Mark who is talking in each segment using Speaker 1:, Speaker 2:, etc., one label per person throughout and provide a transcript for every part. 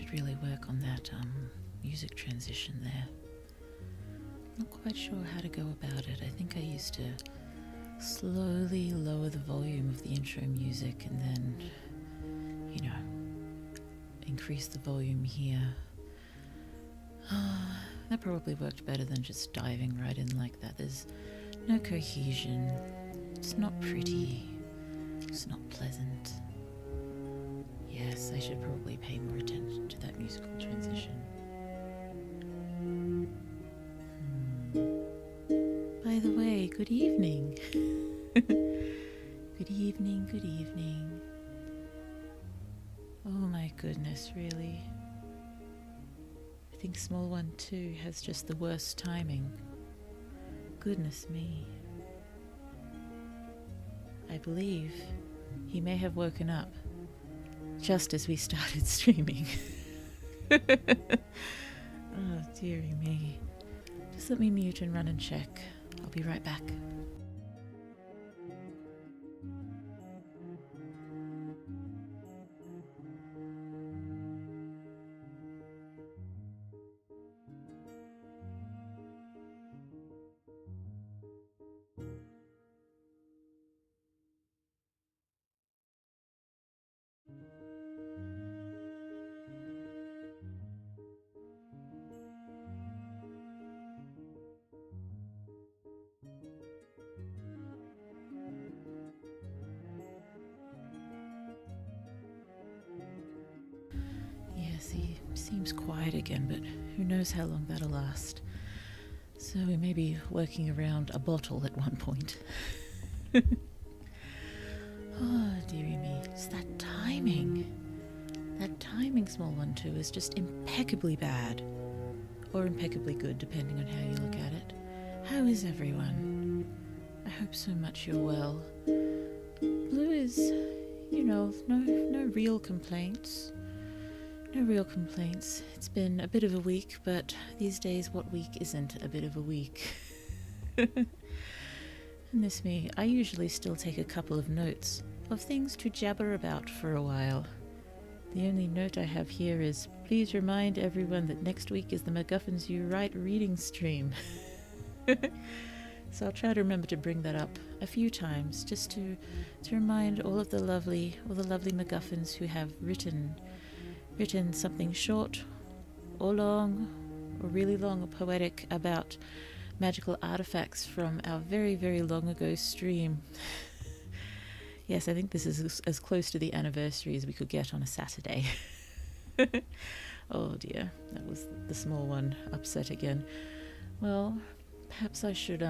Speaker 1: should really work on that music transition there. Not quite sure how to go about it. I think I used to slowly lower the volume of the intro music and then, increase the volume here. That probably worked better than just diving right in like that. There's no cohesion. It's not pretty. It's not pleasant. Yes, I should probably pay more attention to that musical transition. By the way, good evening. Good evening, good evening. Oh my goodness, really? I think small one too has just the worst timing. Goodness me. I believe he may have woken up just as we started streaming. Oh, dearie me. Just let me mute and run and check. I'll be right back. Yes, he seems quiet again, but who knows how long that'll last. So we may be working around a bottle at one point. Oh, dearie me. It's that timing. That timing, small one too, is just impeccably bad. Or impeccably good, depending on how you look at it. How is everyone? I hope so much you're well. Blue is, no real complaints. No real complaints. It's been a bit of a week, but these days what week isn't a bit of a week? Goodness me, I usually still take a couple of notes of things to jabber about for a while. The only note I have here is, please remind everyone that next week is the MacGuffins You Write reading stream. So I'll try to remember to bring that up a few times, just to remind all the lovely MacGuffins who have written something short or long or really long or poetic about magical artifacts from our very, very long ago stream. Yes, I think this is as close to the anniversary as we could get on a Saturday. Oh dear, that was the small one upset again. Well, perhaps I should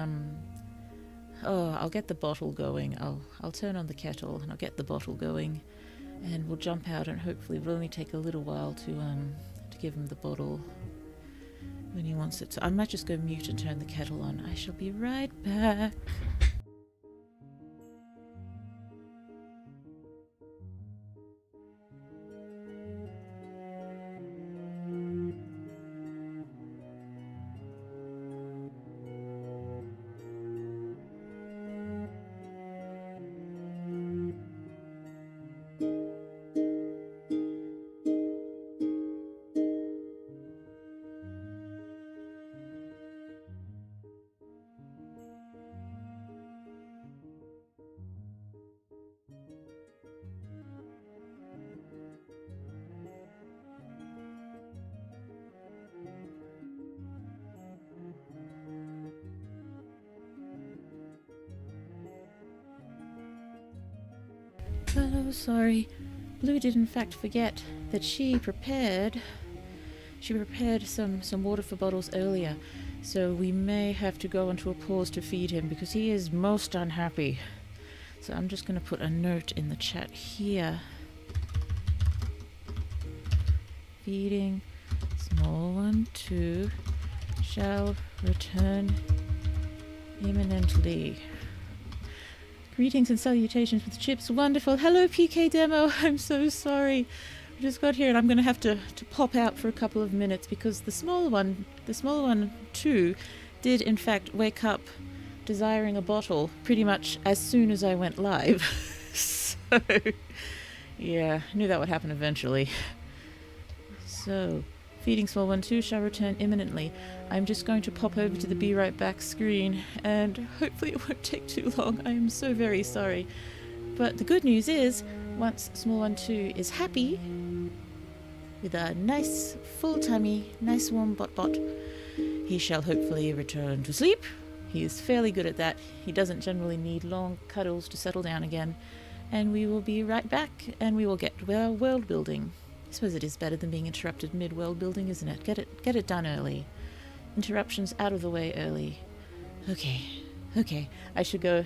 Speaker 1: I'll get the bottle going. I'll turn on the kettle and I'll get the bottle going. And we'll jump out, and hopefully it'll only take a little while to give him the bottle when he wants it. So I might just go mute and turn the kettle on. I shall be right back. Oh, sorry. Blue did in fact forget that she prepared some water for bottles earlier, so we may have to go onto a pause to feed him because he is most unhappy. So I'm just going to put a note in the chat here. Feeding small one 2 shall return imminently. Greetings and salutations with chips. Wonderful. Hello, PK Demo. I'm so sorry. I just got here and I'm going to have to pop out for a couple of minutes because the small one too, did in fact wake up desiring a bottle pretty much as soon as I went live. So, yeah, I knew that would happen eventually. So, feeding small one 2 shall return imminently. I'm just going to pop over to the be right back screen, and hopefully it won't take too long. I am so very sorry. But the good news is, once small one 2 is happy, with a nice full tummy, nice warm bot, he shall hopefully return to sleep. He is fairly good at that. He doesn't generally need long cuddles to settle down again. And we will be right back, and we will get our world building. I suppose it is better than being interrupted mid-world building, isn't it? Get it done early. Interruptions out of the way early. Okay. I should go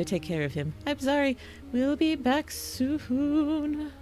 Speaker 1: take care of him. I'm sorry. We'll be back soon.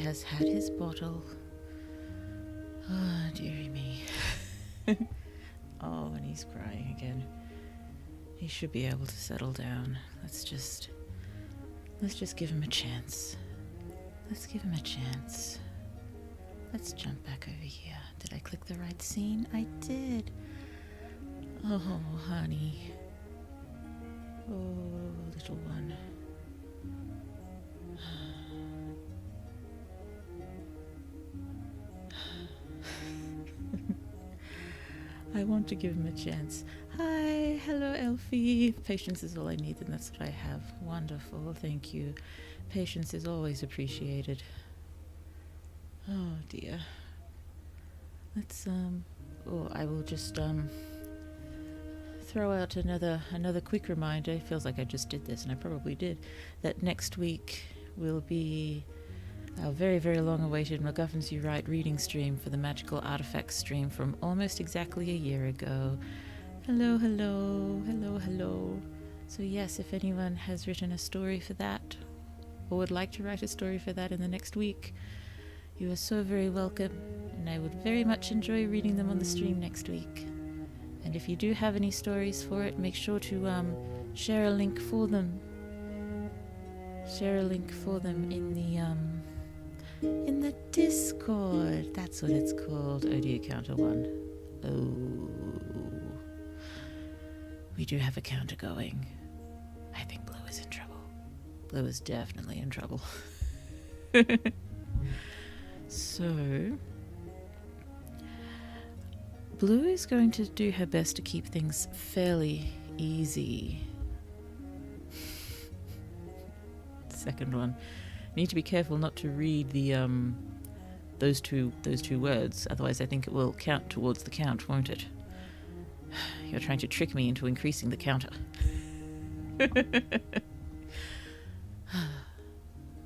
Speaker 1: has had his bottle. Oh, dearie me. Oh, and he's crying again. He should be able to settle down. Let's just give him a chance. Let's give him a chance. Let's jump back over here. Did I click the right scene? I did. Oh, honey. Oh, little one. I want to give him a chance. Hi, hello, Elfie. Patience is all I need, and that's what I have. Wonderful, thank you. Patience is always appreciated. Oh dear. Let's I will just throw out another quick reminder. It feels like I just did this, and I probably did, that next week will be our very, very long-awaited MacGuffins You Write reading stream for the Magical Artifacts stream from almost exactly a year ago. Hello, hello, hello, hello. So yes, if anyone has written a story for that, or would like to write a story for that in the next week, you are so very welcome, and I would very much enjoy reading them on the stream next week. And if you do have any stories for it, make sure to share a link for them. Share a link for them in the Discord. That's what it's called. Oh dear, counter one. Oh. We do have a counter going. I think Blue is in trouble. Blue is definitely in trouble. So, Blue is going to do her best to keep things fairly easy. Second one. Need to be careful not to read the those two words, otherwise I think it will count towards the count, won't it? You're trying to trick me into increasing the counter.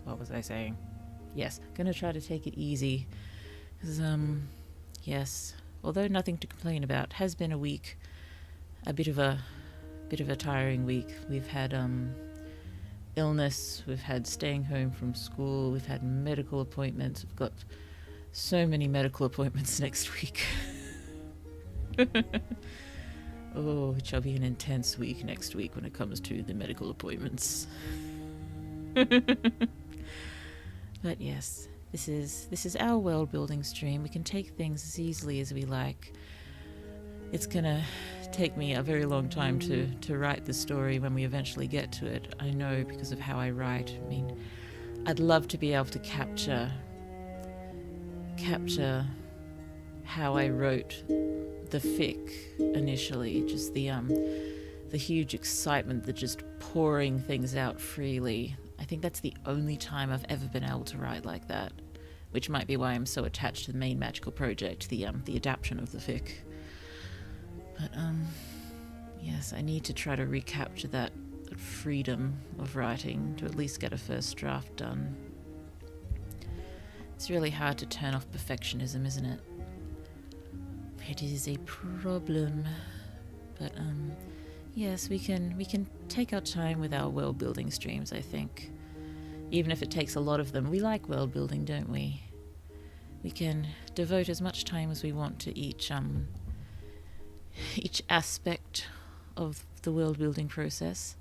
Speaker 1: What was I saying? Yes, gonna try to take it easy. 'Cause, yes, although nothing to complain about, has been a week, a bit of a tiring week. We've had illness, we've had staying home from school, we've had medical appointments. We've got so many medical appointments next week. Oh, it shall be an intense week next week when it comes to the medical appointments. But yes, this is our world building stream. We can take things as easily as we like. It's gonna take me a very long time to write the story when we eventually get to it. I know, because of how I write. I mean, I'd love to be able to capture how I wrote the fic initially, just the huge excitement, the just pouring things out freely. I think that's the only time I've ever been able to write like that, which might be why I'm so attached to the main magical project, the adaptation of the fic. But yes, I need to try to recapture that freedom of writing to at least get a first draft done. It's really hard to turn off perfectionism, isn't it? It is a problem. But yes, we can take our time with our world building streams, I think. Even if it takes a lot of them. We like world building, don't we? We can devote as much time as we want to each aspect of the world building process.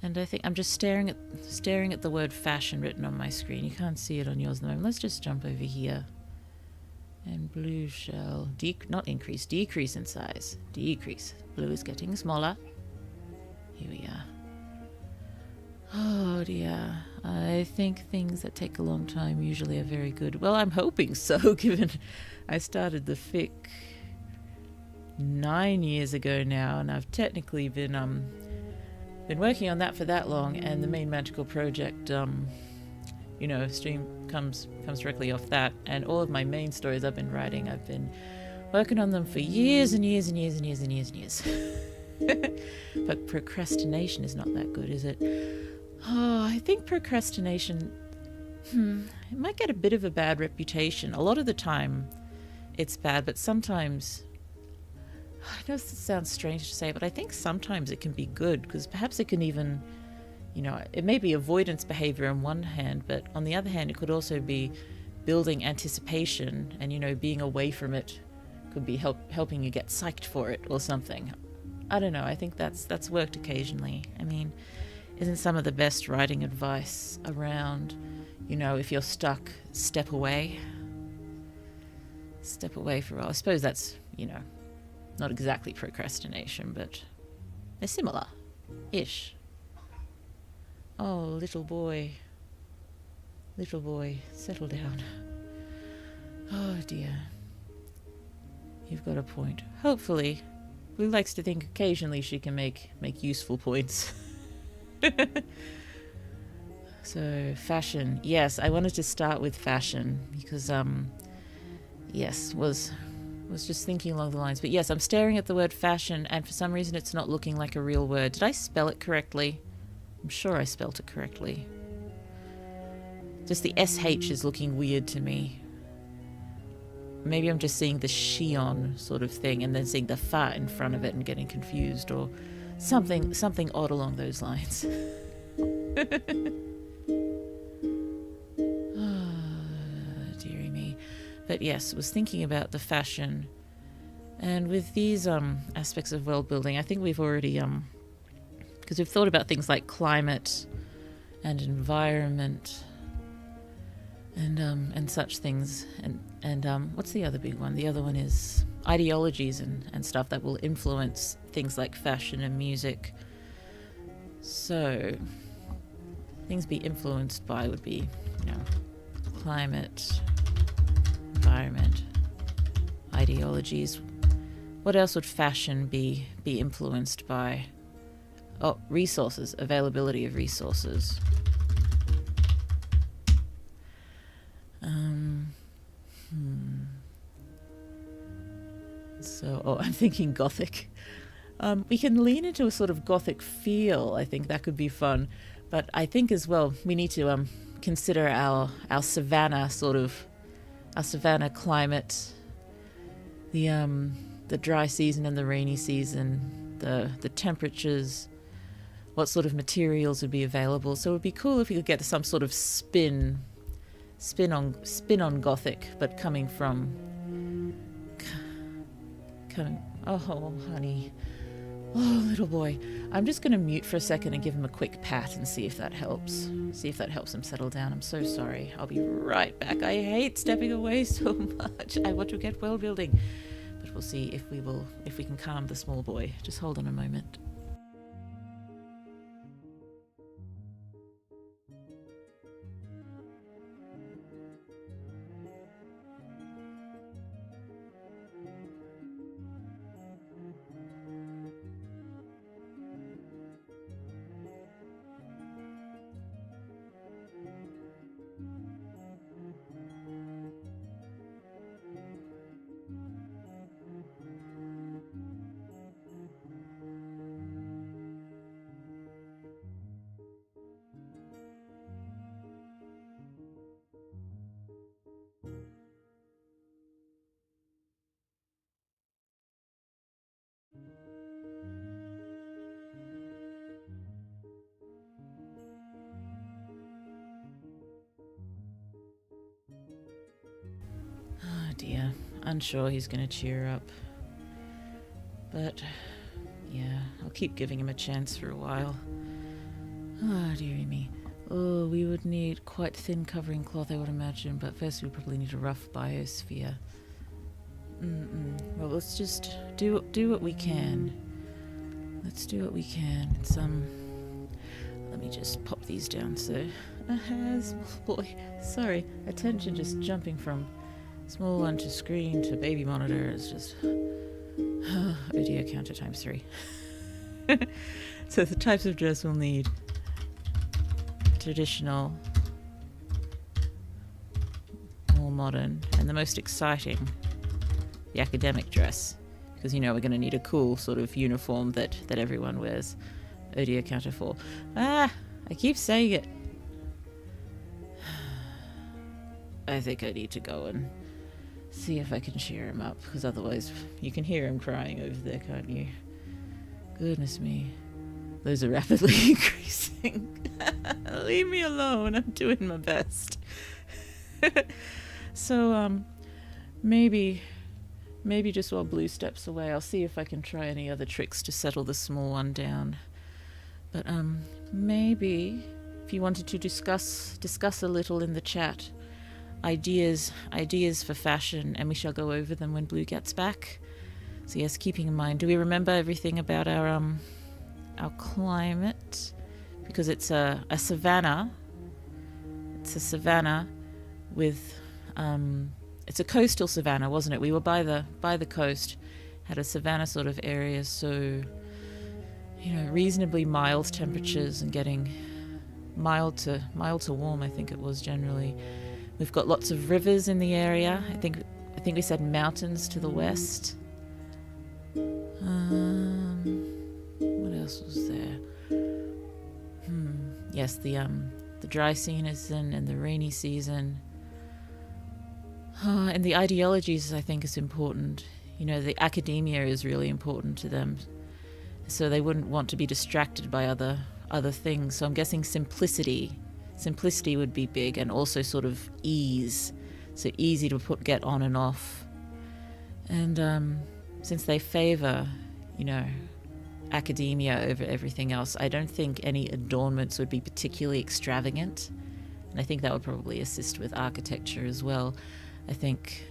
Speaker 1: And I think I'm just staring at the word fashion written on my screen. You can't see it on yours at the moment. Let's just jump over here. And Blue shall not increase, decrease in size. Decrease. Blue is getting smaller. Here we are. Oh dear. I think things that take a long time usually are very good. Well, I'm hoping so, given I started the fic 9 years ago now, and I've technically been working on that for that long, and the main magical project stream comes directly off that, and all of my main stories I've been writing, I've been working on them for years and years and years and years and years and years. But procrastination is not that good, is it? Oh, I think procrastination, it might get a bit of a bad reputation. A lot of the time it's bad, but sometimes, I know this sounds strange to say, but I think sometimes it can be good, because perhaps it can even you know, it may be avoidance behavior on one hand, but on the other hand, it could also be building anticipation, and, you know, being away from it could be helping you get psyched for it or something. I don't know. I think that's worked occasionally. I mean, isn't some of the best writing advice around, you know, if you're stuck, step away? Step away for a while. I suppose that's, you know, not exactly procrastination, but they're similar-ish. Oh, little boy, settle down. Oh dear. You've got a point. Hopefully. Blue likes to think occasionally she can make useful points. So, fashion. Yes, I wanted to start with fashion because, yes, was just thinking along the lines. But yes, I'm staring at the word fashion, and for some reason it's not looking like a real word. Did I spell it correctly? I'm sure I spelt it correctly. Just the SH is looking weird to me. Maybe I'm just seeing the shion sort of thing and then seeing the fa in front of it and getting confused, or something odd along those lines. Oh, dearie me. But yes, was thinking about the fashion, and with these aspects of world building, I think we've already because we've thought about things like climate and environment and such things, and what's the other big one? The other one is ideologies and stuff that will influence things like fashion and music. So things be influenced by would be, you know, climate, environment, ideologies. What else would fashion be influenced by? Oh, resources, availability of resources. So, I'm thinking Gothic. We can lean into a sort of Gothic feel. I think that could be fun. But I think as well we need to consider our savanna our savanna climate, the dry season and the rainy season, the temperatures, what sort of materials would be available. So it would be cool if we could get some sort of spin on Gothic, but coming from oh honey, oh little boy. I'm just going to mute for a second and give him a quick pat and see if that helps him settle down. I'm so sorry. I'll be right back. I hate stepping away so much. I want to get world building, but we'll see if we can calm the small boy. Just hold on a moment. Oh dear, unsure he's going to cheer up. But yeah, I'll keep giving him a chance for a while. Oh dearie me. Oh, we would need quite thin covering cloth, I would imagine, but first we probably need a rough biosphere. Well, let's just do what we can. Let's do what we can. It's let me just pop these down so small boy. Sorry, attention just jumping from small one to screen to baby monitor is just video counter times 3. So the types of dress we'll need: traditional, more modern, and the most exciting, the academic dress, because you know we're going to need a cool sort of uniform that everyone wears. Audio counter 4. I keep saying it. I think I need to go and see if I can cheer him up, because otherwise you can hear him crying over there, can't you? Goodness me. Those are rapidly increasing. Leave me alone. I'm doing my best. So, maybe just while Blue steps away, I'll see if I can try any other tricks to settle the small one down. But, maybe if you wanted to discuss a little in the chat, ideas for fashion, and we shall go over them when Blue gets back. So yes, keeping in mind, do we remember everything about our climate? Because it's a savanna. It's a savanna with it's a coastal savanna, wasn't it? We were by the coast, had a savanna sort of area, so reasonably mild temperatures and getting mild to warm, I think it was generally. We've got lots of rivers in the area. I think we said mountains to the west. What else was there? Yes, the dry season and the rainy season. And the ideologies, I think, is important. The academia is really important to them, so they wouldn't want to be distracted by other things. So I'm guessing simplicity would be big, and also sort of ease, so easy to get on and off. And since they favor academia over everything else, I don't think any adornments would be particularly extravagant, and I think that would probably assist with architecture as well. I think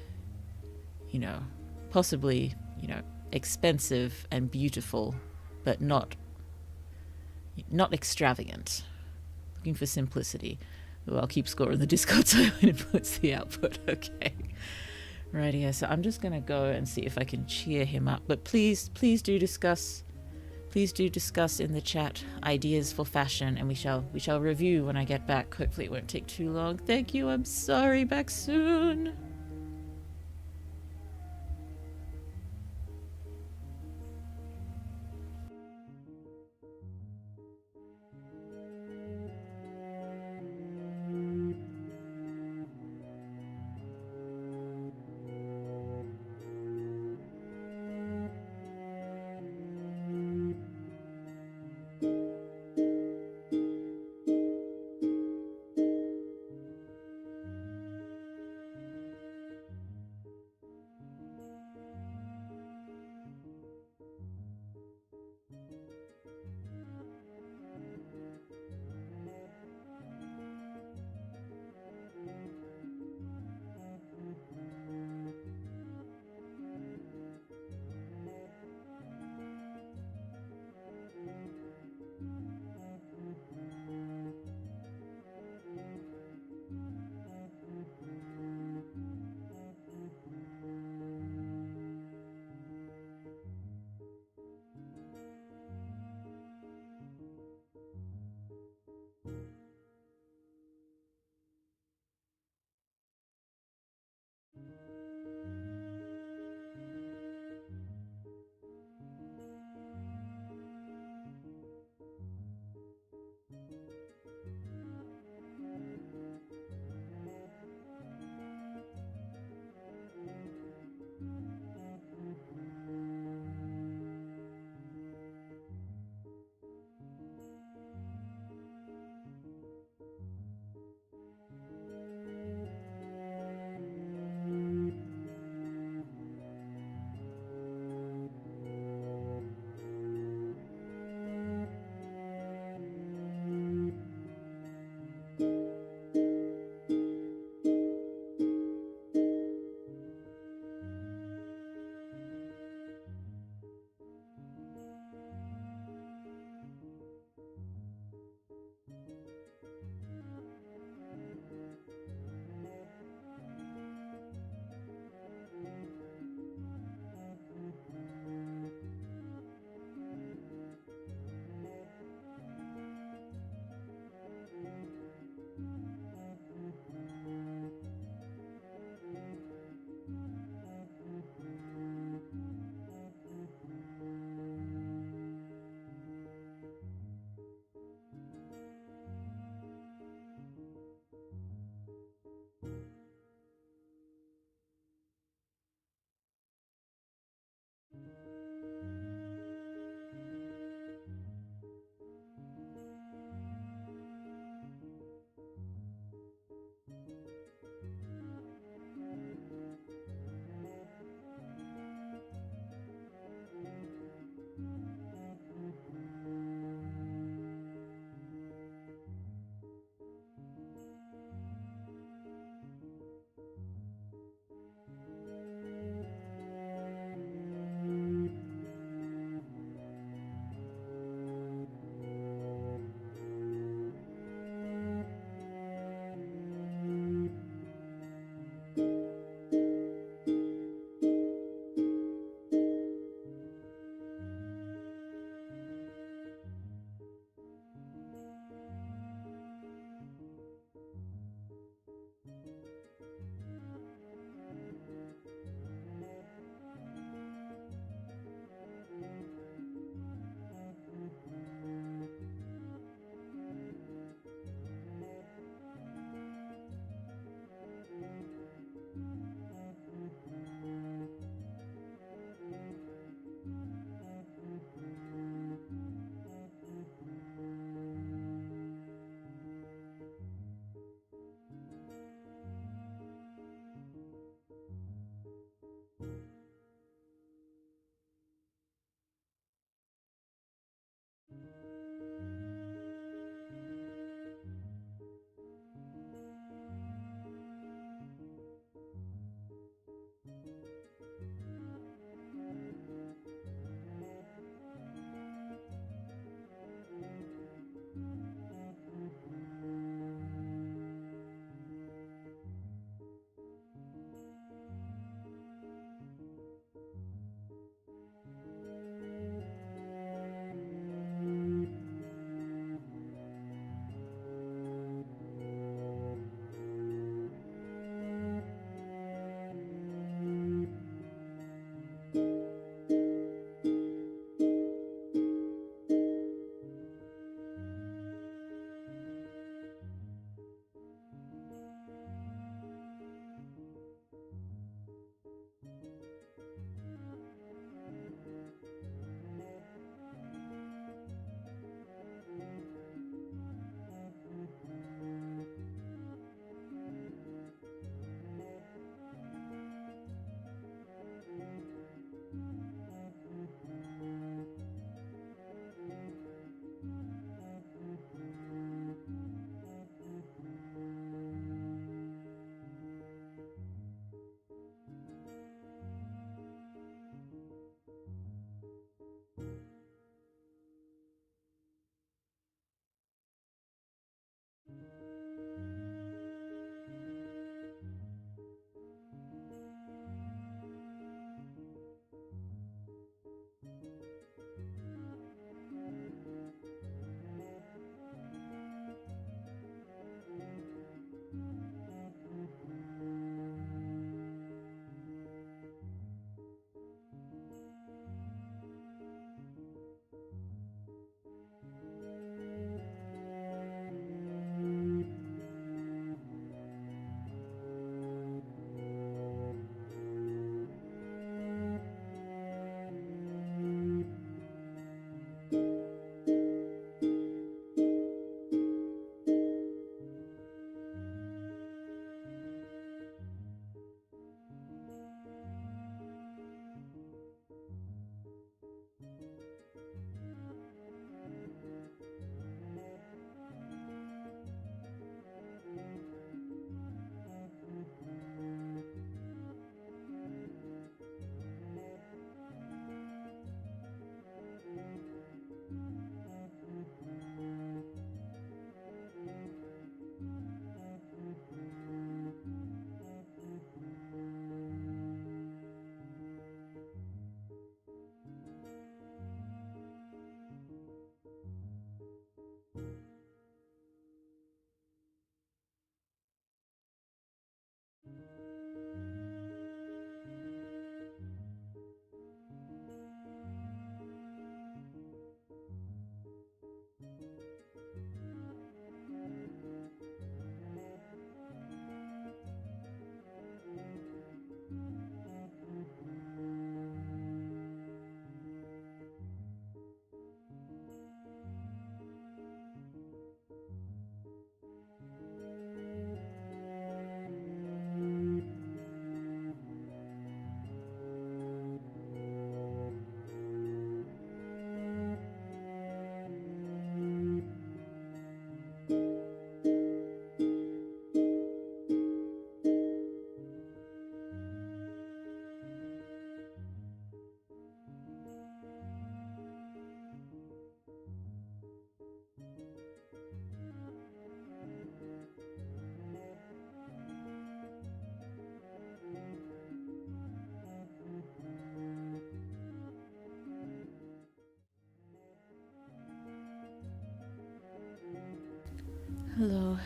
Speaker 1: possibly expensive and beautiful, but not extravagant. Looking for simplicity. Well, I'll keep score on the Discord so I won't influence the output. Okay. Right, yeah, so I'm just going to go and see if I can cheer him up. But please do discuss in the chat ideas for fashion, and we shall review when I get back. Hopefully it won't take too long. Thank you, I'm sorry, back soon.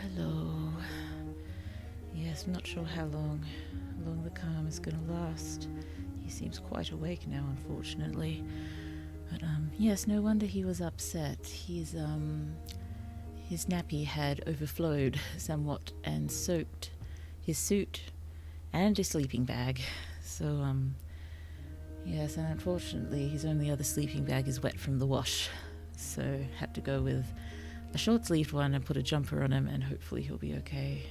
Speaker 1: hello. Yes, I'm not sure how long the calm is going to last. He seems quite awake now, unfortunately. But, yes, no wonder he was upset. His nappy had overflowed somewhat and soaked his suit and his sleeping bag. So, yes, and unfortunately his only other sleeping bag is wet from the wash. So, had to go with a short-sleeved one and put a jumper on him, and hopefully he'll be okay.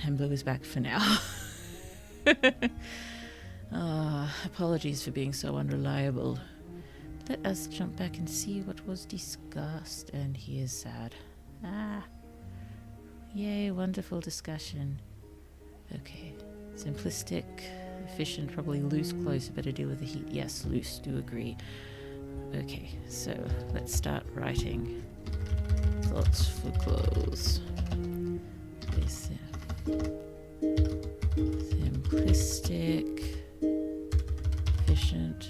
Speaker 1: And Blue is back for now. Apologies for being so unreliable. Let us jump back and see what was discussed. And he is sad. Yay, wonderful discussion. Okay, simplistic, efficient, probably loose clothes, better deal with the heat. Yes, loose, do agree. Okay, so let's start writing. Thoughts for clothes. Simplistic, efficient,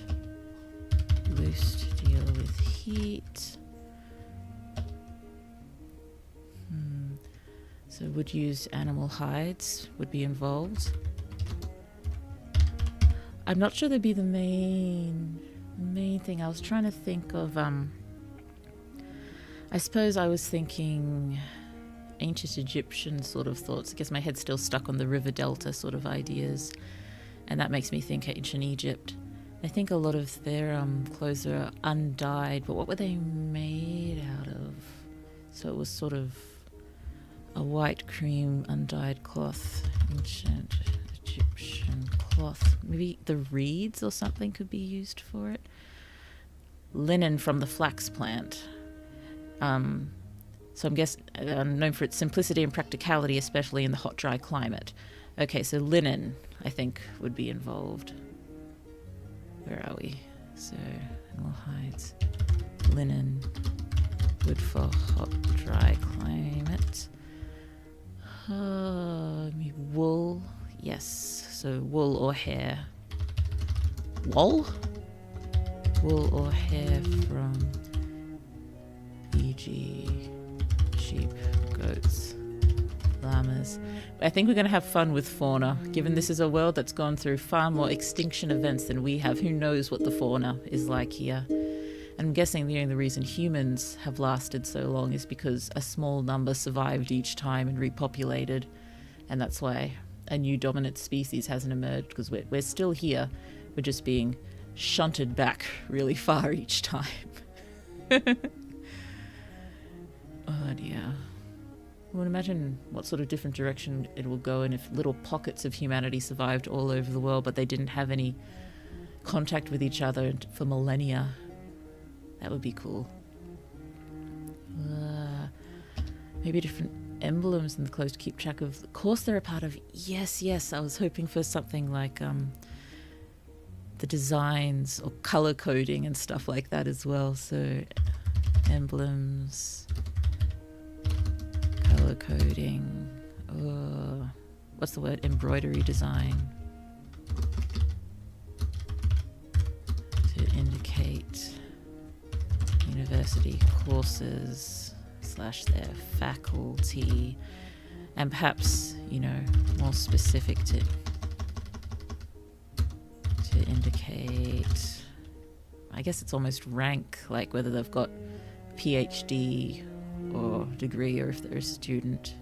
Speaker 1: loose to deal with heat. So would use animal hides, would be involved. I'm not sure that'd be the main thing. I was trying to think of, I suppose I was thinking ancient Egyptian sort of thoughts. I guess my head's still stuck on the river delta sort of ideas, and that makes me think ancient Egypt. I think a lot of their clothes are undyed, but what were they made out of? So it was sort of a white cream undyed cloth, ancient Egyptian cloth. Maybe the reeds or something could be used for it. Linen from the flax plant. So I'm guessing known for its simplicity and practicality, especially in the hot, dry climate. Okay, so linen, I think, would be involved. Where are we? So, animal hides. Linen, good for hot, dry climate. Maybe wool. Yes, so wool or hair. Wool? Wool or hair from e.g. sheep, goats, llamas. I think we're going to have fun with fauna. Given this is a world that's gone through far more extinction events than we have, who knows what the fauna is like here. And I'm guessing the only reason humans have lasted so long is because a small number survived each time and repopulated. And that's why a new dominant species hasn't emerged, because we're still here. We're just being shunted back really far each time. Oh dear. Well, imagine what sort of different direction it will go in if little pockets of humanity survived all over the world, but they didn't have any contact with each other for millennia. That would be cool. Maybe different emblems in the clothes to keep track of. Of course they're a part of... Yes, I was hoping for something like the designs or color coding and stuff like that as well. So emblems... color coding, what's the word? Embroidery design to indicate university courses / their faculty, and perhaps, more specific to indicate, I guess it's almost rank, like whether they've got PhD or degree, or if they're a student,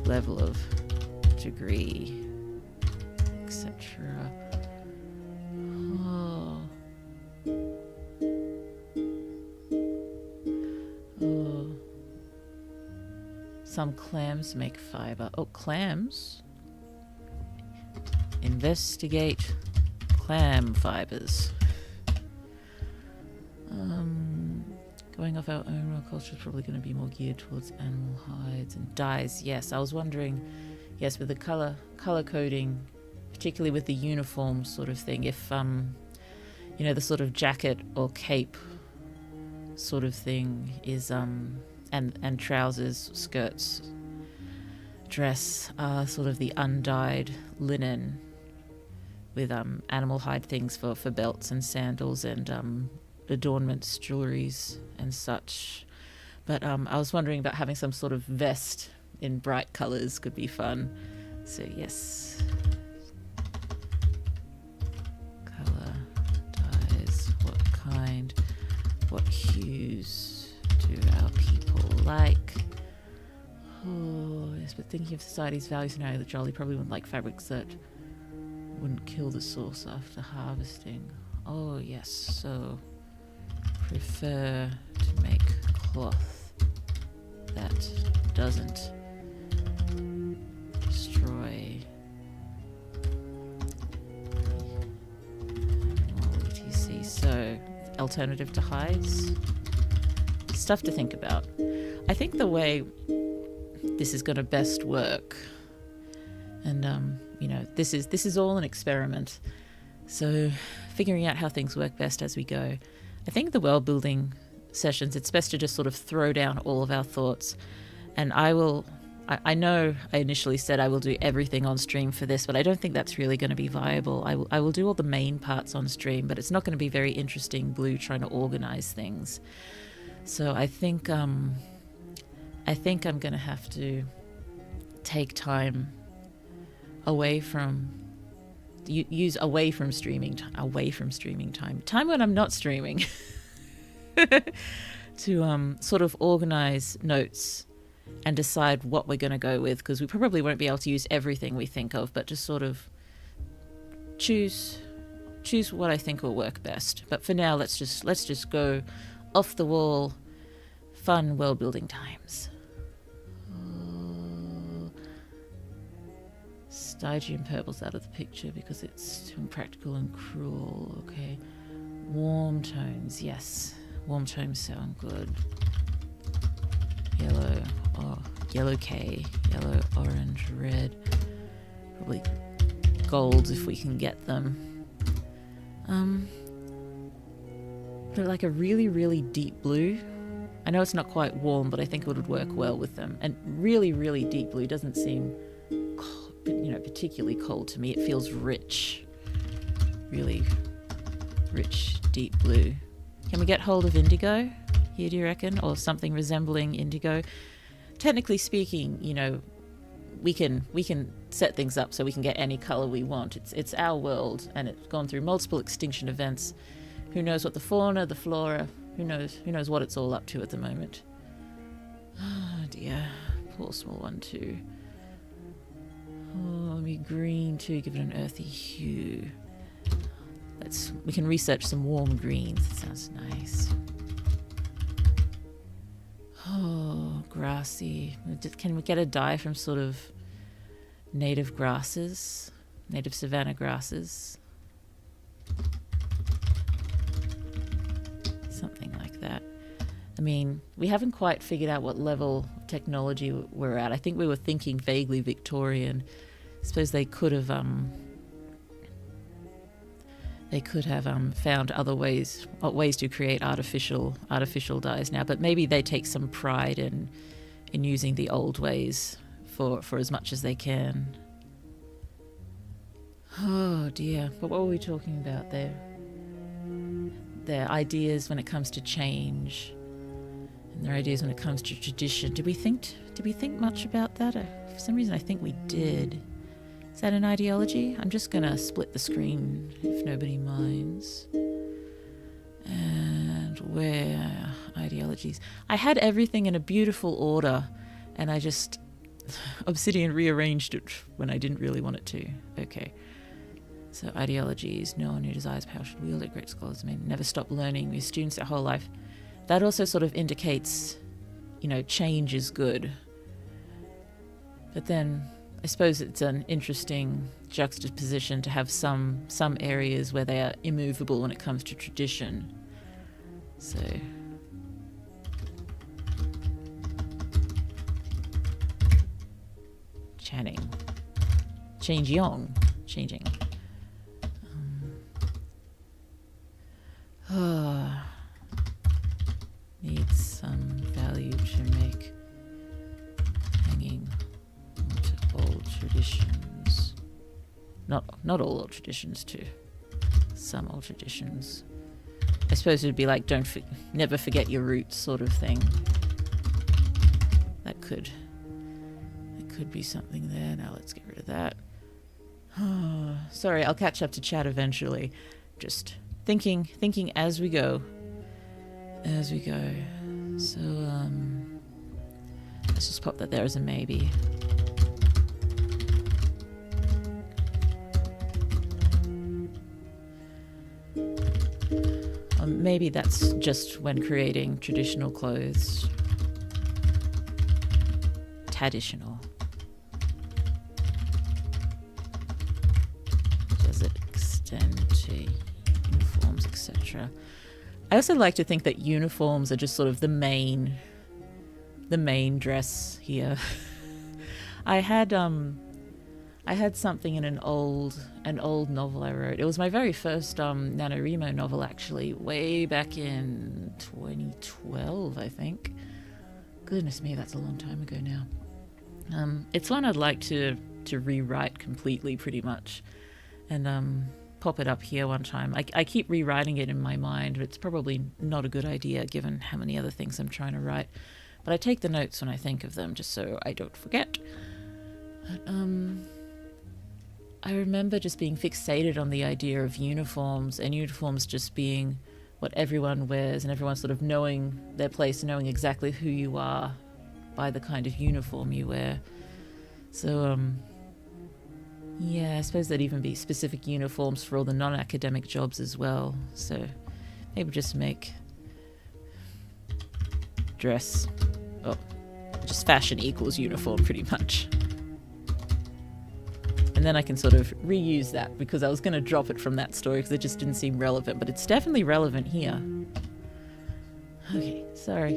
Speaker 1: level of degree, etc. Some clams make fiber. Oh, clams? Investigate clam fibers. Going off our own raw culture is probably going to be more geared towards animal hides and dyes. Yes, I was wondering, yes, with the color coding, particularly with the uniform sort of thing, if, the sort of jacket or cape sort of thing is, and trousers, skirts, dress are sort of the undyed linen with animal hide things for belts and sandals and adornments, jewelries and such. But I was wondering about having some sort of vest in bright colours could be fun. So yes. Colour, dyes, what kind, what hues do our people like? Oh, yes, but thinking of society's value scenario, the jolly probably wouldn't like fabrics that wouldn't kill the source after harvesting. Oh yes, so prefer to make cloth that doesn't destroy etc. So alternative to hides, stuff to think about. I think the way this is going to best work, and you know, this is all an experiment, so figuring out how things work best as we go. I think the world building sessions, it's best to just sort of throw down all of our thoughts, and I know I initially said I will do everything on stream for this, but I don't think that's really going to be viable. I will do all the main parts on stream, but it's not going to be very interesting Blue trying to organize things. So I think I'm going to have to take time away from streaming time when I'm not streaming to sort of organize notes and decide what we're going to go with, because we probably won't be able to use everything we think of, but just sort of choose what I think will work best. But for now, let's just go off the wall, fun world building times. Stygian purple's out of the picture because it's too impractical and cruel. Okay, warm tones, yes, warm tones sound good. Yellow, yellow K, yellow, orange, red, probably golds if we can get them. But like a really, really deep blue. I know it's not quite warm, but I think it would work well with them. And really, really deep blue doesn't seem, particularly cold to me. It feels rich, really rich, deep blue. Can we get hold of indigo here, do you reckon? Or something resembling indigo? Technically speaking, we can set things up so we can get any color we want. It's our world, and it's gone through multiple extinction events. Who knows what the fauna, the flora, who knows what it's all up to at the moment. Oh dear, poor small one too. Oh, let me green too, give it an earthy hue. We can research some warm greens. That sounds nice. Oh, grassy. Can we get a dye from sort of native grasses, native savanna grasses? Something like that. I mean, we haven't quite figured out what level of technology we're at. I think we were thinking vaguely Victorian. I suppose they could have found other ways to create artificial dyes now, but maybe they take some pride in using the old ways for as much as they can. Oh dear, but what were we talking about there? Their ideas when it comes to change, and their ideas when it comes to tradition. Did we think much about that? For some reason, I think we did. Is that an ideology? I'm just gonna split the screen if nobody minds. And where ideologies? I had everything in a beautiful order, and I just Obsidian rearranged it when I didn't really want it to. Okay. So ideologies, no one who desires power should wield it. Great scholars may never stop learning. With students their whole life. That also sort of indicates, change is good. But then I suppose it's an interesting juxtaposition to have some areas where they are immovable when it comes to tradition. So changing. Needs some value to make hanging onto old traditions. Not all old traditions too. Some old traditions. I suppose it would be like never forget your roots sort of thing. That could be something there. Now let's get rid of that. Sorry, I'll catch up to chat eventually. Just thinking as we go. So, let's just pop that there as a maybe. Maybe that's just when creating traditional clothes. Traditional. Does it extend to uniforms, etc.? I also like to think that uniforms are just sort of the main dress here. I had something in an old novel I wrote. It was my very first NaNoWriMo novel, actually, way back in 2012, I think. Goodness me, that's a long time ago now. It's one I'd like to rewrite completely, pretty much, and pop it up here one time. I keep rewriting it in my mind, but it's probably not a good idea given how many other things I'm trying to write. But I take the notes when I think of them, just so I don't forget. But, I remember just being fixated on the idea of uniforms, and uniforms just being what everyone wears, and everyone sort of knowing their place, knowing exactly who you are by the kind of uniform you wear. So, yeah, I suppose there'd even be specific uniforms for all the non-academic jobs as well. So maybe just make dress, just fashion equals uniform, pretty much. And then I can sort of reuse that, because I was going to drop it from that story because it just didn't seem relevant, but it's definitely relevant here. Okay, sorry.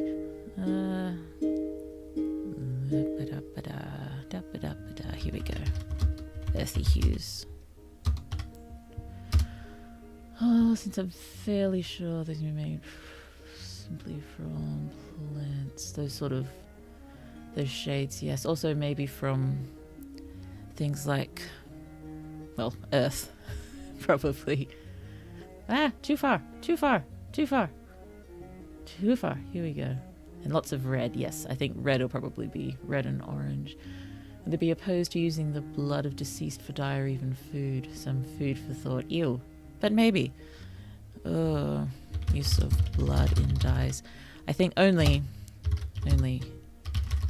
Speaker 1: Here we go. Earthy hues. Oh, since I'm fairly sure these can be made simply from plants, those shades, yes. Also maybe from things like, well, earth, probably. Too far. Here we go. And lots of red, yes. I think red will probably be red and orange. Would they be opposed to using the blood of deceased for dye or even food? Some food for thought. Ew. But maybe. Use of blood in dyes. I think only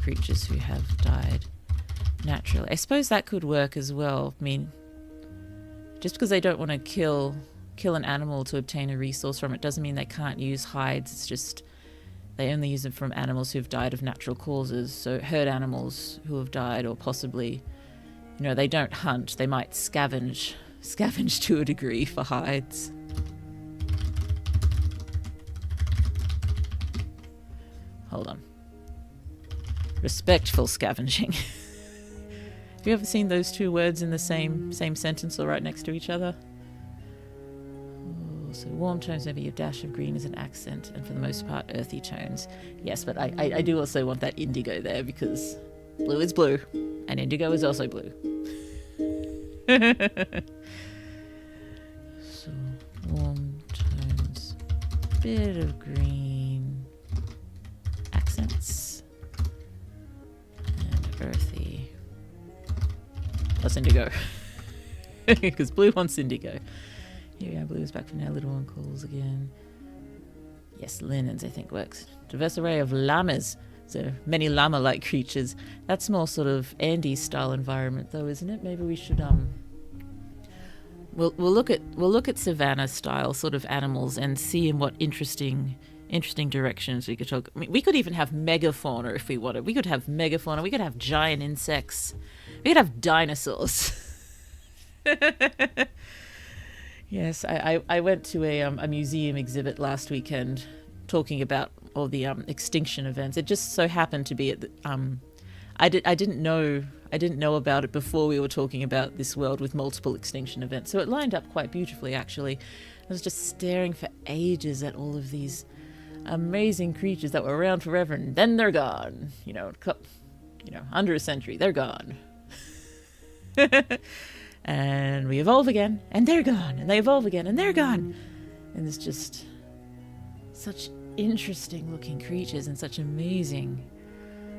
Speaker 1: creatures who have died naturally. I suppose that could work as well. I mean, just because they don't want to kill an animal to obtain a resource from it doesn't mean they can't use hides. It's just they only use them from animals who've died of natural causes. So herd animals who have died, or possibly, they don't hunt. They might scavenge to a degree for hides. Hold on. Respectful scavenging. Have you ever seen those two words in the same sentence or right next to each other? So warm tones, maybe a dash of green as an accent, and for the most part earthy tones. Yes, but I do also want that indigo there, because blue is blue and indigo is also blue. So warm tones, bit of green, accents, and earthy. Plus indigo. Because blue wants indigo. Here we are, blue is back from now, little one calls again. Yes, linens I think works. Diverse array of llamas. So many llama-like creatures. That's more sort of Andes-style environment though, isn't it? Maybe we should we'll look at savanna-style sort of animals and see in what interesting directions we could talk. I mean, we could even have megafauna if we wanted. We could have megafauna. We could have giant insects. We could have dinosaurs. Yes, I went to a museum exhibit last weekend talking about all the extinction events. It just so happened to be at the, I didn't know about it before we were talking about this world with multiple extinction events. So it lined up quite beautifully, actually. I was just staring for ages at all of these amazing creatures that were around forever, and then they're gone. Under a century, they're gone. And we evolve again, and they're gone, and they evolve again, and they're gone. And it's just such interesting looking creatures and such amazing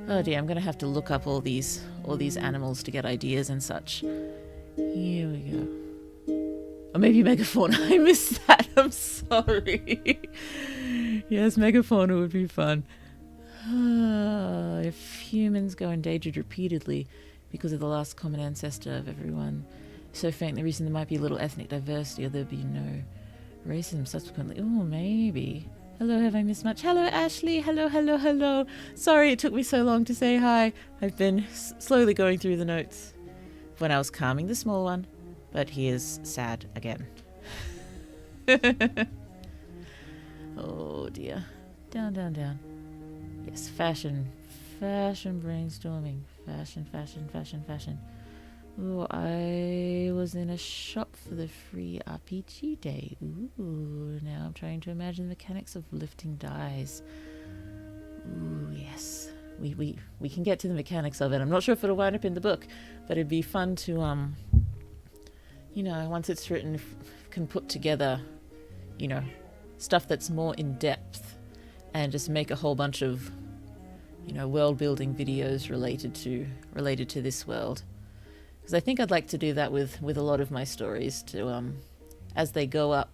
Speaker 1: Oh dear, I'm going to have to look up all these animals to get ideas and such. Here we go. Or maybe megafauna. I missed that. I'm sorry. Yes, megafauna would be fun. If humans go endangered repeatedly because of the last common ancestor of everyone, so faint the reason there might be little ethnic diversity or there'd be no racism subsequently. Oh, maybe. Hello, have I missed much? Hello, Ashley. Hello, hello, hello. Sorry it took me so long to say hi. I've been slowly going through the notes when I was calming the small one, but he is sad again. Oh dear. Down, down, down. Yes, fashion brainstorming. Fashion. Oh, I was in a shop for the free RPG day. Ooh, now I'm trying to imagine the mechanics of lifting dies. Ooh, yes. We can get to the mechanics of it. I'm not sure if it'll wind up in the book, but it'd be fun to, once it's written, can put together, stuff that's more in depth and just make a whole bunch of, world building videos related to this world. Because I think I'd like to do that with a lot of my stories to, as they go up,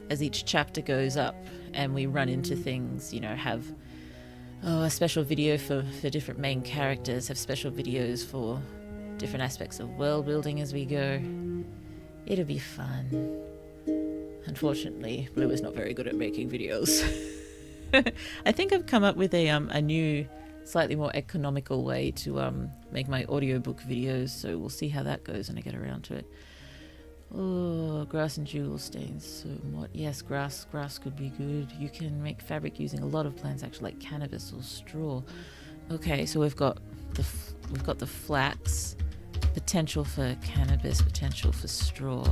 Speaker 1: as each chapter goes up and we run into things, have a special video for different main characters, have special videos for different aspects of world building as we go. It'll be fun. Unfortunately, Blue is not very good at making videos. I think I've come up with a new, slightly more economical way to make my audiobook videos, so we'll see how that goes when I get around to it. Oh, grass and jewel stains. So what? Yes, grass could be good. You can make fabric using a lot of plants, actually, like cannabis or straw. Okay, so we've got the flax, potential for cannabis, potential for straw,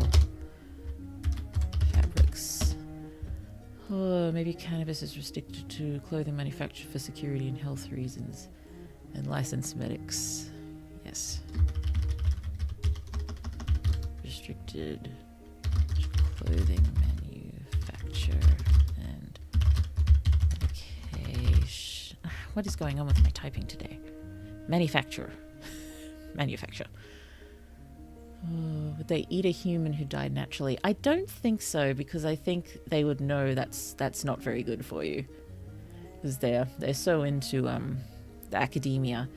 Speaker 1: fabrics. Oh, maybe cannabis is restricted to clothing manufactured for security and health reasons, and licensed medics. Yes. Restricted clothing manufacture and medication. What is going on with my typing today? Manufacture. Oh, would they eat a human who died naturally? I don't think so, because I think they would know that's not very good for you, because they're so into the academia.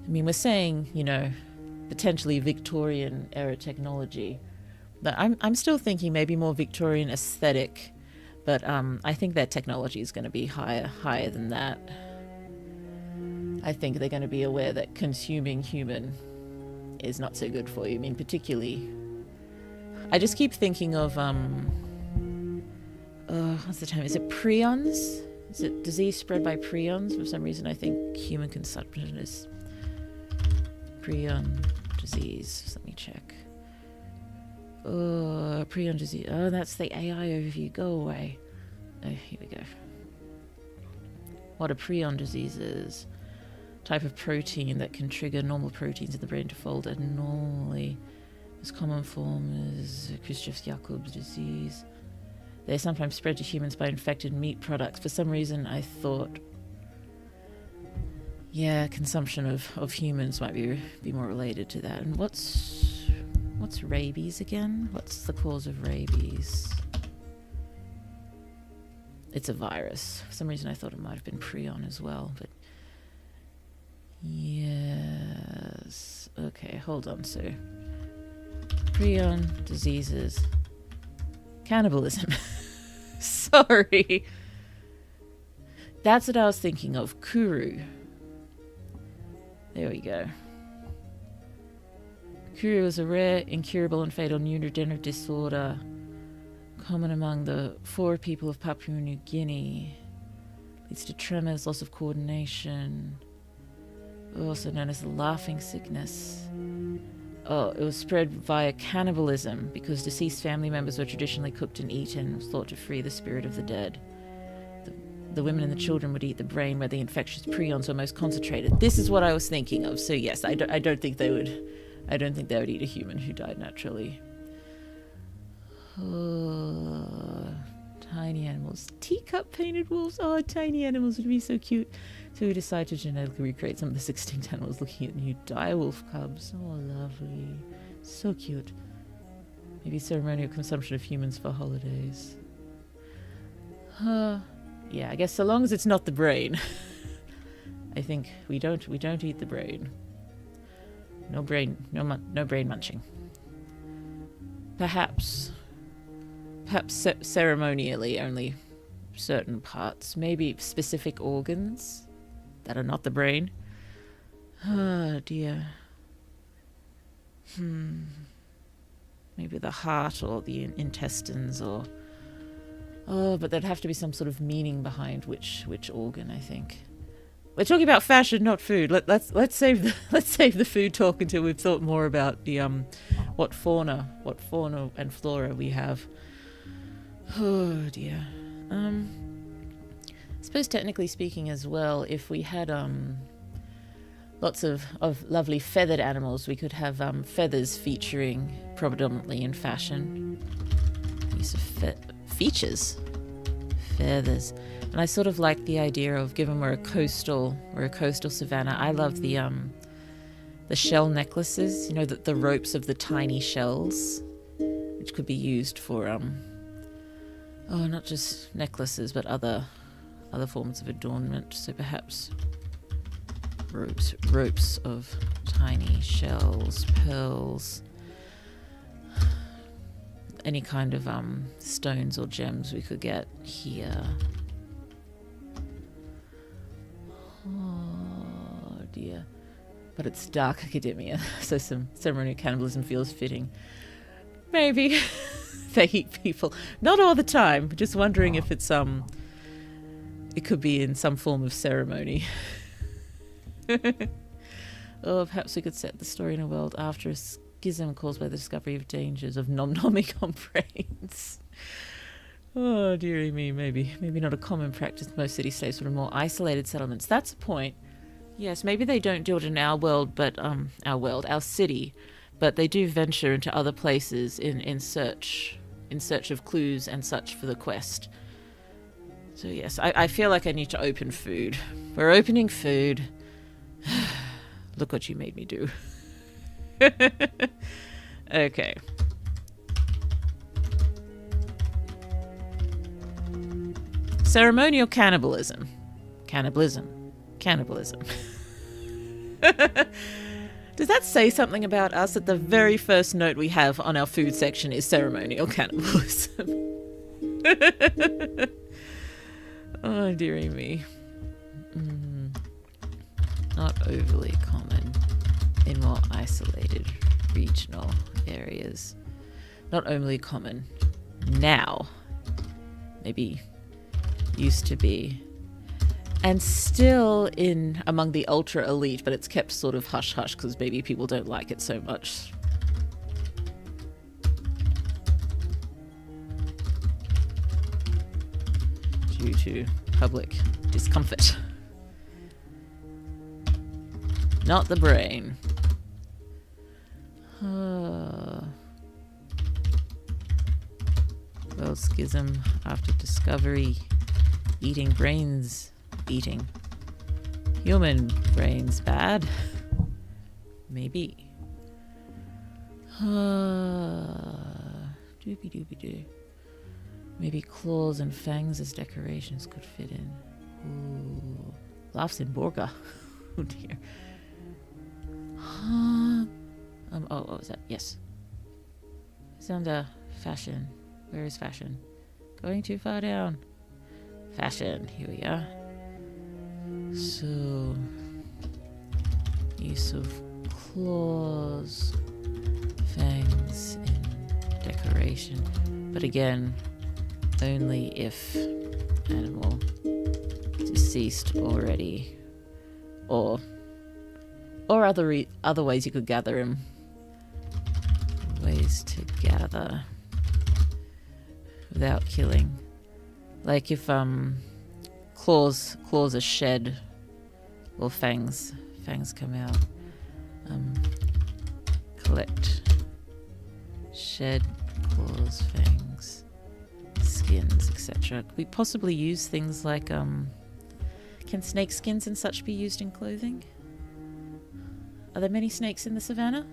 Speaker 1: I mean, we're saying, potentially Victorian era technology, but I'm still thinking maybe more Victorian aesthetic, but I think their technology is going to be higher than that. I think they're going to be aware that consuming human is not so good for you. I mean, particularly, I just keep thinking of what's the term? Is it prions? Is it disease spread by prions? For some reason, I think human consumption is prion disease. Let me check. Oh, prion disease. Oh, that's the AI overview. Go away. Oh, here we go. What a prion disease is. Type of protein that can trigger normal proteins in the brain to fold abnormally. This common form is Creutzfeldt-Jakob's disease. They sometimes spread to humans by infected meat products. For some reason, I thought, consumption of humans might be more related to that. And what's rabies again? What's the cause of rabies? It's a virus. For some reason, I thought it might have been prion as well, but yes. Okay, hold on. So, prion diseases. Cannibalism. Sorry. That's what I was thinking of. Kuru. There we go. Kuru is a rare, incurable, and fatal neurodegenerative disorder common among the Fore people of Papua New Guinea. Leads to tremors, loss of coordination. Also known as the laughing sickness. Oh, it was spread via cannibalism because deceased family members were traditionally cooked and eaten, thought to free the spirit of the dead. The women and the children would eat the brain where the infectious prions were most concentrated. This is what I was thinking of. So yes, I don't think they would eat a human who died naturally. Oh, tiny animals. Teacup painted wolves. Oh, tiny animals would be so cute. So we decided to genetically recreate some of this extinct animals, looking at new direwolf cubs. Oh, lovely. So cute. Maybe ceremonial consumption of humans for holidays. Yeah, I guess so long as it's not the brain. I think we don't eat the brain. No brain munching. Perhaps ceremonially only certain parts, maybe specific organs that are not the brain. Oh dear. Maybe the heart or the intestines or... Oh, but there'd have to be some sort of meaning behind which organ, I think. We're talking about fashion, not food. Let's save the food talk until we've thought more about the what fauna and flora we have. Oh dear. I suppose technically speaking as well, if we had lots of lovely feathered animals, we could have feathers featuring predominantly in fashion. Use of features. Feathers. And I sort of like the idea of, given we're a coastal savanna, I love the shell necklaces, you know, the ropes of the tiny shells, which could be used for not just necklaces but other forms of adornment. So perhaps ropes of tiny shells, pearls, any kind of stones or gems we could get here. Oh dear. But it's dark academia, so some ceremonial cannibalism feels fitting. Maybe. They eat people. Not all the time, just wondering if it's it could be in some form of ceremony. Or perhaps we could set the story in a world after a schism caused by the discovery of dangers of nom-nomming on brains. Oh, dearie me, maybe not a common practice in most city-states, but in more isolated settlements. That's a point. Yes, maybe they don't do it in our world, but our city, but they do venture into other places in search of clues and such for the quest. So yes, I feel like I need to open food. We're opening food. Look what you made me do. Okay. Ceremonial cannibalism. Cannibalism. Does that say something about us that the very first note we have on our food section is ceremonial cannibalism? Oh, dearie me. Not overly common in more isolated regional areas. Not overly common now. Maybe used to be. And still in among the ultra elite, but it's kept sort of hush-hush because maybe people don't like it so much. Due to public discomfort. Not the brain. Well, schism after discovery. Eating brains. Eating human brains bad? Maybe. Doobie-doobie-doo. Maybe claws and fangs as decorations could fit in. Ooh. Laughs in Borga. Oh dear. What was that? Yes. It's under fashion. Where is fashion? Going too far down. Fashion. Here we are. So, use of claws, fangs in decoration, but again, only if animal deceased already, or other ways you could gather him. Ways to gather without killing, like if claws are shed, or fangs come out. Collect, shed, claws, fangs, skins, etc. Could we possibly use things like, can snake skins and such be used in clothing? Are there many snakes in the savannah?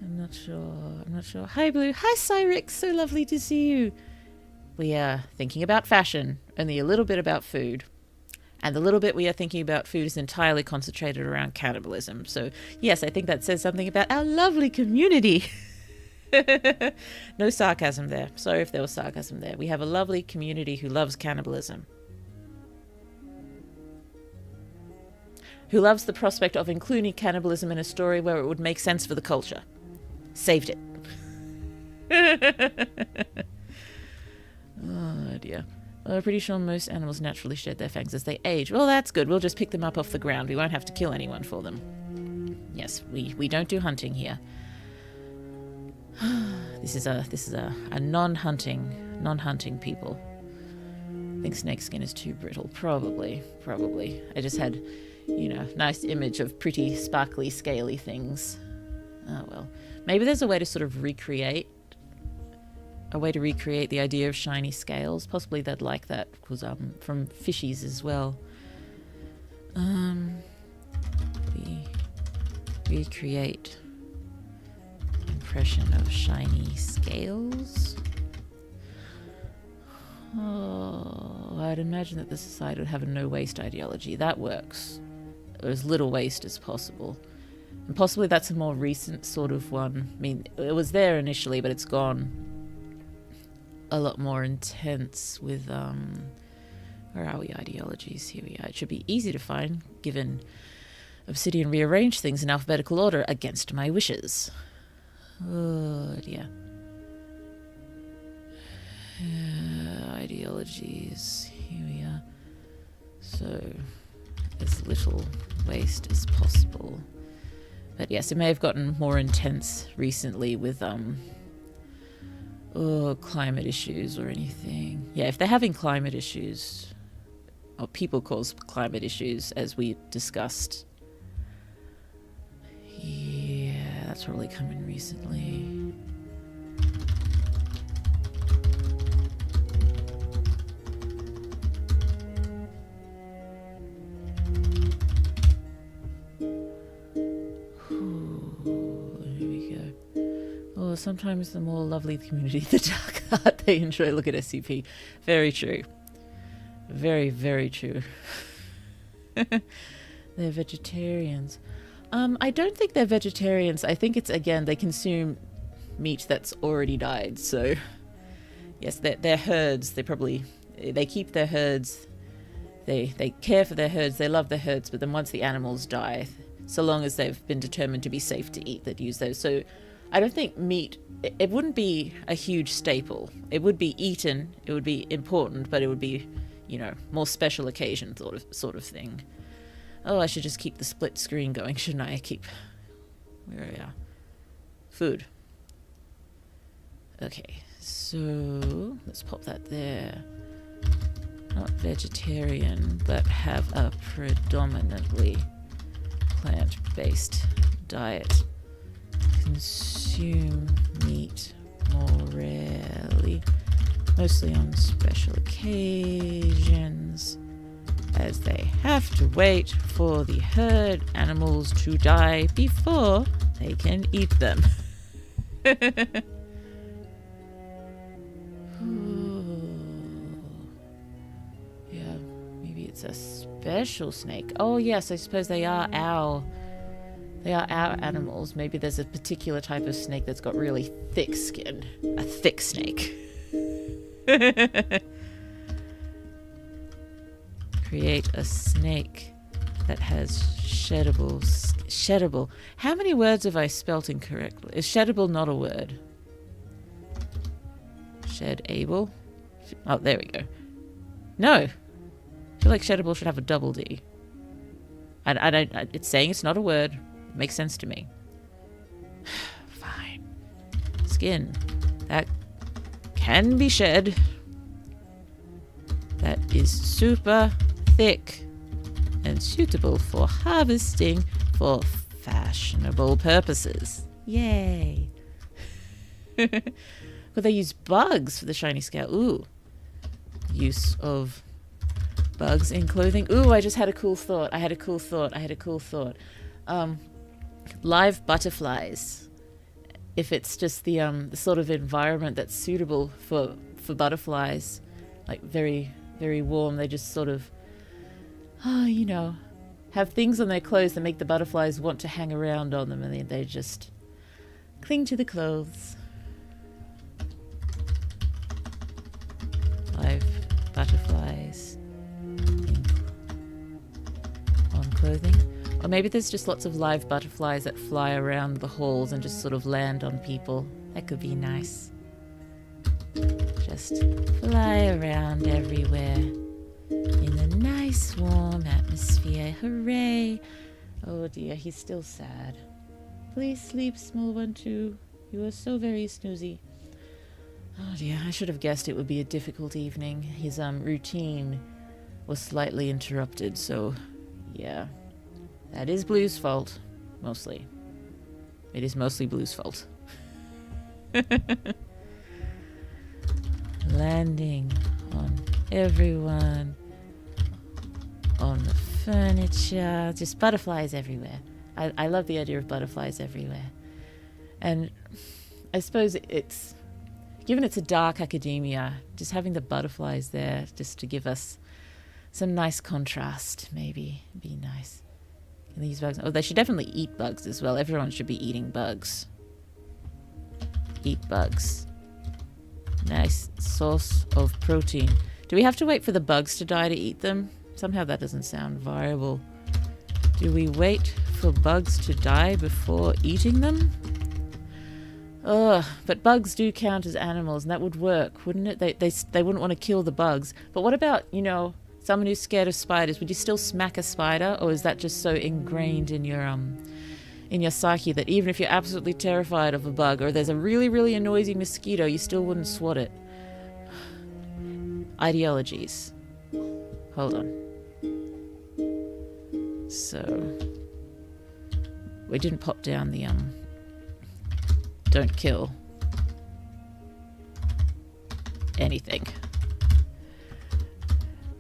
Speaker 1: I'm not sure. Hi, Blue. Hi, Cyrix. So lovely to see you. We are thinking about fashion, only a little bit about food. And the little bit we are thinking about food is entirely concentrated around cannibalism. So, yes, I think that says something about our lovely community. No sarcasm there. Sorry if there was sarcasm there. We have a lovely community who loves cannibalism. Who loves the prospect of including cannibalism in a story where it would make sense for the culture. Saved it. Oh, dear. Well, I'm pretty sure most animals naturally shed their fangs as they age. Well, that's good. We'll just pick them up off the ground. We won't have to kill anyone for them. Yes, we don't do hunting here. This is a non-hunting people. I think snakeskin is too brittle. Probably. I just had, nice image of pretty sparkly, scaly things. Oh well. Maybe there's a way to sort of recreate the idea of shiny scales. Possibly they'd like that, because from fishies as well. We recreate impression of shiny scales. Oh, I'd imagine that the society would have a no waste ideology. That works. Or as little waste as possible. And possibly that's a more recent sort of one. I mean, it was there initially, but it's gone a lot more intense with, where are we, ideologies? Here we are. It should be easy to find, given Obsidian rearranged things in alphabetical order against my wishes. Oh, dear. Ideologies. Here we are. So, as little waste as possible. But yes, it may have gotten more intense recently with, climate issues or anything. Yeah, if they're having climate issues, or people cause climate issues, as we discussed. Yeah, that's probably come in recently. Sometimes the more lovely the community, the darker art they enjoy. Look at SCP. Very true. Very, very true. They're vegetarians. I don't think they're vegetarians. I think it's, again, they consume meat that's already died. So, yes, they're herds. They keep their herds. They care for their herds. They love their herds. But then once the animals die, so long as they've been determined to be safe to eat, they'd use those. So, I don't think meat, it wouldn't be a huge staple. It would be eaten, it would be important, but it would be, more special occasion sort of thing. Oh, I should just keep the split screen going, shouldn't I? Where are we? Food. Okay, so let's pop that there. Not vegetarian, but have a predominantly plant-based diet. Consume meat more rarely, mostly on special occasions, as they have to wait for the herd animals to die before they can eat them. Yeah, maybe it's a special snake. Oh yes, I suppose they are our animals. Maybe there's a particular type of snake that's got really thick skin. A thick snake. Create a snake that has sheddable. How many words have I spelt incorrectly? Is sheddable not a word? Shedable? Oh, there we go. No. I feel like sheddable should have a double D. It's saying it's not a word. Makes sense to me. Fine. Skin. That can be shed. That is super thick and suitable for harvesting for fashionable purposes. Yay. Could they use bugs for the shiny scale? Ooh. Use of bugs in clothing. Ooh, I just had a cool thought. Live butterflies. If it's just the sort of environment that's suitable for butterflies, like very, very warm, they just sort of, you know, have things on their clothes that make the butterflies want to hang around on them, and they just cling to the clothes. Live butterflies on clothing. Or maybe there's just lots of live butterflies that fly around the halls and just sort of land on people. That could be nice. Just fly around everywhere in a nice warm atmosphere. Hooray! Oh dear, he's still sad. Please sleep, small one too. You are so very snoozy. Oh dear, I should have guessed it would be a difficult evening. His routine was slightly interrupted, so yeah. That is Blue's fault, mostly. It is mostly Blue's fault. Landing on everyone, on the furniture, just butterflies everywhere. I love the idea of butterflies everywhere. And I suppose it's, given it's a dark academia, just having the butterflies there just to give us some nice contrast, maybe, be nice. Can they use bugs? Oh, they should definitely eat bugs as well. Everyone should be eating bugs. Eat bugs. Nice source of protein. Do we have to wait for the bugs to die to eat them? Somehow that doesn't sound viable. Do we wait for bugs to die before eating them? Ugh, but bugs do count as animals, and that would work, wouldn't it? They wouldn't want to kill the bugs. But what about, you know, someone who's scared of spiders? Would you still smack a spider, or is that just so ingrained in your psyche that even if you're absolutely terrified of a bug, or there's a really, really noisy mosquito, you still wouldn't swat it? Ideologies. Hold on. So we didn't pop down the don't kill anything.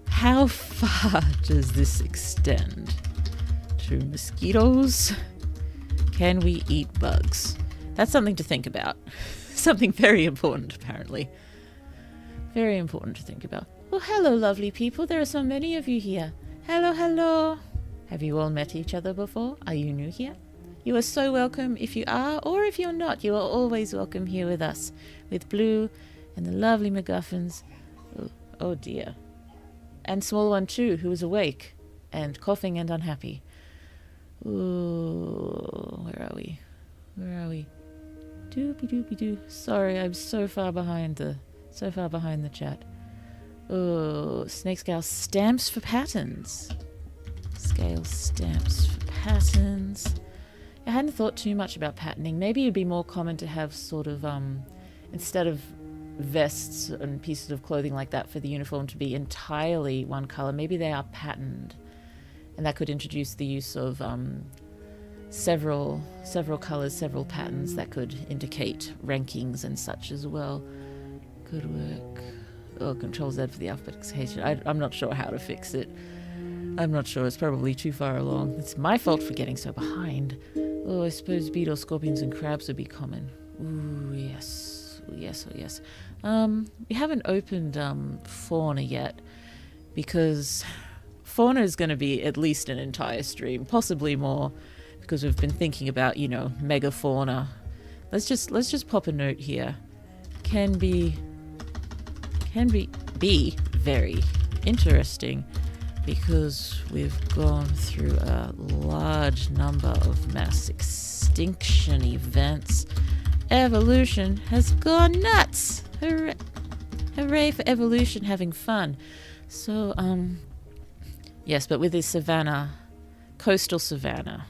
Speaker 1: How far does this extend? To mosquitoes? Can we eat bugs? That's something to think about. Something very important, apparently. Very important to think about. Well, hello, lovely people. There are so many of you here. Hello, hello. Have you all met each other before? Are you new here? You are so welcome if you are, or if you're not. You are always welcome here with us, with Blue and the lovely MacGuffins. Oh dear. And Small One too, who is awake and coughing and unhappy. Ooh, where are we? Where are we? Doopy doopy doo. Sorry, I'm so far behind the chat. Oh, snake scale stamps for patterns. Scale stamps for patterns. I hadn't thought too much about patterning. Maybe it'd be more common to have sort of instead of vests and pieces of clothing like that for the uniform to be entirely one color. Maybe they are patterned, and that could introduce the use of several colors, several patterns that could indicate rankings and such as well. Could work. Oh, Control Z for the alphabetication. I'm not sure how to fix it. I'm not sure. It's probably too far along. It's my fault for getting so behind. Oh, I suppose beetles, scorpions, and crabs would be common. Ooh, yes. Ooh, yes, oh yes. We haven't opened fauna yet, because fauna is going to be at least an entire stream, possibly more, because we've been thinking about, you know, megafauna. Let's just pop a note here. Can be very interesting, because we've gone through a large number of mass extinction events. Evolution has gone nuts. Hooray, hooray for evolution having fun. So yes, but with this savanna, coastal savanna,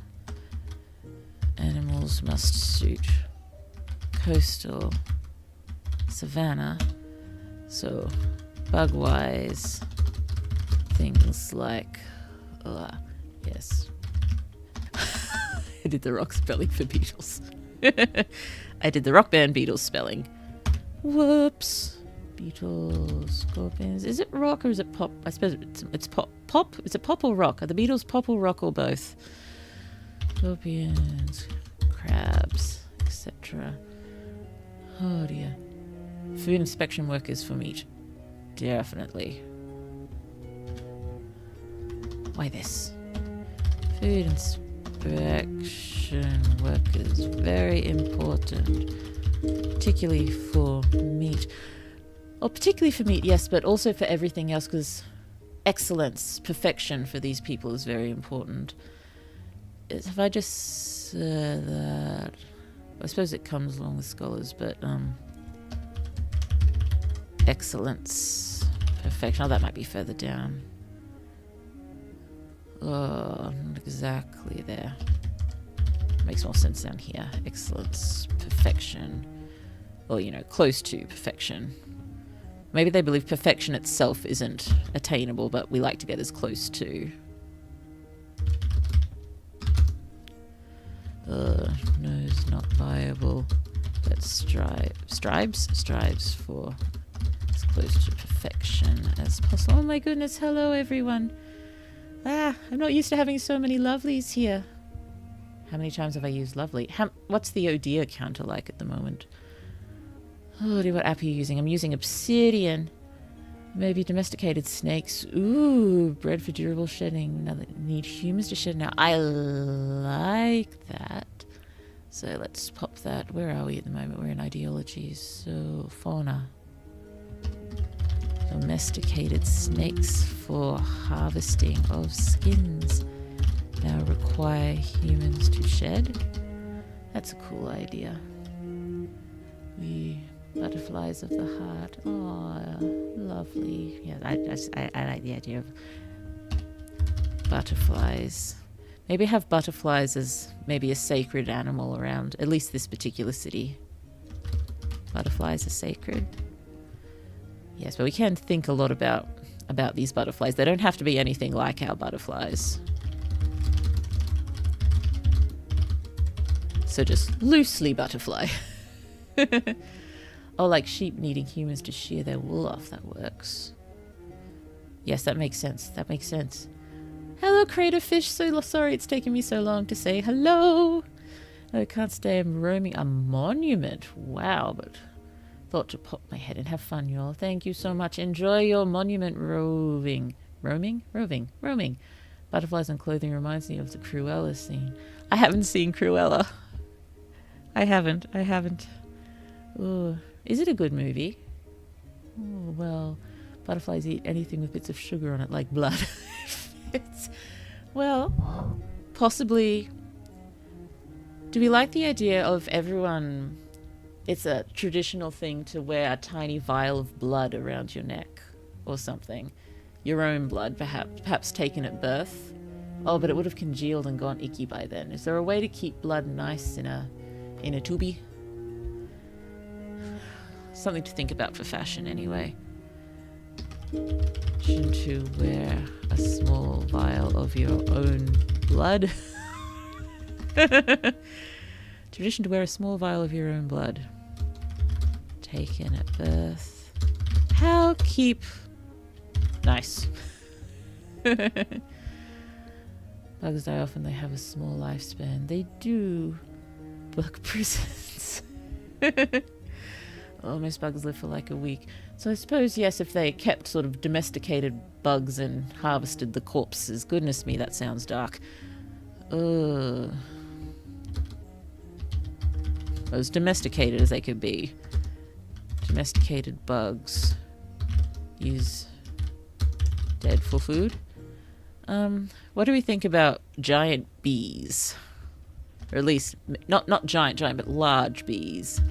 Speaker 1: animals must suit coastal savanna. So bug-wise, things like, yes. I did the rock spelling for beetles. I did the rock band Beatles spelling. Whoops. Beetles, scorpions. Is it rock or is it pop? I suppose it's pop. Pop? Is it pop or rock? Are the beetles pop or rock or both? Scorpions, crabs, etc. Oh dear. Food inspection workers for meat. Definitely. Why this? Food inspection workers. Very important. Particularly for meat. Or particularly for meat, yes, but also for everything else, because excellence, perfection for these people is very important. If I just said that... I suppose it comes along with scholars, but... excellence, perfection. Oh, that might be further down. Oh, not exactly there. Makes more sense down here. Excellence, perfection. Or, you know, close to perfection. Maybe they believe perfection itself isn't attainable, but we like to get as close to. Nose not viable, but strives for as close to perfection as possible. Oh my goodness, hello everyone. I'm not used to having so many lovelies here. How many times have I used lovely? What's the Odia counter like at the moment? Oh dear, what app are you using? I'm using Obsidian. Maybe domesticated snakes. Ooh, bred for durable shedding. Now they need humans to shed now. I like that. So let's pop that. Where are we at the moment? We're in ideologies. So, fauna. Domesticated snakes for harvesting of skins. Now require humans to shed. That's a cool idea. Butterflies of the heart. Oh, lovely. Yeah, I like the idea of butterflies. Maybe have butterflies as maybe a sacred animal around at least this particular city. Butterflies are sacred. Yes, but we can think a lot about these butterflies. They don't have to be anything like our butterflies. So just loosely butterfly. Oh, like sheep needing humans to shear their wool off. That works. Yes, that makes sense. That makes sense. Hello, Craterfish. So sorry it's taken me so long to say hello. I can't stay. I'm roaming a monument. Wow, but thought to pop my head and have fun, y'all. Thank you so much. Enjoy your monument roving. Roaming? Roaming. Butterflies on clothing reminds me of the Cruella scene. I haven't seen Cruella. I haven't. Ooh. Is it a good movie? Oh, well, butterflies eat anything with bits of sugar on it, like blood. Well, possibly. Do we like the idea of everyone... It's a traditional thing to wear a tiny vial of blood around your neck or something. Your own blood, perhaps taken at birth. Oh, but it would have congealed and gone icky by then. Is there a way to keep blood nice in a tubie? Something to think about for fashion, anyway. To wear a small vial of your own blood. Tradition to wear a small vial of your own blood. Taken at birth. How keep... Nice. Bugs die often, they have a small lifespan. They do. Bug prisons. Oh, most bugs live for like a week. So I suppose, yes, if they kept sort of domesticated bugs and harvested the corpses. Goodness me, that sounds dark. As domesticated as they could be. Domesticated bugs. Use dead for food. What do we think about giant bees? Or at least, not giant, but large bees.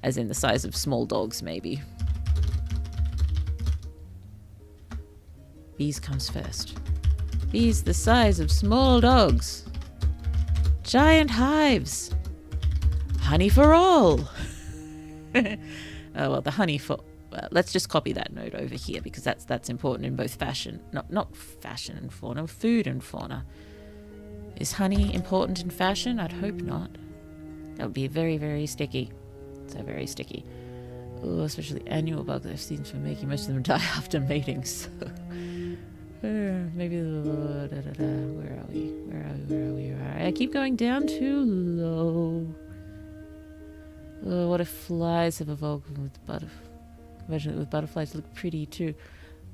Speaker 1: As in the size of small dogs, maybe. Bees comes first. Bees the size of small dogs. Giant hives. Honey for all. Well, the honey for... let's just copy that note over here because that's important in both fashion. Not fashion and fauna, food and fauna. Is honey important in fashion? I'd hope not. That would be very, very sticky. So very sticky. Oh, especially annual bugs I've seen for making. Most of them die after mating, so... maybe... Where are we? I keep going down too low. Oh, what if flies have evolved with butterflies? Imagine it with butterflies look pretty too.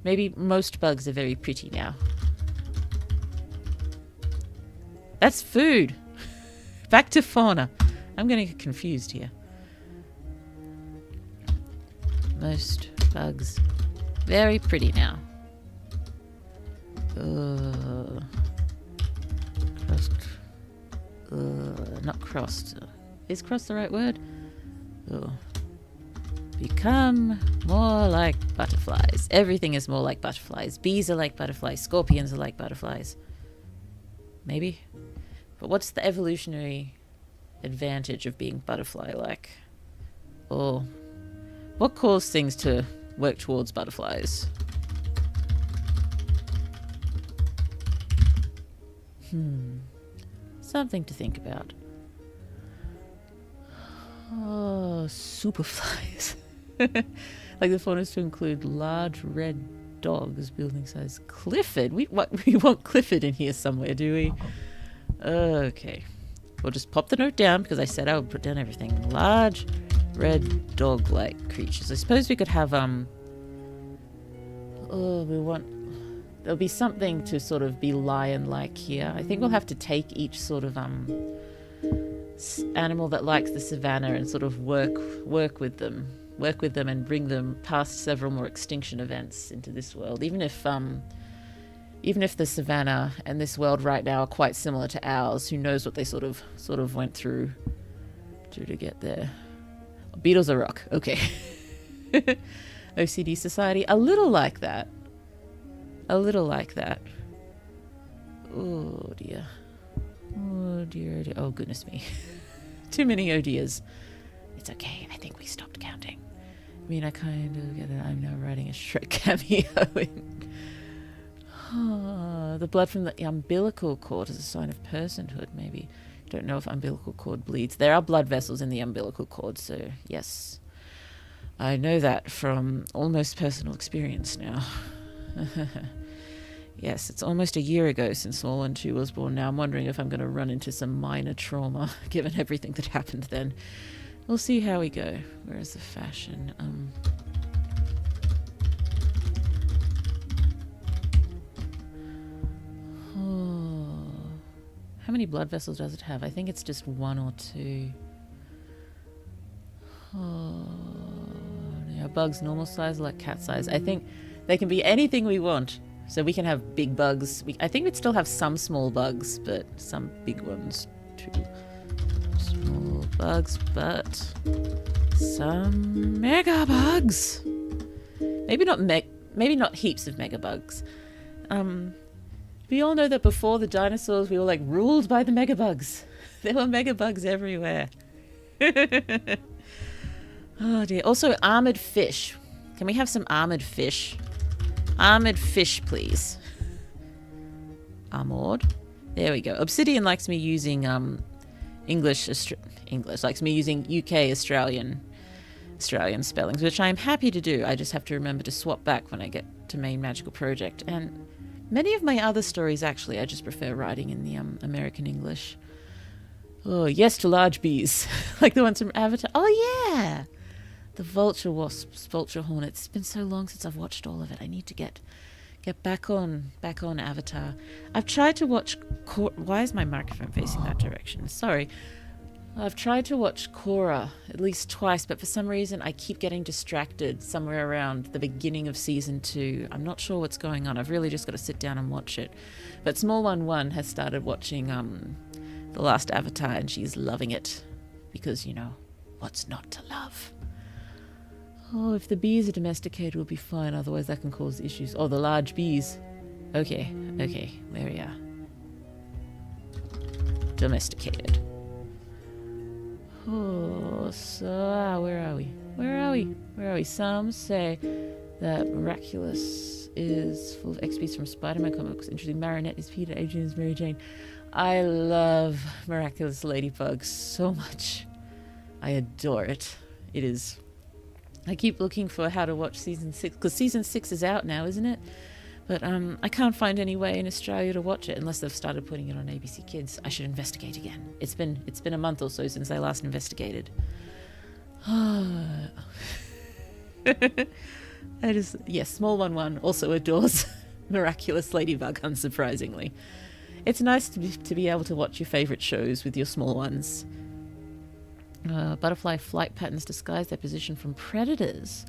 Speaker 1: Maybe most bugs are very pretty now. That's food! Back to fauna. I'm gonna get confused here. Most bugs very pretty now. Crossed. Not crossed. Is crossed the right word? Become more like butterflies. Everything is more like butterflies. Bees are like butterflies. Scorpions are like butterflies. Maybe? But what's the evolutionary advantage of being butterfly-like? Or what caused things to work towards butterflies? Something to think about. Oh, superflies. Like the fauna is to include large red dogs, building size. Clifford? We want Clifford in here somewhere, do we? Okay. We'll just pop the note down because I said I would put down everything. Large red dog-like creatures. I suppose we could have, there'll be something to sort of be lion-like here. I think we'll have to take each sort of, animal that likes the savanna and sort of work with them and bring them past several more extinction events into this world. Even if the savanna and this world right now are quite similar to ours, who knows what they sort of went through to get there. Beetles are rock. Okay. OCD society, a little like that. Oh dear. Oh dear. Oh goodness me. Too many oh dears. It's okay. I think we stopped counting. I mean, I kind of get it. I'm now writing a Shrek cameo in. Oh, the blood from the umbilical cord is a sign of personhood, maybe. Don't know if umbilical cord bleeds. There are blood vessels in the umbilical cord, so yes. I know that from almost personal experience now. Yes, it's almost a year ago since Small 2 was born. Now I'm wondering if I'm going to run into some minor trauma, given everything that happened then. We'll see how we go. Where's the fashion? How many blood vessels does it have? I think it's just 1 or 2. Yeah, bugs normal size, like cat size. I think they can be anything we want. So we can have big bugs. I think we'd still have some small bugs, but some big ones too. Small bugs, but some mega bugs. Maybe not heaps of mega bugs. We all know that before the dinosaurs, we were like ruled by the mega bugs. There were mega bugs everywhere. Oh dear. Also, armored fish. Can we have some armored fish? Armored fish, please. Armored. There we go. Obsidian likes me using English likes me using UK Australian spellings, which I'm happy to do. I just have to remember to swap back when I get to main magical project. And many of my other stories, actually, I just prefer writing in the American English. Oh, yes to large bees. Like the ones from Avatar. Oh, yeah! The vulture wasps, vulture hornets. It's been so long since I've watched all of it. I need to get back on Avatar. I've tried to watch... Why is my microphone facing that direction? Sorry. I've tried to watch Korra at least twice, but for some reason I keep getting distracted somewhere around the beginning of season 2. I'm not sure what's going on. I've really just got to sit down and watch it. But Small 1 has started watching the last Avatar, and she's loving it. Because, you know, what's not to love? Oh, if the bees are domesticated, we'll be fine. Otherwise, that can cause issues. Oh, the large bees. Okay, where we are. Domesticated. Oh, so where are we? Some say that Miraculous is full of XPs from Spider-Man comic books. Interesting. Marinette is Peter, Adrian is Mary Jane. I love Miraculous Ladybug so much. I adore it. It is I keep looking for how to watch season 6, because season 6 is out now, isn't it? But I can't find any way in Australia to watch it unless they've started putting it on ABC Kids. I should investigate again. It's been a month or so since I last investigated. Small one also adores Miraculous Ladybug, unsurprisingly. It's nice to be able to watch your favourite shows with your small ones. Butterfly flight patterns disguise their position from predators.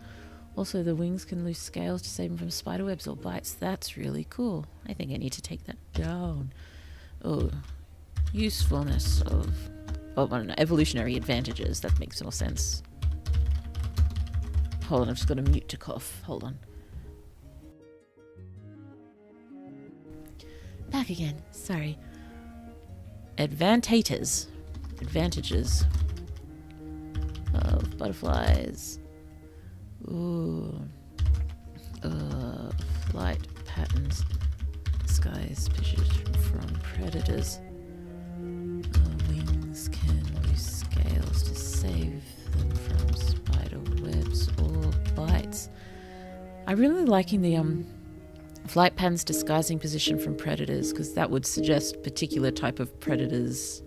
Speaker 1: Also, the wings can lose scales to save them from spiderwebs or bites. That's really cool. I think I need to take that down. Oh, usefulness of... Oh, I don't know, evolutionary advantages. That makes more sense. Hold on, I've just got to mute to cough. Hold on. Back again. Sorry. Advantages of butterflies. Ooh. Flight patterns. Disguise species from predators. Wings can lose scales to save them from spider webs or bites. I'm really liking the flight patterns disguising position from predators, because that would suggest particular type of predators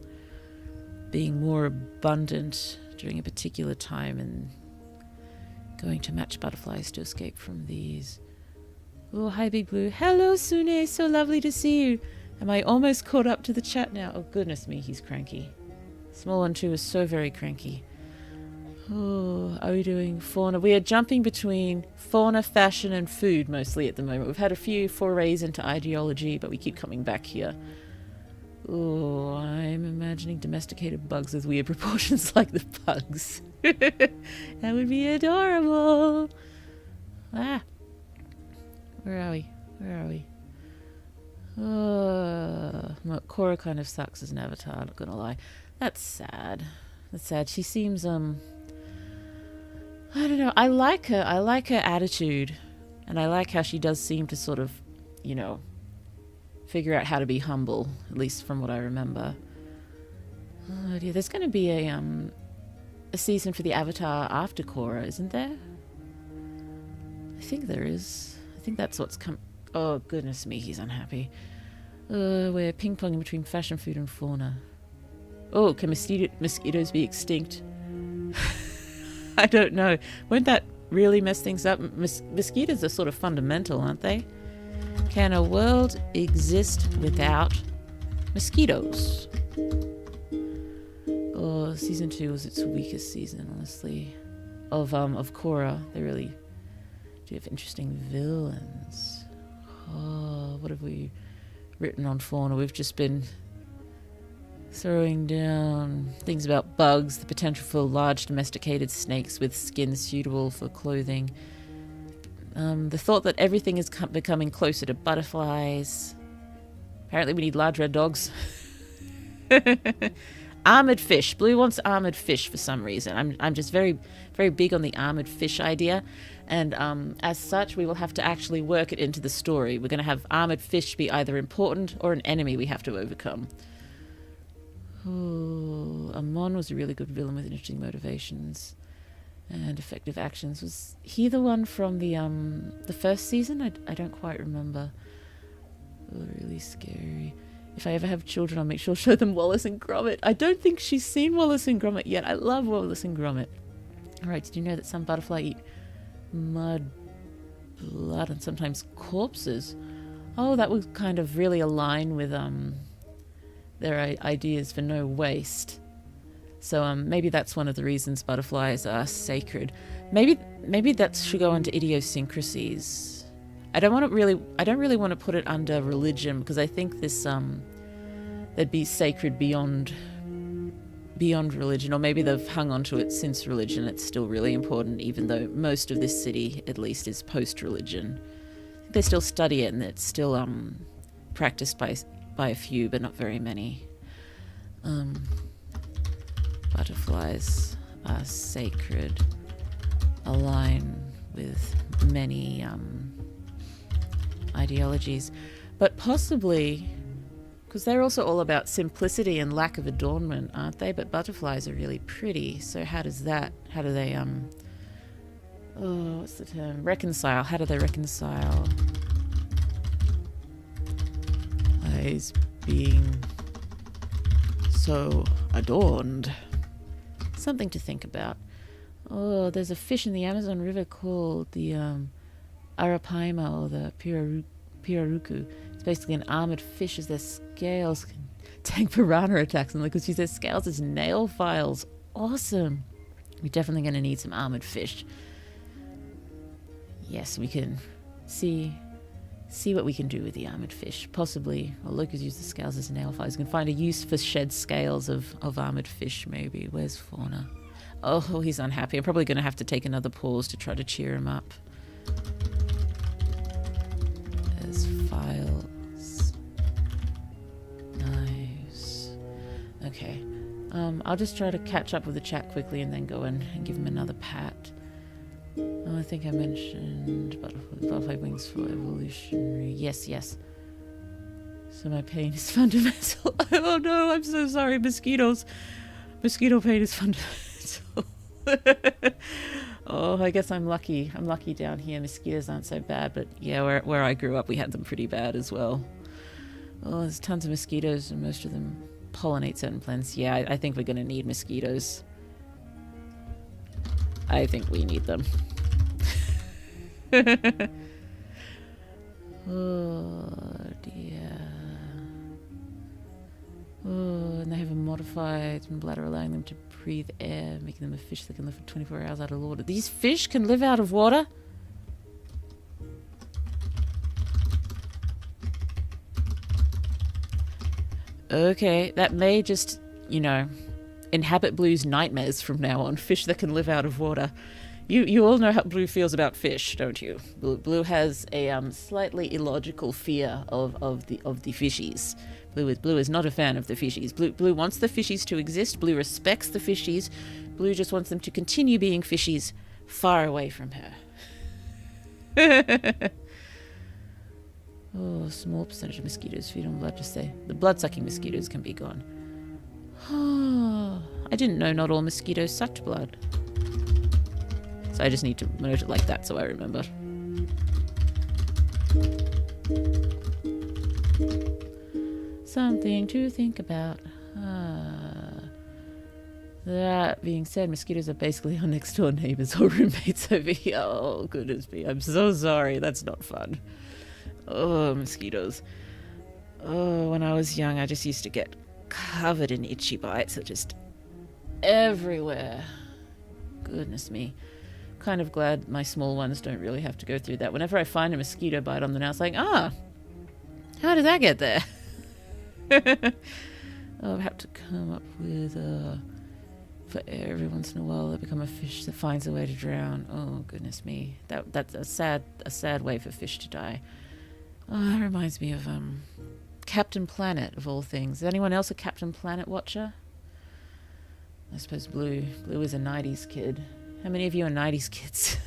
Speaker 1: being more abundant during a particular time and going to match butterflies to escape from these. Oh, hi Big Blue. Hello Sune, so lovely to see you. Am I almost caught up to the chat now? Oh goodness me, he's cranky. Small one too is so very cranky. Oh, are we doing fauna? We are jumping between fauna, fashion and food mostly at the moment. We've had a few forays into ideology, but we keep coming back here. Oh, I'm imagining domesticated bugs with weird proportions like the bugs. That would be adorable. Ah. Where are we? Oh, Cora kind of sucks as an avatar, not gonna lie. That's sad. She seems, I don't know. I like her attitude. And I like how she does seem to sort of, figure out how to be humble, at least from what I remember. Oh dear, there's going to be a season for the Avatar after Korra, isn't there? I think there is. I think that's what's come. Oh goodness me, he's unhappy. We're ping-ponging between fashion, food and fauna. Oh, can mosquitoes be extinct? I don't know. Won't that really mess things up? Mosquitoes are sort of fundamental, aren't they? Can a world exist without mosquitoes? Oh, season 2 was its weakest season, honestly. Of Korra. They really do have interesting villains. Oh, what have we written on fauna? We've just been throwing down things about bugs, the potential for large domesticated snakes with skin suitable for clothing. The thought that everything is becoming closer to butterflies. Apparently we need large red dogs. Armored fish. Blue wants armored fish for some reason. I'm just very, very big on the armored fish idea. And as such, we will have to actually work it into the story. We're going to have armored fish be either important or an enemy we have to overcome. Oh, Amon was a really good villain with interesting motivations and effective actions. Was he the one from the first season? I don't quite remember. Oh, really scary. If I ever have children, I'll make sure to show them Wallace and Gromit. I don't think she's seen Wallace and Gromit yet. I love Wallace and Gromit. Alright, did you know that some butterfly eat mud, blood, and sometimes corpses? Oh, that would kind of really align with their ideas for no waste. So maybe that's one of the reasons butterflies are sacred. Maybe that should go into idiosyncrasies. I don't really want to put it under religion, because I think this they'd be sacred beyond religion, or maybe they've hung on to it since religion. It's still really important, even though most of this city at least is post-religion. I think they still study it, and it's still practiced by a few, but not very many. Butterflies are sacred, align with many ideologies, but possibly because they're also all about simplicity and lack of adornment, aren't they? But butterflies are really pretty, so how do they Oh, what's the term? Reconcile. How do they reconcile? Eyes being so adorned. Something to think about. Oh, there's a fish in the Amazon River called the Arapaima, or the pirarucu. It's basically an armored fish as their scales can tank piranha attacks, and look, use their scales as nail files. Awesome. We're definitely going to need some armored fish. Yes, we can see what we can do with the armored fish. Possibly, well, Lucas used the scales as nail files. We can find a use for shed scales of armored fish, maybe. Where's Fauna? Oh, he's unhappy. I'm probably going to have to take another pause to try to cheer him up. There's files. Knives. Okay. I'll just try to catch up with the chat quickly and then go in and give him another pat. Oh, I think I mentioned butterfly wings for evolutionary. Yes. So my pain is fundamental. Oh no, I'm so sorry. Mosquitoes. Mosquito pain is fundamental. Oh, I guess I'm lucky. I'm lucky down here. Mosquitoes aren't so bad, but yeah, where I grew up, we had them pretty bad as well. Oh, there's tons of mosquitoes, and most of them pollinate certain plants. Yeah, I think we're going to need mosquitoes. I think we need them. Oh dear. Oh, and they have a modified bladder allowing them to breathe air, making them a fish that can live for 24 hours out of water. These fish can live out of water? Okay, that may just, inhabit Blue's nightmares from now on. Fish that can live out of water. You all know how Blue feels about fish, don't you? Blue has a slightly illogical fear of the fishies. Blue is not a fan of the fishies. Blue wants the fishies to exist. Blue respects the fishies. Blue just wants them to continue being fishies far away from her. Oh, small percentage of mosquitoes feed on blood. Just say the blood-sucking mosquitoes can be gone. Oh, I didn't know not all mosquitoes sucked blood. So I just need to note it like that so I remember. Something to think about. That being said, mosquitoes are basically our next door neighbors or roommates over here. Oh, goodness me. I'm so sorry. That's not fun. Oh, mosquitoes. Oh, when I was young, I just used to get covered in itchy bites. They're just everywhere. Goodness me. Kind of glad my small ones don't really have to go through that. Whenever I find a mosquito bite on the nail, it's like, how did that get there? Oh, I have to come up with for every once in a while they become a fish that finds a way to drown. Oh, goodness me. That's a sad way for fish to die. Oh, that reminds me of Captain Planet, of all things. Is anyone else a Captain Planet watcher? I suppose Blue is a 90s kid. How many of you are 90s kids?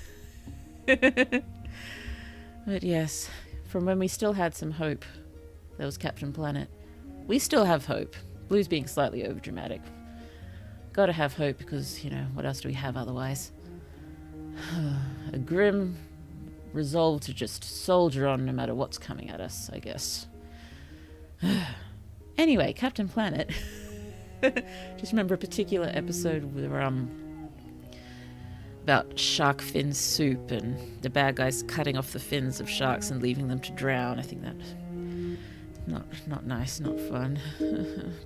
Speaker 1: But yes, from when we still had some hope, there was Captain Planet. We still have hope. Blue's being slightly overdramatic. Gotta have hope because, what else do we have otherwise? A grim resolve to just soldier on no matter what's coming at us, I guess. Anyway, Captain Planet. Just remember a particular episode where about shark fin soup and the bad guys cutting off the fins of sharks and leaving them to drown. I think that's not nice, not fun.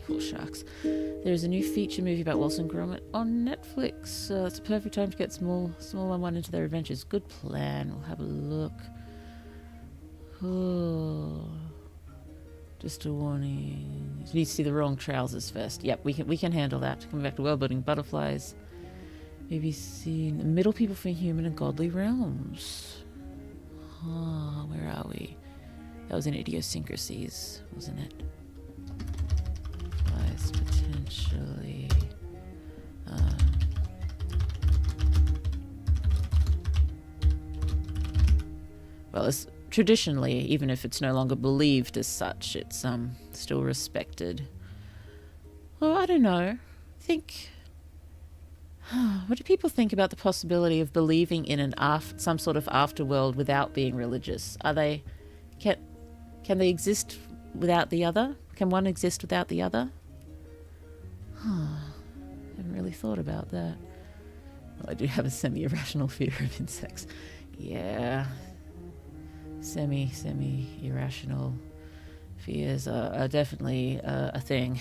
Speaker 1: Poor sharks. There's a new feature movie about Wilson Gromit on Netflix. It's a perfect time to get small one into their adventures. Good plan. We'll have a look. Oh, just a warning. You need to see the wrong trousers first. Yep, we can handle that. Coming back to Worldbuilding, butterflies. Maybe seen the middle people for human and godly realms. Where are we? That was in idiosyncrasies, wasn't it? Flies potentially. Well, it's traditionally, even if it's no longer believed as such, it's still respected. Well, I don't know. I think What do people think about the possibility of believing in some sort of afterworld without being religious? Can they exist without the other? Can one exist without the other? Haven't really thought about that. Well, I do have a semi-irrational fear of insects. Yeah. Semi-irrational fears are definitely a thing.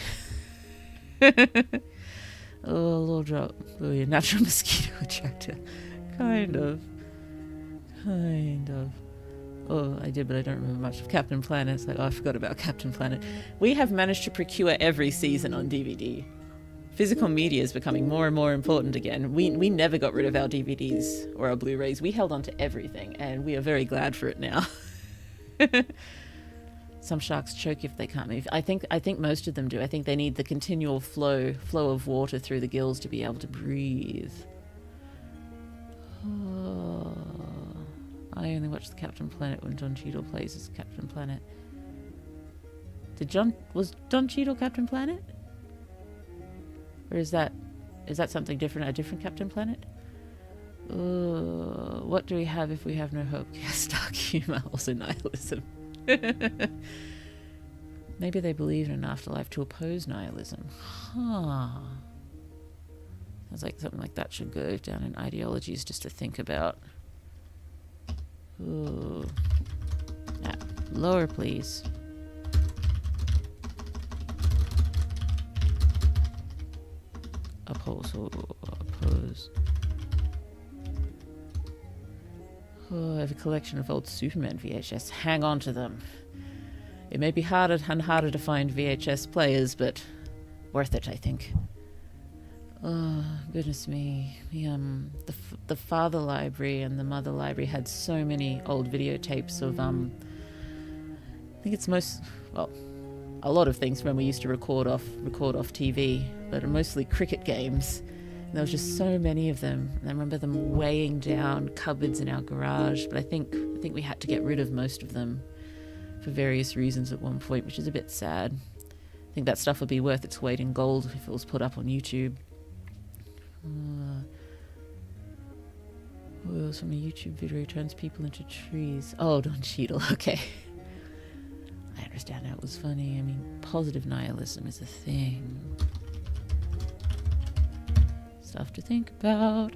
Speaker 1: Oh, Lord, your natural mosquito attractor. Kind of. Oh, I did, but I don't remember much of Captain Planet. It's like, oh, I forgot about Captain Planet. We have managed to procure every season on DVD. Physical media is becoming more and more important again. We never got rid of our DVDs or our Blu-rays. We held on to everything, and we are very glad for it now. Some sharks choke if they can't move. I think most of them do. I think they need the continual flow of water through the gills to be able to breathe. Oh, I only watch the Captain Planet when Don Cheadle plays as Captain Planet. Was Don Cheadle Captain Planet? Or is that something different, a different Captain Planet? What do we have if we have no hope? Yes, dark humor, also nihilism. Maybe they believe in an afterlife to oppose nihilism. Sounds like something like that should go down in ideologies just to think about. Ooh. Now, lower, please. Oppose. Oh, I have a collection of old Superman VHS. Hang on to them. It may be harder and harder to find VHS players, but worth it, I think. Oh, goodness me. The father library and the mother library had so many old videotapes of, I think it's a lot of things when we used to record off TV, but mostly cricket games. And there was just so many of them. And I remember them weighing down cupboards in our garage, but I think we had to get rid of most of them for various reasons at one point, which is a bit sad. I think that stuff would be worth its weight in gold if it was put up on YouTube. Oils from a YouTube video turns people into trees. Oh, Don Cheadle, okay. I understand how it was funny. I mean, positive nihilism is a thing. Stuff to think about.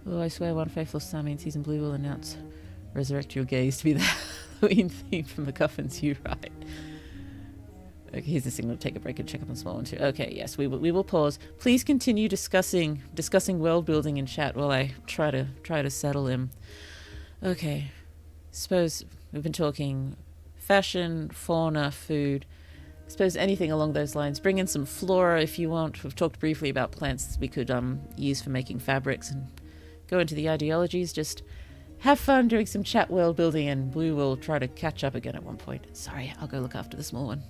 Speaker 1: Oh, I swear one faithful Sami in Season Blue will announce Resurrect Your Gaze to be the Halloween theme for MacGuffin's You Right. Okay, here's the signal to take a break and check up on small one too. Okay, yes, we will pause. Please continue discussing world building in chat while I try to settle him. Okay, suppose we've been talking fashion, fauna, food. Suppose anything along those lines. Bring in some flora if you want. We've talked briefly about plants we could use for making fabrics and go into the ideologies. Just have fun doing some chat world building, and Blue will try to catch up again at one point. Sorry, I'll go look after the small one.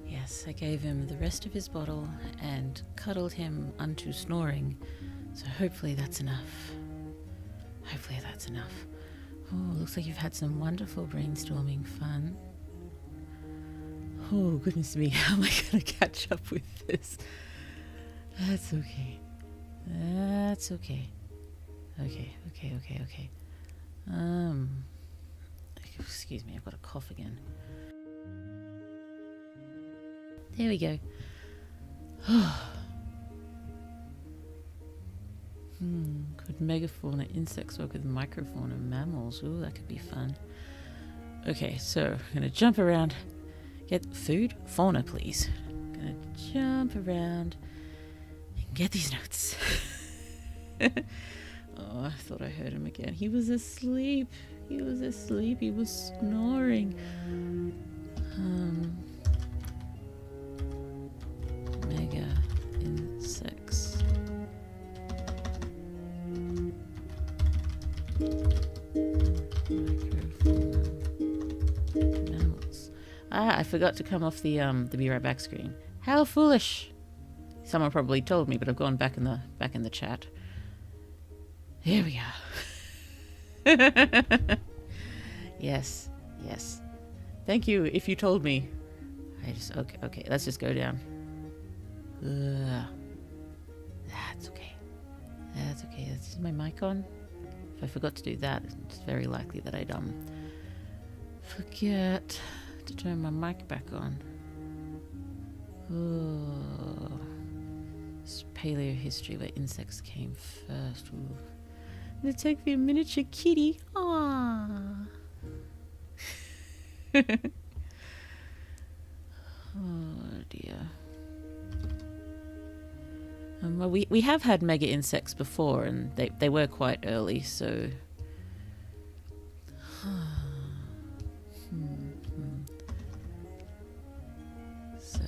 Speaker 1: Yes, I gave him the rest of his bottle and cuddled him unto snoring, so hopefully that's enough. Hopefully that's enough. Oh, looks like you've had some wonderful brainstorming fun. Oh, goodness me, how am I going to catch up with this? That's okay. That's okay. Okay. Excuse me, I've got a cough again. There we go. Could megafauna insects work with microfauna mammals? Ooh, that could be fun. Okay, so I'm going to jump around. Get food? Fauna, please. I'm going to jump around and get these notes. Oh, I thought I heard him again. He was asleep. He was snoring. Mega insects. Microfauna mammals. I forgot to come off the Be Right Back screen. How foolish! Someone probably told me, but I've gone back in the chat. Here we are. Yes. Thank you if you told me. Okay, let's just go down. That's okay. Is my mic on? If I forgot to do that, it's very likely that I'd forget to turn my mic back on. Oh, it's paleo history where insects came first. Ooh. I'm gonna take me a miniature kitty. Aww. Oh dear. Well, we have had mega insects before, and they were quite early, so. So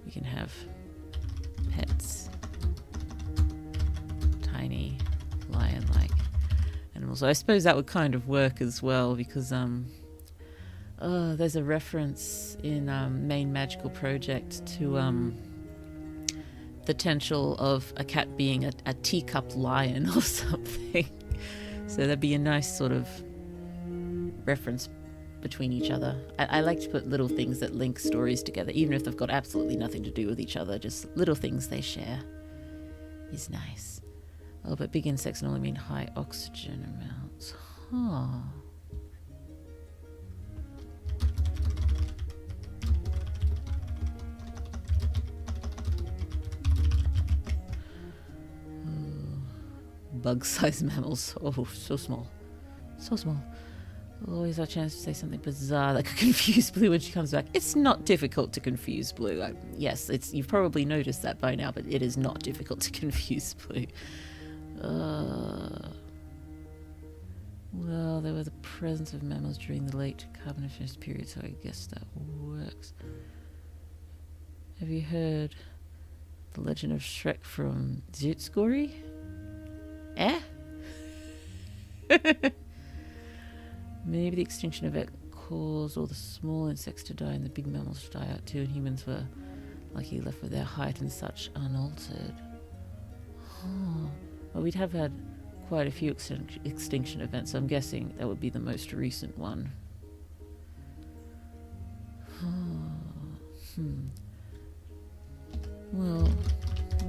Speaker 1: we can have pets, tiny lion-like animals. I suppose that would kind of work as well, because there's a reference in Main Magical Project to potential of a cat being a teacup lion or something. So that'd be a nice sort of reference between each other. I like to put little things that link stories together, even if they've got absolutely nothing to do with each other. Just little things they share is nice. Oh, but big insects normally mean high oxygen amounts. Huh. Bug-sized mammals. Oh, so small. So small. Always our chance to say something bizarre that could confuse Blue when she comes back. It's not difficult to confuse Blue. Yes, you've probably noticed that by now, but it is not difficult to confuse Blue. Well, there was the presence of mammals during the late Carboniferous period, so I guess that works. Have you heard the legend of Shrek from Zutskori? Eh? Maybe the extinction event caused all the small insects to die and the big mammals to die out too, and humans were lucky left with their height and such unaltered. Oh. Well, we'd have had quite a few extinction events, so I'm guessing that would be the most recent one. Well,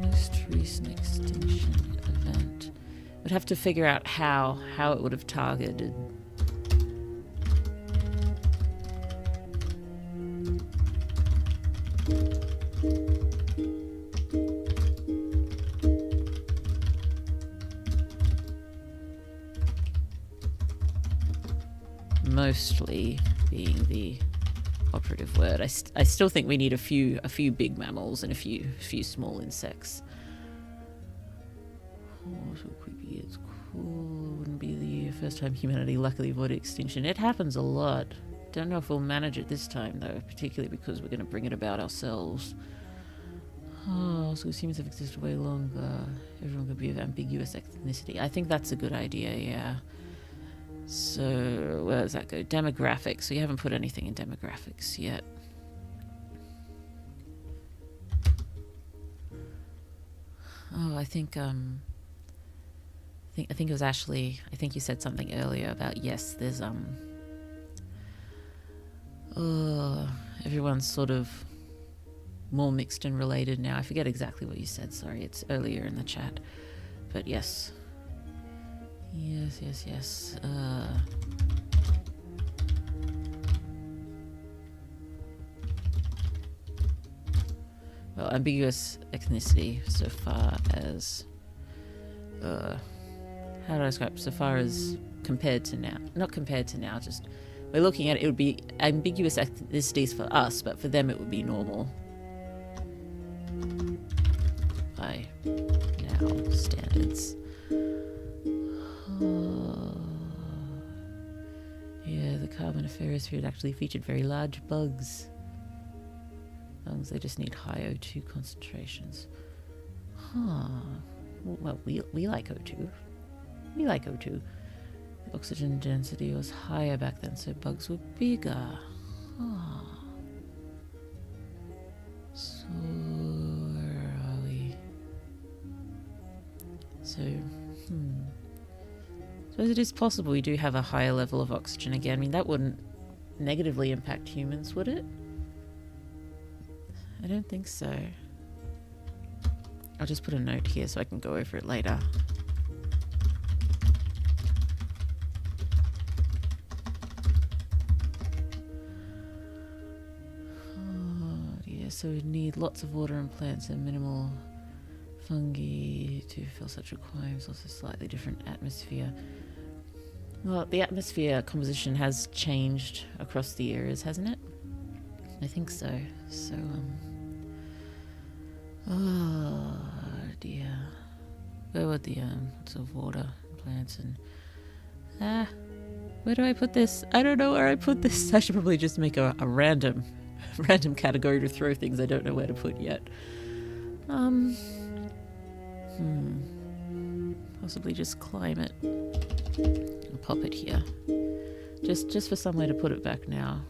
Speaker 1: most recent extinction event. We'd have to figure out how it would have targeted. Mostly being the operative word. I still think we need a few big mammals and a few small insects. Oh, so creepy. It's cool. Wouldn't be the first time humanity luckily avoided extinction. It happens a lot. Don't know if we'll manage it this time though, particularly because we're going to bring it about ourselves. Oh, so humans have existed way longer. Everyone could be of ambiguous ethnicity. I think that's a good idea, yeah. So, where does that go? Demographics. So you haven't put anything in demographics yet. Oh, I think it was Ashley. I think you said something earlier about, yes, there's everyone's sort of more mixed and related now. I forget exactly what you said. Sorry, it's earlier in the chat. But yes. Yes. Well, ambiguous ethnicity so far as how do I describe? So far as compared to now. Not compared to now, just we're looking at it, it would be ambiguous ethnicities for us, but for them it would be normal. By now standards. Yeah, the Carboniferous period actually featured very large bugs. Bugs, they just need high O2 concentrations. Well, we like O2. We like O2. The oxygen density was higher back then, so bugs were bigger. So where are we? So, suppose it is possible we do have a higher level of oxygen again. I mean, that wouldn't negatively impact humans, would it? I don't think so. I'll just put a note here so I can go over it later. So we need lots of water and plants and minimal fungi to fill such requirements. Also slightly different atmosphere. Well, the atmosphere composition has changed across the eras, hasn't it? I think so. So, oh dear. Where would the lots of water and plants and where do I put this? I don't know where I put this. I should probably just make a random category to throw things I don't know where to put yet. Possibly just climate. I'll pop it here. Just for somewhere to put it back now.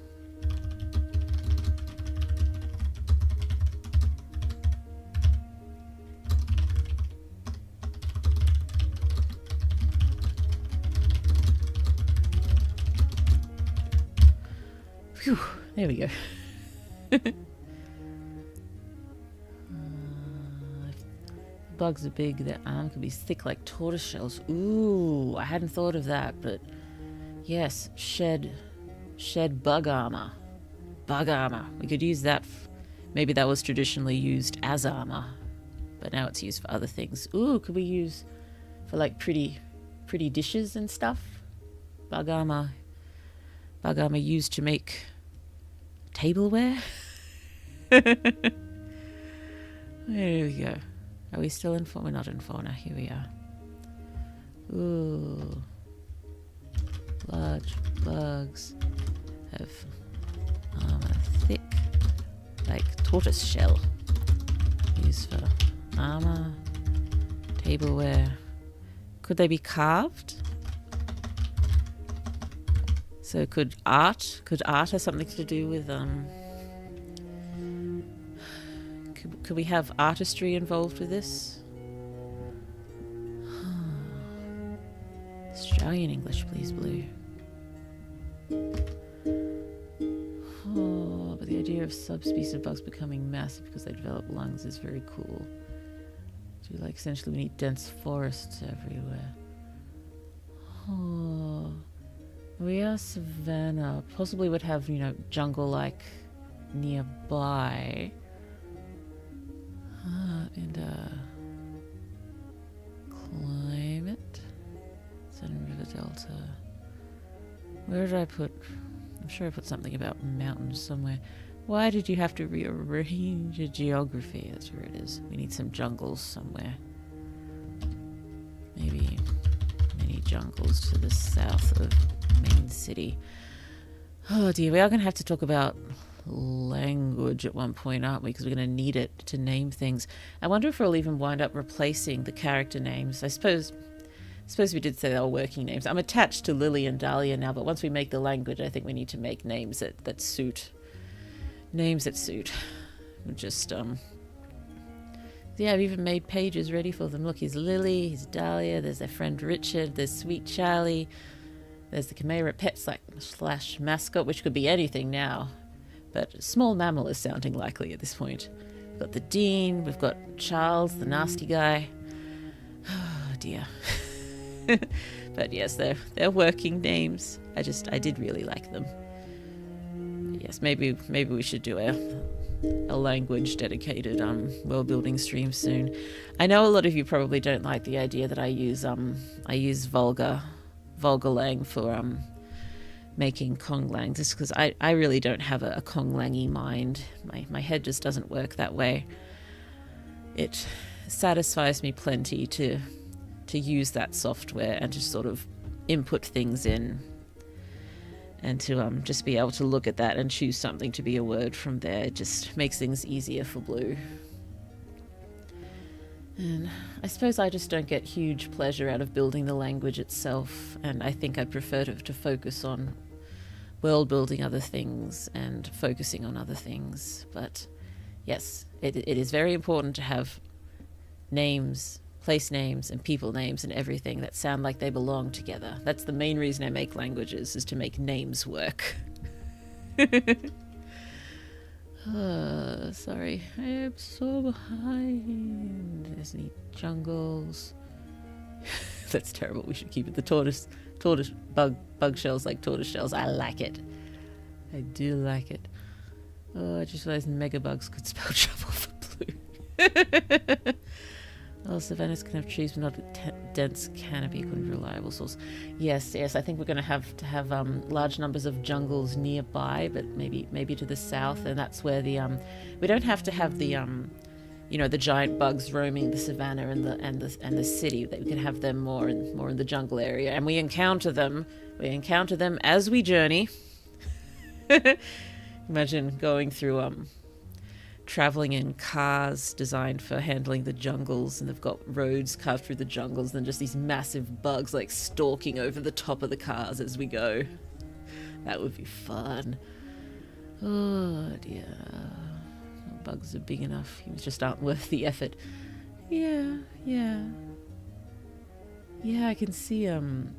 Speaker 1: Phew, there we go. Bugs are big, their arm could be thick like tortoise shells. Ooh, I hadn't thought of that, but yes, shed bug armor. Bug armor. We could use that. Maybe that was traditionally used as armor, but now it's used for other things. Ooh, could we use for like pretty dishes and stuff? Bug armor used to make tableware. There we go. Are we still in fauna? We're not in fauna. Here we are. Ooh. Large bugs have armor thick like tortoise shell. Used for armor, tableware. Could they be carved? So could art have something to do with could we have artistry involved with this? Australian English, please, Blue. Oh, but the idea of subspecies of bugs becoming massive because they develop lungs is very cool. So like essentially we need dense forests everywhere. Oh, we are savanna. Possibly would have, jungle-like nearby. And climate. Southern River Delta. Where did I put? I'm sure I put something about mountains somewhere. Why did you have to rearrange your geography? That's where it is. We need some jungles somewhere. Maybe many jungles to the south of main city. Oh dear, we are going to have to talk about language at one point, aren't we? Because we're going to need it to name things. I wonder if we'll even wind up replacing the character names. I suppose we did say they were working names. I'm attached to Lily and Dahlia now, but once we make the language, I think we need to make names that suit. Names that suit. We'll just Yeah, I've even made pages ready for them. Look, here's Lily, here's Dahlia, there's their friend Richard, there's Sweet Charlie, there's the Chimera pet slash mascot, which could be anything now. But small mammal is sounding likely at this point. We've got the Dean, we've got Charles, the nasty guy. Oh dear. But yes, they're working names. I did really like them. Yes, maybe we should do a language dedicated world building stream soon. I know a lot of you probably don't like the idea that I use vulgar lang for making Konglang, just because I really don't have a Konglangy mind. My head just doesn't work that way. It satisfies me plenty to use that software and to sort of input things in, and to just be able to look at that and choose something to be a word from there. It just makes things easier for Blue. And I suppose I just don't get huge pleasure out of building the language itself, and I think I'd prefer to focus on world building other things and focusing on other things. But yes, it is very important to have names, place names and people names and everything that sound like they belong together. That's the main reason I make languages, is to make names work. Sorry, I am so behind. There's any jungles? That's terrible. We should keep it the tortoise bug shells, like tortoise shells. I like it. I do like it. Oh, I just realized megabugs could spell trouble for Blue. Oh, savannas can have trees, but not a dense canopy, couldn't be a reliable source. Yes, I think we're going to have large numbers of jungles nearby, but maybe to the south, and that's where the we don't have to have the the giant bugs roaming the savannah and the city. That we can have them more in the jungle area, and we encounter them as we journey. Imagine going through traveling in cars designed for handling the jungles, and they've got roads carved through the jungles, and just these massive bugs like stalking over the top of the cars as we go. That would be fun. Oh dear. Bugs are big enough. Humans just aren't worth the effort. Yeah, I can see them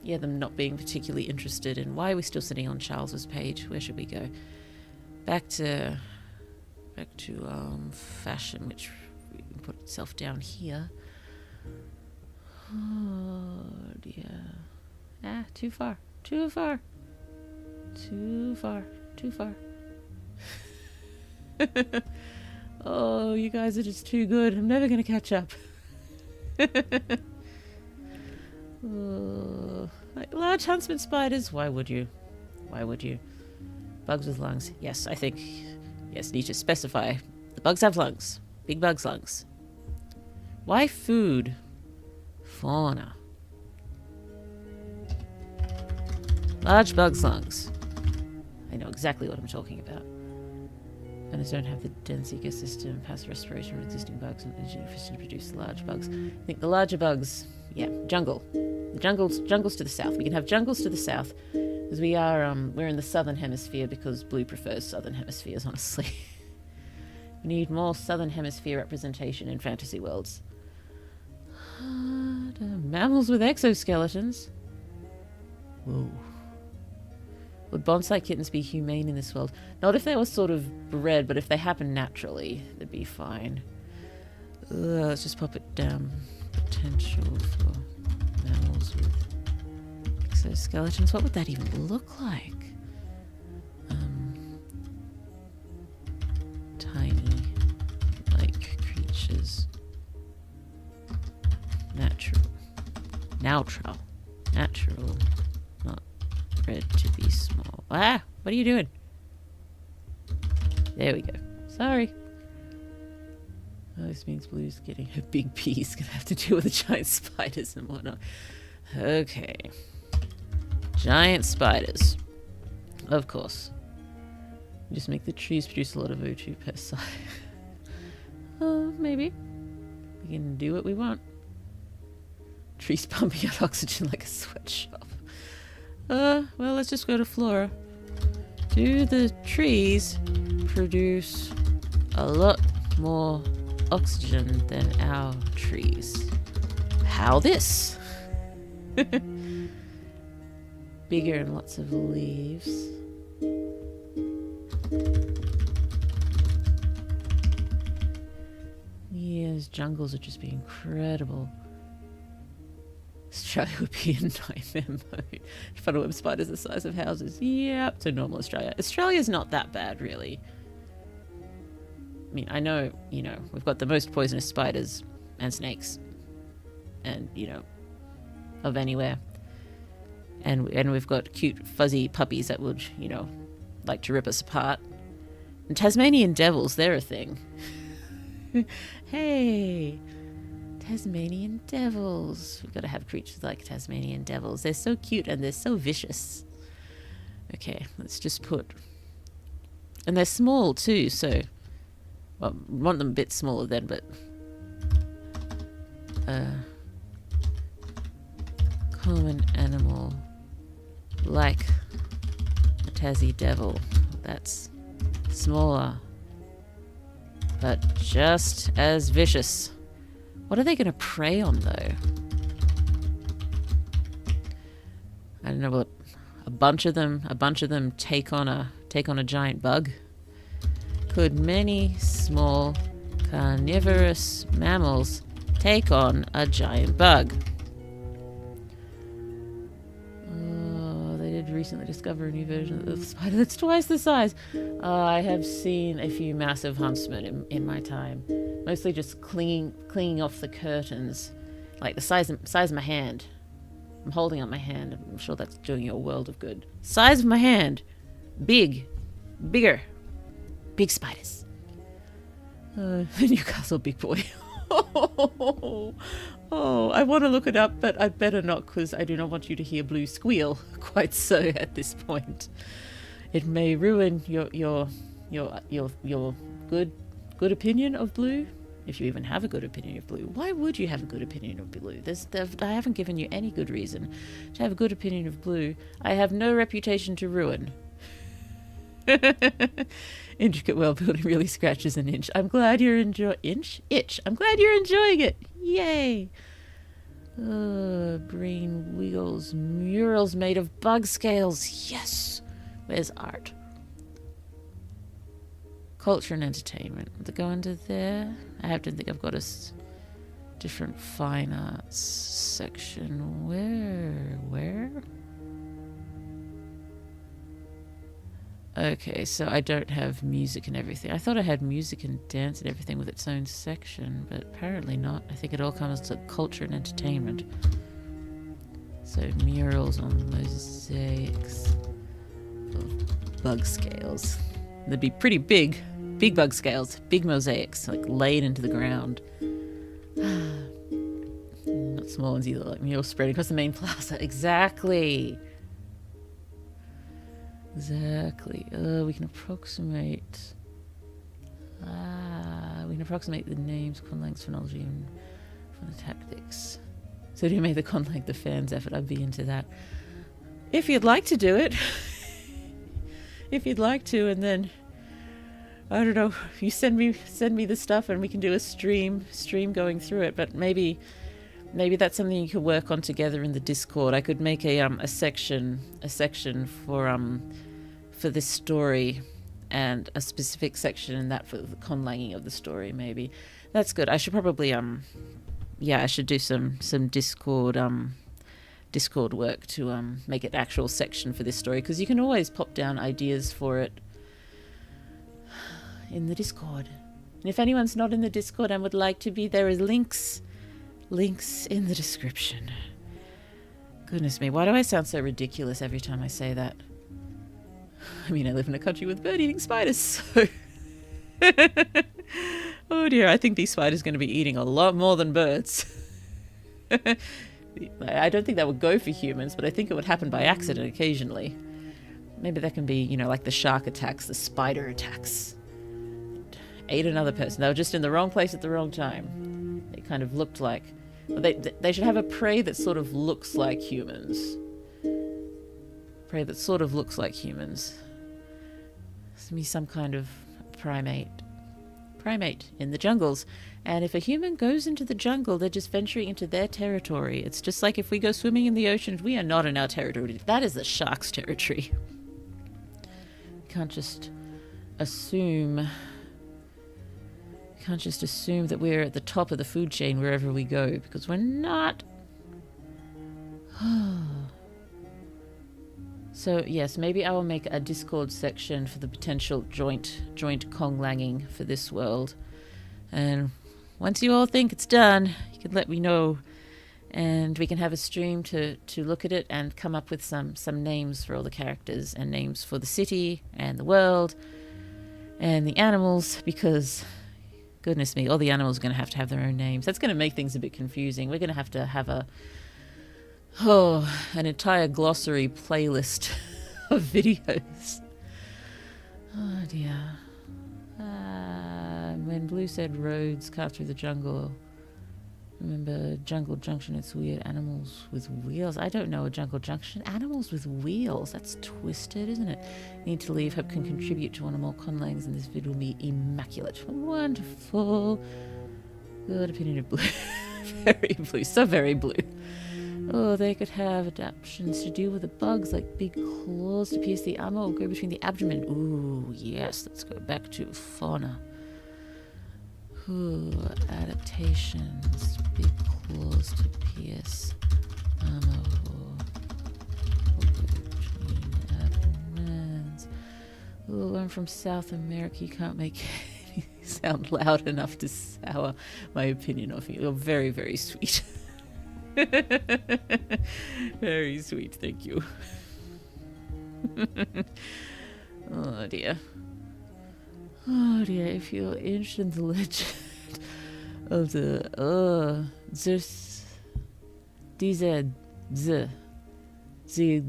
Speaker 1: not being particularly interested in. Why are we still sitting on Charles's page? Where should we go? Back to fashion, which we can put itself down here. Oh dear. Too far. Oh, you guys are just too good. I'm never gonna catch up. Oh, like large huntsman spiders. Why would you? Bugs with lungs. Yes, I think. Yes, need to specify. The bugs have lungs. Big bugs' lungs. Why food? Fauna. Large bugs' lungs. I know exactly what I'm talking about. Banners don't have the dense ecosystem, passive respiration with existing bugs, and energy efficient to produce large bugs. I think the larger bugs, jungle. The jungles to the south. We can have jungles to the south, because we're in the southern hemisphere, because Blue prefers southern hemispheres, honestly. We need more southern hemisphere representation in fantasy worlds. Mammals with exoskeletons. Whoa. Would bonsai kittens be humane in this world? Not if they were sort of bred, but if they happen naturally, they'd be fine. Let's just pop it down. Potential for mammals with exoskeletons. What would that even look like? Tiny, like creatures. Natural. Not bred to be small. What are you doing? There we go. Sorry. Oh, this means Blue's getting a big piece. Gonna have to deal with the giant spiders and whatnot. Okay. Giant spiders. Of course. Just make the trees produce a lot of O2 per side. Maybe. We can do what we want. Trees pumping out oxygen like a sweatshop. Well, let's just go to flora. Do the trees produce a lot more oxygen than our trees. How this? Bigger and lots of leaves. Yeah, those jungles would just be incredible. Australia would be in nightmare mode. Funnel-web spiders the size of houses. Yep, to normal Australia. Australia's not that bad, really. I mean, I know, you know, we've got the most poisonous spiders and snakes. And, you know, of anywhere. And we've got cute, fuzzy puppies that would, you know, like to rip us apart. And Tasmanian devils, they're a thing. Hey! Tasmanian devils. We've got to have creatures like Tasmanian devils. They're so cute and they're so vicious. Okay, let's just put... And they're small too, so... Well, want them a bit smaller then, but... Common animal like a Tassie devil. That's smaller, but just as vicious. What are they going to prey on, though? I don't know. What a bunch of them take on a giant bug. Could many small carnivorous mammals take on a giant bug? Oh, they did recently discover a new version of the spider that's twice the size. I have seen a few massive huntsmen in my time. Mostly just clinging off the curtains, like the size of my hand. I'm holding up my hand. I'm sure that's doing you a world of good. Size of my hand. Bigger. Big spiders. The Newcastle big boy. Oh, I want to look it up, but I'd better not, because I do not want you to hear Blue squeal quite so at this point. It may ruin your good opinion of Blue, if you even have a good opinion of Blue. Why would you have a good opinion of Blue? I haven't given you any good reason to have a good opinion of Blue. I have no reputation to ruin. Intricate world building really scratches an inch. I'm glad you're itch. I'm glad you're enjoying it. Yay. Brain wiggles. Murals made of bug scales. Yes. Where's art? Culture and entertainment. Would they go under there? I have to think I've got a different fine arts section. Where? Okay, so I don't have music and everything. I thought I had music and dance and everything with its own section, but apparently not. I think it all comes to culture and entertainment. So murals on mosaics of bug scales. They'd be pretty big bug scales, big mosaics, like laid into the ground. Not small ones either, like murals spreading across the main plaza. Exactly. We can approximate. We can approximate the names, conlangs, phonology, and from the tactics. So do you make the conlang the fans' effort? I'd be into that. If you'd like to do it. If you'd like to, and then I don't know, you send me the stuff and we can do a stream going through it. But maybe that's something you could work on together in the Discord. I could make a section for this story, and a specific section in that for the conlanging of the story. Maybe that's good. I should probably I should do some Discord work to make an actual section for this story, because you can always pop down ideas for it in the Discord. And if anyone's not in the Discord and would like to be, there is links in the description. Goodness me, why do I sound so ridiculous every time I say that? I mean, I live in a country with bird-eating spiders, so... Oh dear, I think these spiders are going to be eating a lot more than birds. I don't think that would go for humans, but I think it would happen by accident occasionally. Maybe that can be, like the shark attacks, the spider attacks. Ate another person. They were just in the wrong place at the wrong time. They kind of looked like... They should have a prey that sort of looks like humans. Prey that sort of looks like humans. It's me some kind of primate. primate in the jungles. And if a human goes into the jungle, they're just venturing into their territory. It's just like if we go swimming in the ocean, we are not in our territory. That is the shark's territory. Can't just assume that we're at the top of the food chain wherever we go, because we're not. So yes, maybe I will make a Discord section for the potential joint conglanging for this world, and once you all think it's done, you can let me know, and we can have a stream to look at it and come up with some names for all the characters and names for the city and the world and the animals, because goodness me, all the animals are going to have their own names. That's going to make things a bit confusing. We're going to have an entire glossary playlist of videos. Oh dear. When Blue said roads cut through the jungle, remember Jungle Junction, it's weird. Animals with wheels. I don't know a Jungle Junction. Animals with wheels. That's twisted, isn't it? Need to leave. Hope can contribute to one or more conlangs, and this vid will be immaculate. Wonderful. Good opinion of Blue. Very blue. So very blue. Oh, they could have adaptations to deal with the bugs, like big claws to pierce the armor or go between the abdomen. Ooh, yes. Let's go back to fauna. Ooh, adaptations. Big claws to pierce armor or go between abdomens. Ooh, I'm from South America. You can't make any sound loud enough to sour my opinion of you. You're very, very sweet. Very sweet, thank you. Oh dear. Oh dear, if you're interested in the legend of the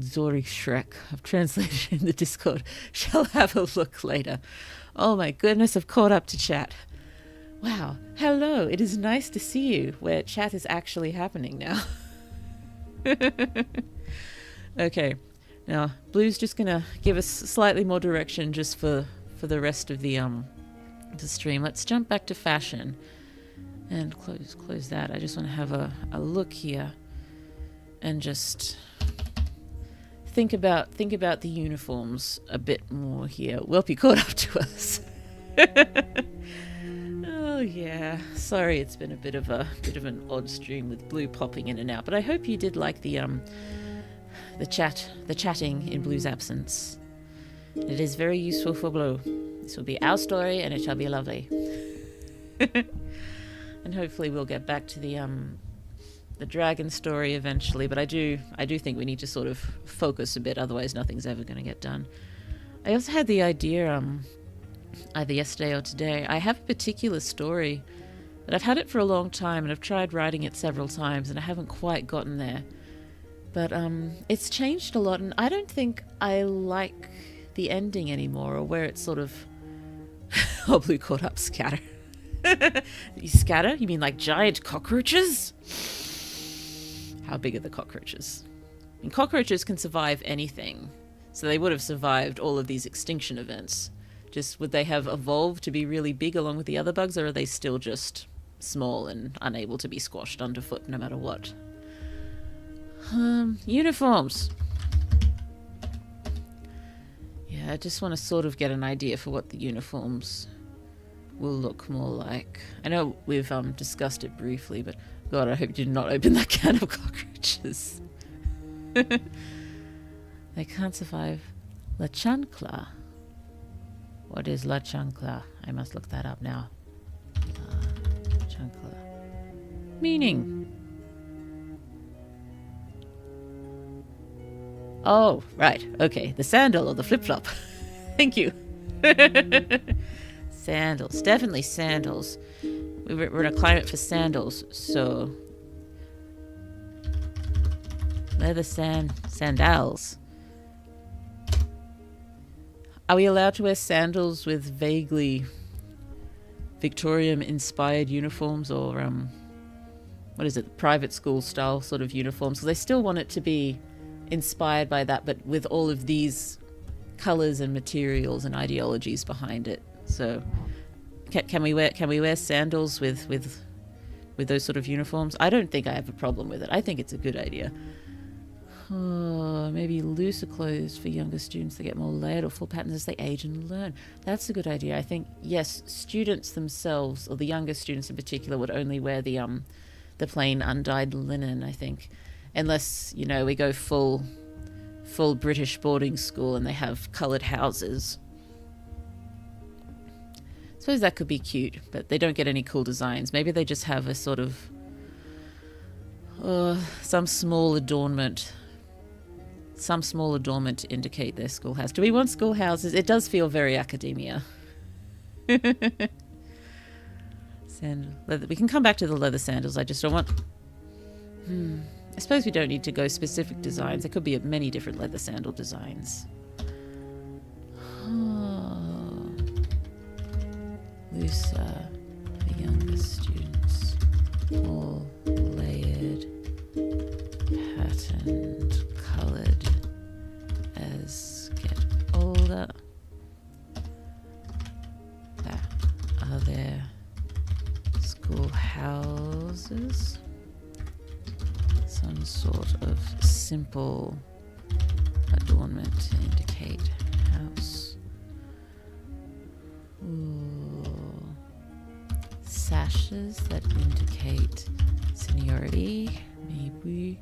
Speaker 1: Zori Shrek, I've translated in the Discord, shall have a look later. Oh my goodness, I've caught up to chat. Wow. Hello. It is nice to see you, where chat is actually happening now. Okay. Now, Blue's just going to give us slightly more direction just for the rest of the stream. Let's jump back to fashion and close that. I just want to have a look here and just think about the uniforms a bit more here. Welpy caught up to us. Oh yeah, sorry it's been a bit of an odd stream with Blue popping in and out, but I hope you did like the chatting in Blue's absence. It is very useful for Blue. This will be our story, and it shall be lovely. And hopefully we'll get back to the dragon story eventually, but I do think we need to sort of focus a bit, otherwise nothing's ever going to get done. I also had the idea either yesterday or today. I have a particular story that I've had it for a long time, and I've tried writing it several times, and I haven't quite gotten there. But it's changed a lot, and I don't think I like the ending anymore, or where it's sort of... Oh, Blue caught up. Scatter. You scatter? You mean like giant cockroaches? How big are the cockroaches? I mean, cockroaches can survive anything, so they would have survived all of these extinction events. Just would they have evolved to be really big along with the other bugs, or are they still just small and unable to be squashed underfoot no matter what? Uniforms. Yeah, I just want to sort of get an idea for what the uniforms will look more like. I know we've discussed it briefly, but God, I hope you did not open that can of cockroaches. They can't survive La Chancla. What is La Chancla? I must look that up now. Chancla. Meaning. Oh, right. Okay. The sandal or the flip-flop. Thank you. Sandals. Definitely sandals. We're in a climate for sandals, so... Leather sandals. Are we allowed to wear sandals with vaguely Victorian-inspired uniforms, or, what is it, private school style sort of uniforms? So they still want it to be inspired by that, but with all of these colours and materials and ideologies behind it. So Can we wear sandals with those sort of uniforms? I don't think I have a problem with it. I think it's a good idea. Oh, maybe looser clothes for younger students that get more layered or full patterns as they age and learn. That's a good idea. I think, yes, students themselves, or the younger students in particular, would only wear the plain undyed linen, I think. Unless, we go full British boarding school and they have coloured houses. I suppose that could be cute, but they don't get any cool designs. Maybe they just have a sort of some small adornment to indicate their schoolhouse. Do we want schoolhouses? It does feel very academia. Leather. We can come back to the leather sandals. I just don't want... I suppose we don't need to go specific designs. There could be many different leather sandal designs. Looser for younger students. All layered, patterned, coloured as get older. Are there schoolhouses? Some sort of simple adornment to indicate house. Ooh. Sashes that indicate seniority, maybe.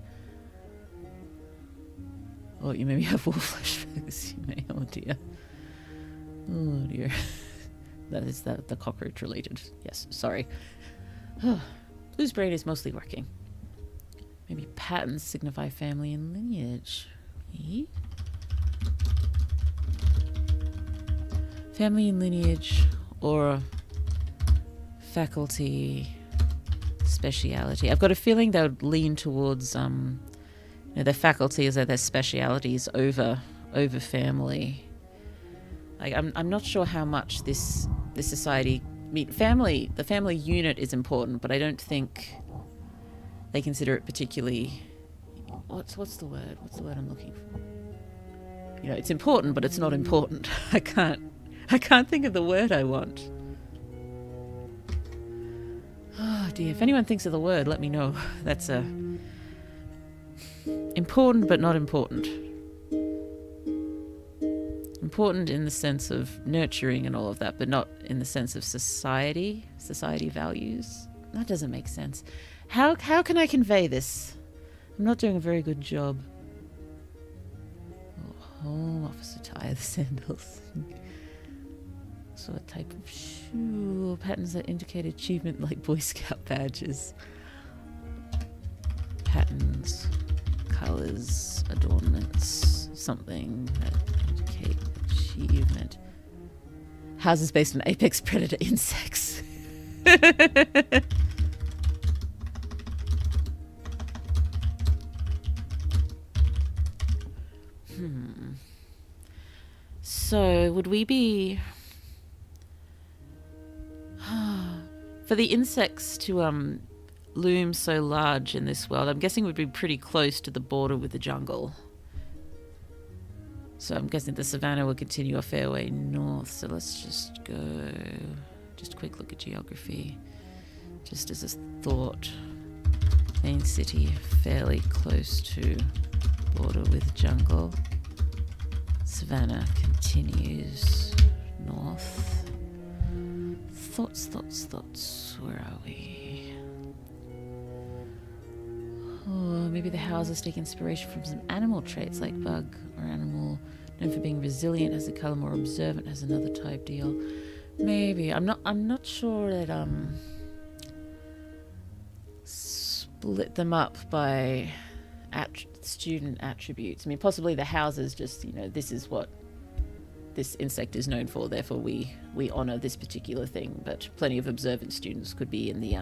Speaker 1: Oh, you maybe have wolf flashbacks. You may. Oh dear. Oh dear. That is the cockroach related. Yes, sorry. Blue's brain is mostly working. Maybe patterns signify family and lineage. Family and lineage, or faculty speciality. I've got a feeling they would lean towards their faculties or their specialities over family. Like I'm not sure how much this society. I mean, the family unit is important, but I don't think they consider it particularly. What's the word? What's the word I'm looking for? It's important, but it's not important. I can't think of the word I want. Oh dear. If anyone thinks of the word, let me know. That's important, but not important. Important in the sense of nurturing and all of that, but not in the sense of society values. That doesn't make sense. How can I convey this? I'm not doing a very good job. Home office attire, the sandals. So a type of shoe, patterns that indicate achievement like Boy Scout badges. Patterns, colours, adornments, something that indicate achievement. Houses based on apex predator insects. So would we be for the insects to loom so large in this world? I'm guessing we'd be pretty close to the border with the jungle. So I'm guessing the savanna will continue a fair way north. So let's just go. Just a quick look at geography. Just as a thought. Main city fairly close to border with jungle. Savanna continues north. Thoughts. Where are we? Oh, maybe the houses take inspiration from some animal traits like bug or animal known for being resilient has a colour, more observant has another type deal. Maybe. I'm not sure that split them up by student attributes. I mean, possibly the houses just, this is what this insect is known for, therefore we honour this particular thing, but plenty of observant students could be in the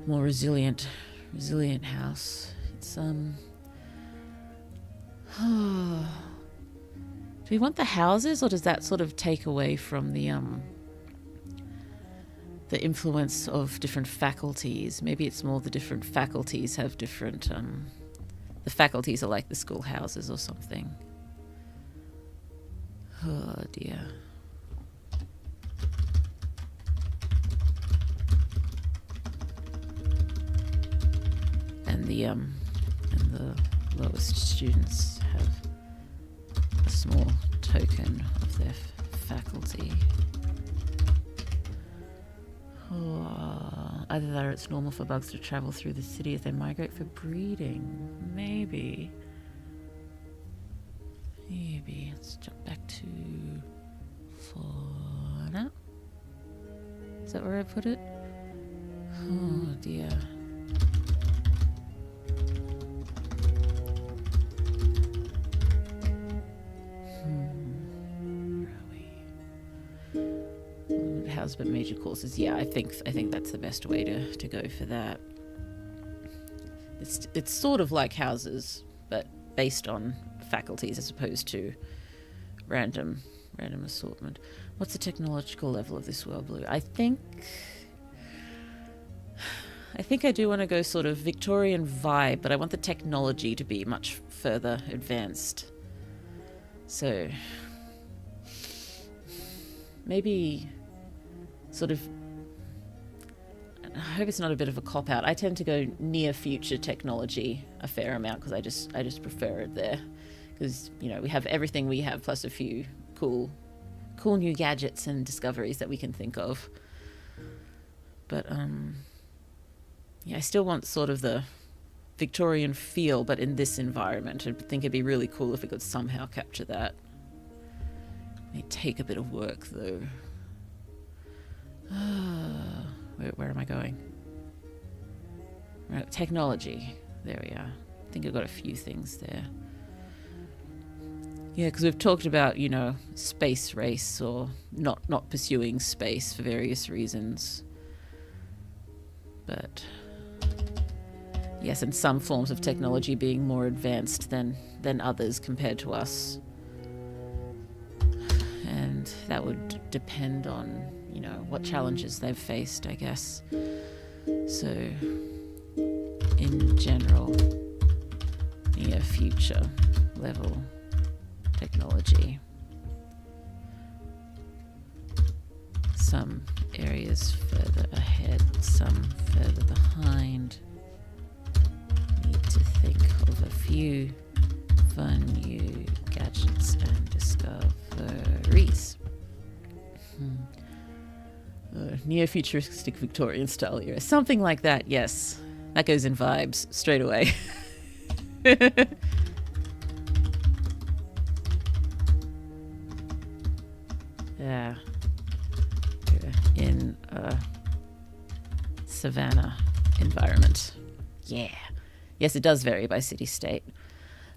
Speaker 1: more resilient house. It's do we want the houses, or does that sort of take away from the influence of different faculties? Maybe it's more the different faculties have different the faculties are like the schoolhouses or something. Oh dear. the lowest students have a small token of their faculty. Either that or it's normal for bugs to travel through the city as they migrate for breeding. Maybe. Let's jump back to fauna. Is that where I put it? Oh dear. House but major courses. Yeah, I think that's the best way to go for that. It's sort of like houses, but based on faculties as opposed to random assortment. What's the technological level of this Worldblue? I think I do want to go sort of Victorian vibe, but I want the technology to be much further advanced. So maybe sort of, I hope it's not a bit of a cop-out. I tend to go near future technology a fair amount because I just prefer it there. Because, you know, we have everything we have plus a few cool new gadgets and discoveries that we can think of. But, yeah, I still want sort of the Victorian feel, but in this environment. I think it'd be really cool if we could somehow capture that. It may take a bit of work, though. Where am I going? Right, technology. There we are. I think I've got a few things there. Yeah, because we've talked about, you know, space race or not pursuing space for various reasons. But yes, and some forms of technology being more advanced than others compared to us. And that would depend on, you know, what challenges they've faced, I guess. So, in general, near future level technology. Some areas further ahead, some further behind. Need to think of a few fun new gadgets and discoveries. Neo-futuristic Victorian style era. Something like that, yes. That goes in vibes straight away. Yeah. In a savanna environment. Yeah. Yes, it does vary by city-state.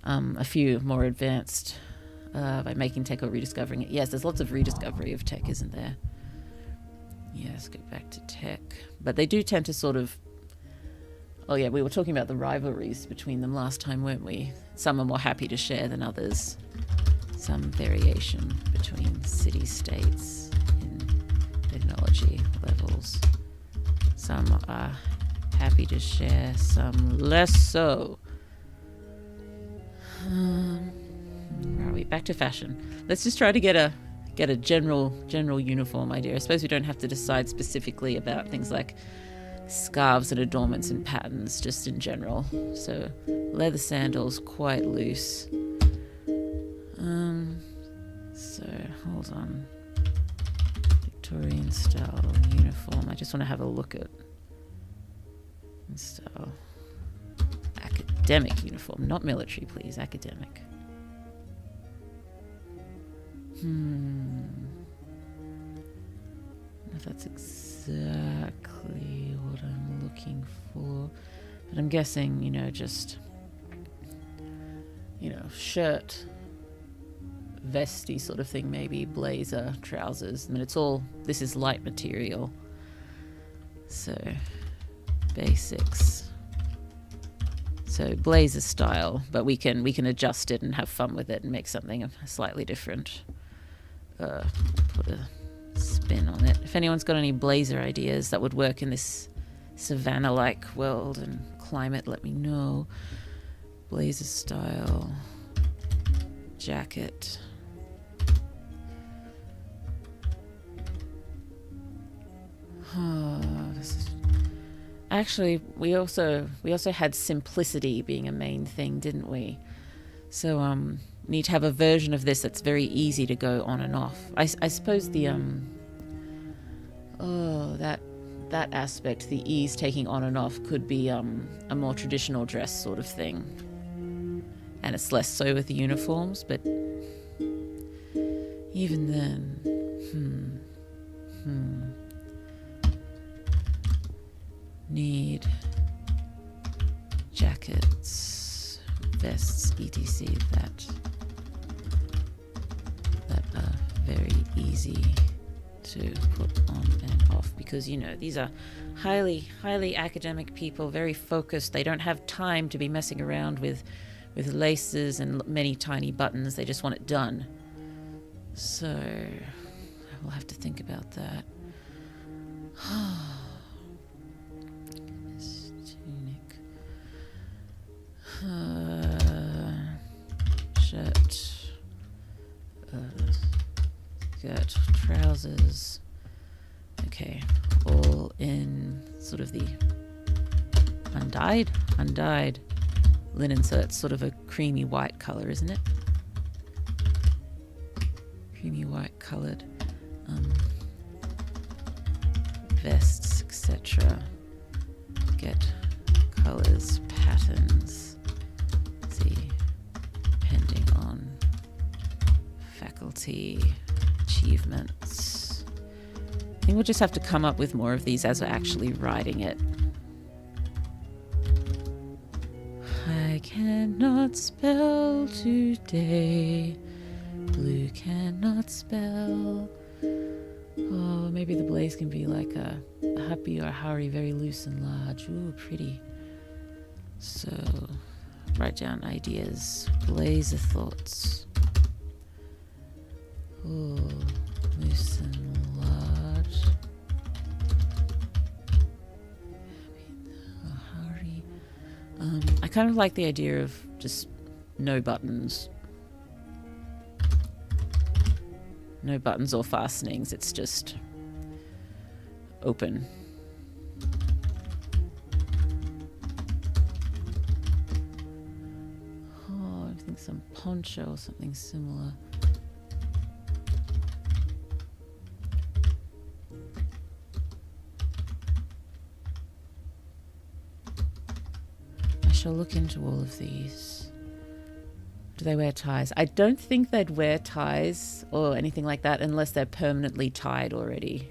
Speaker 1: A few more advanced by making tech or rediscovering it. Yes, there's lots of rediscovery of tech, isn't there? Yeah, let's go back to tech. But they do tend to sort of... Oh yeah, we were talking about the rivalries between them last time, weren't we? Some are more happy to share than others. Some variation between city-states in technology levels. Some are happy to share, some less so. Where are we? Back to fashion. Let's just try to get a general uniform idea. I suppose we don't have to decide specifically about things like scarves and adornments and patterns, just in general. So leather sandals, quite loose. So hold on. Victorian style uniform. I just want to have a look at style. Academic uniform, not military, please. Academic. I don't know if that's exactly what I'm looking for, but I'm guessing, you know, just, you know, shirt, vesty sort of thing, maybe blazer, trousers. I mean, it's all, this is light material, so basics. So blazer style, but we can adjust it and have fun with it and make something slightly different. Put a spin on it. If anyone's got any blazer ideas that would work in this savanna-like world and climate, let me know. Blazer style, jacket. This is actually, we also had simplicity being a main thing, didn't we? So need to have a version of this that's very easy to go on and off. I suppose the that aspect, the ease taking on and off, could be a more traditional dress sort of thing, and it's less so with the uniforms. But even then, need jackets, vests, etc. that are very easy to put on and off, because these are highly academic people, very focused. They don't have time to be messing around with laces and many tiny buttons. They just want it done. So we'll have to think about that. Shirt, skirt, trousers. Okay, all in sort of the undyed linen, so it's sort of a creamy white color, isn't it? Creamy white colored vests, etc. Get colors, patterns. See, depending on faculty achievements. I think we'll just have to come up with more of these as we're actually writing it. I cannot spell today. Blue cannot spell. Oh, maybe the blaze can be like a happy or hurry, very loose and large. Ooh, pretty. So, write down ideas. Blaze of thoughts. Ooh, loose and large. Hurry. I kind of like the idea of just no buttons. No buttons or fastenings. It's just open. Oh, I think some poncho or something similar. I shall look into all of these. Do they wear ties? I don't think they'd wear ties or anything like that unless they're permanently tied already.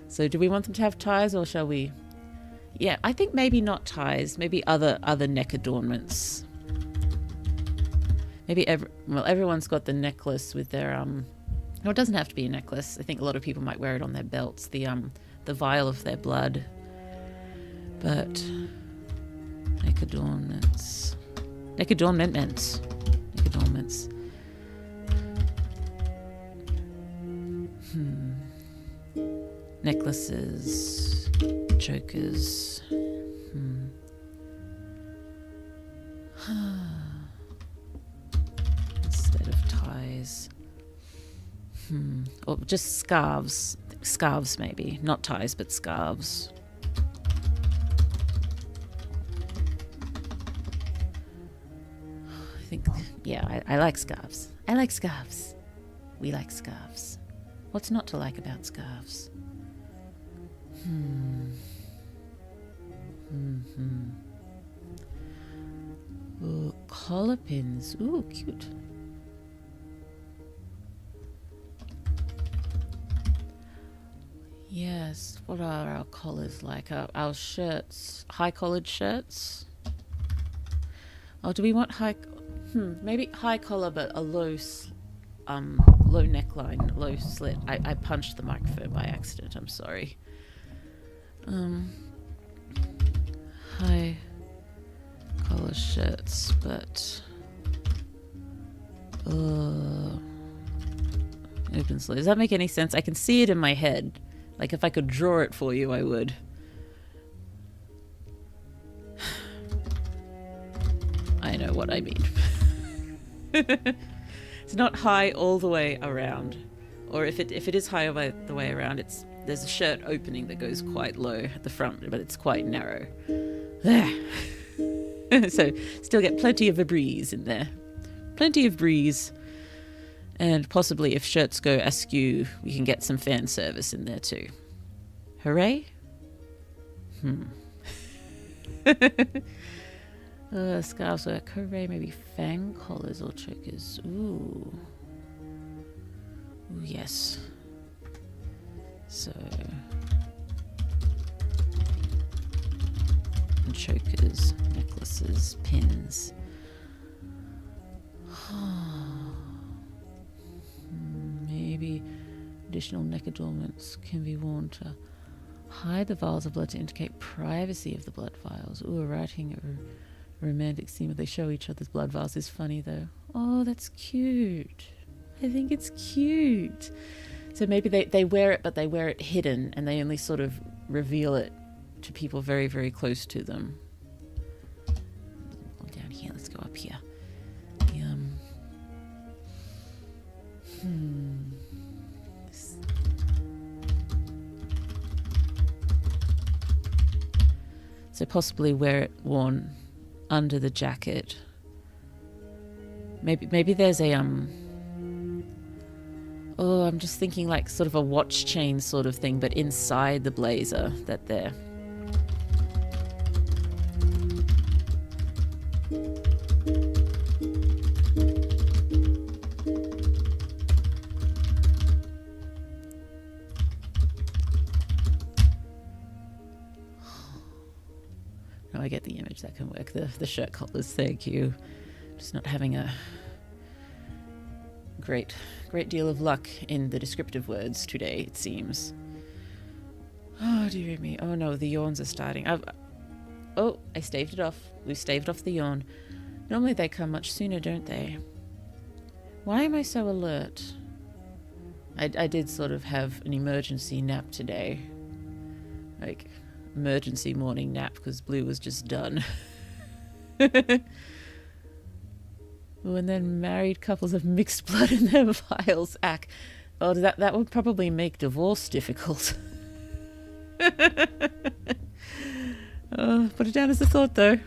Speaker 1: So do we want them to have ties, or shall we? Yeah, I think maybe not ties, maybe other neck adornments. Maybe everyone's got the necklace with their no, it doesn't have to be a necklace. I think a lot of people might wear it on their belts, the vial of their blood. But neck adornments. Neck adornments. Necklaces, chokers. Instead of ties. Or just scarves. Scarves maybe. Not ties, but scarves. Yeah, I like scarves. I like scarves. We like scarves. What's not to like about scarves? Ooh, collar pins. Ooh, cute. Yes, what are our collars like? Our shirts, high-collared shirts? Oh, do we want maybe high collar, but a low neckline, low slit. I punched the microphone by accident. I'm sorry. High collar shirts, but open sleeve. Does that make any sense? I can see it in my head. Like if I could draw it for you, I would. I know what I mean. It's not high all the way around, or if it is high all the way around, it's there's a shirt opening that goes quite low at the front, but it's quite narrow. So still get plenty of a breeze in there. Plenty of breeze. And possibly if shirts go askew, we can get some fan service in there too. Hooray? Scarves work. Hooray, maybe fang collars or chokers. Ooh. Ooh, yes. So... and chokers, necklaces, pins. Maybe additional neck adornments can be worn to hide the vials of blood to indicate privacy of the blood vials. Ooh, writing a romantic scene where they show each other's blood vials is funny though. Oh, that's cute. I think it's cute. So maybe they wear it, but they wear it hidden, and they only sort of reveal it to people very, very close to them. Down here, let's go up here. So possibly wear it worn under the jacket. Maybe there's a oh, I'm just thinking like sort of a watch chain sort of thing, but inside the blazer that they're... No, I get the image. That can work. The shirt collars, thank you. Just not having a great deal of luck in the descriptive words today, it seems. Oh, dear me. Oh no, the yawns are starting. Oh, I staved it off. We staved off the yawn. Normally they come much sooner, don't they? Why am I so alert? I did sort of have an emergency nap today. Like, emergency morning nap because Blue was just done. Oh, and then married couples have mixed blood in their vials. Oh, that would probably make divorce difficult. Oh, put it down as a thought, though.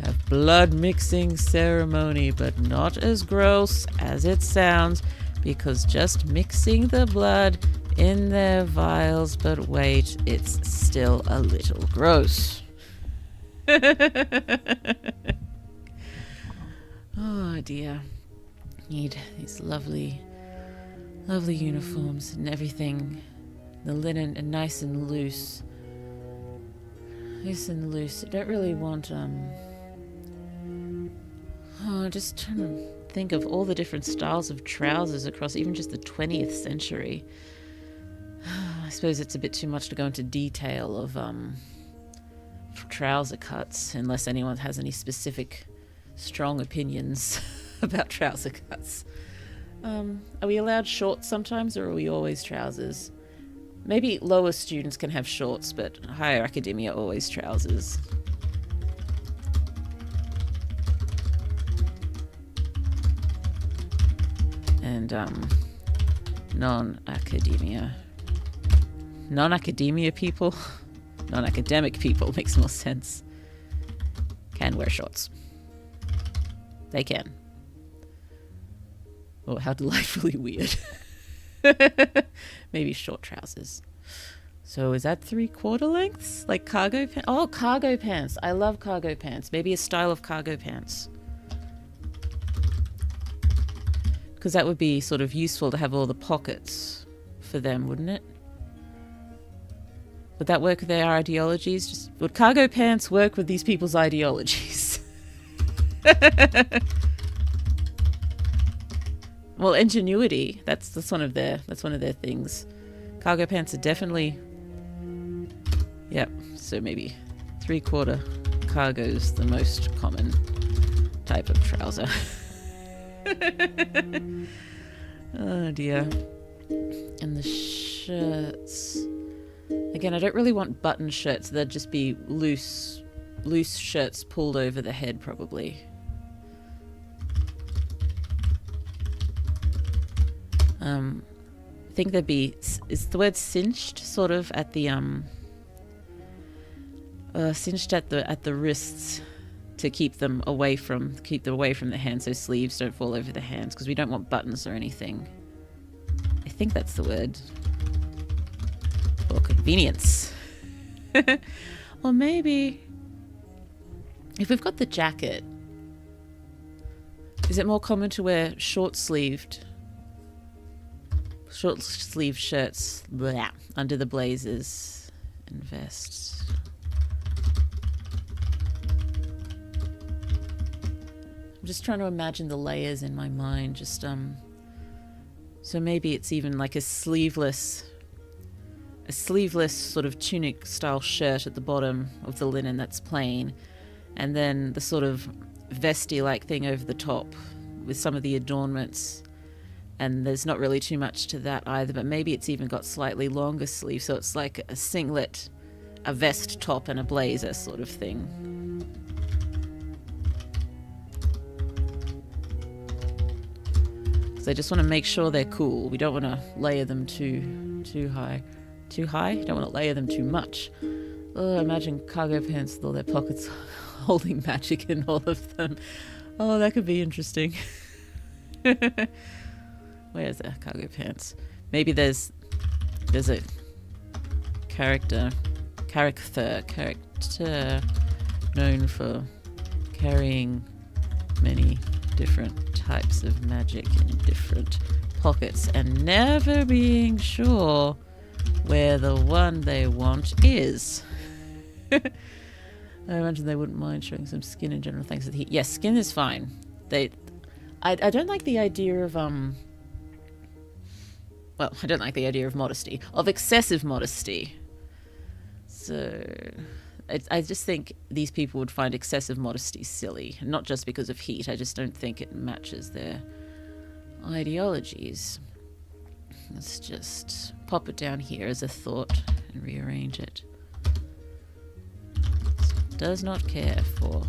Speaker 1: Have blood mixing ceremony, but not as gross as it sounds, because just mixing the blood in their vials, but wait, it's still a little gross. Oh dear. Need these lovely uniforms and everything. The linen and nice and loose. Nice and loose. I don't really want just trying to think of all the different styles of trousers across even just the 20th century. I suppose it's a bit too much to go into detail of trouser cuts, unless anyone has any specific strong opinions about trouser cuts. Are we allowed shorts sometimes, or are we always trousers? Maybe lower students can have shorts, but higher academia always trousers. And non-academia people, non-academic people makes more sense, can wear shorts. They can. Oh, how delightfully weird. Maybe short trousers. So is that 3/4 lengths? Like cargo pants? Oh, cargo pants. I love cargo pants. Maybe a style of cargo pants. Because that would be sort of useful to have all the pockets for them, wouldn't it? Would that work with their ideologies? Would cargo pants work with these people's ideologies? Well, ingenuity. That's one of their things. Cargo pants are definitely. Yep. So maybe 3/4 cargo's the most common type of trouser. Oh dear. And the shirts. Again, I don't really want button shirts. They'd just be loose shirts pulled over the head, probably. I think there'd be, is the word cinched sort of at the cinched at the wrists to keep them away from the hands, so sleeves don't fall over the hands, because we don't want buttons or anything. I think that's the word. For convenience. Or maybe if we've got the jacket, is it more common to wear short-sleeved shirts under the blazers and vests? I'm just trying to imagine the layers in my mind. Just so maybe it's even like a sleeveless sort of tunic style shirt at the bottom of the linen that's plain, and then the sort of vesty like thing over the top with some of the adornments, and there's not really too much to that either, but maybe it's even got slightly longer sleeves, so it's like a singlet, a vest top and a blazer sort of thing. So I just want to make sure they're cool. We don't want to layer them too high. Too high? Don't want to layer them too much. Oh, imagine cargo pants with all their pockets holding magic in all of them. Oh, that could be interesting. Where's the cargo pants? Maybe there's a character known for carrying many different types of magic in different pockets and never being sure where the one they want is. I imagine they wouldn't mind showing some skin in general thanks to the heat. Yes, skin is fine. I don't like the idea of I don't like the idea of modesty, of excessive modesty. So I just think these people would find excessive modesty silly, not just because of heat. I just don't think it matches their ideologies. Let's just pop it down here as a thought and rearrange it. Does not care for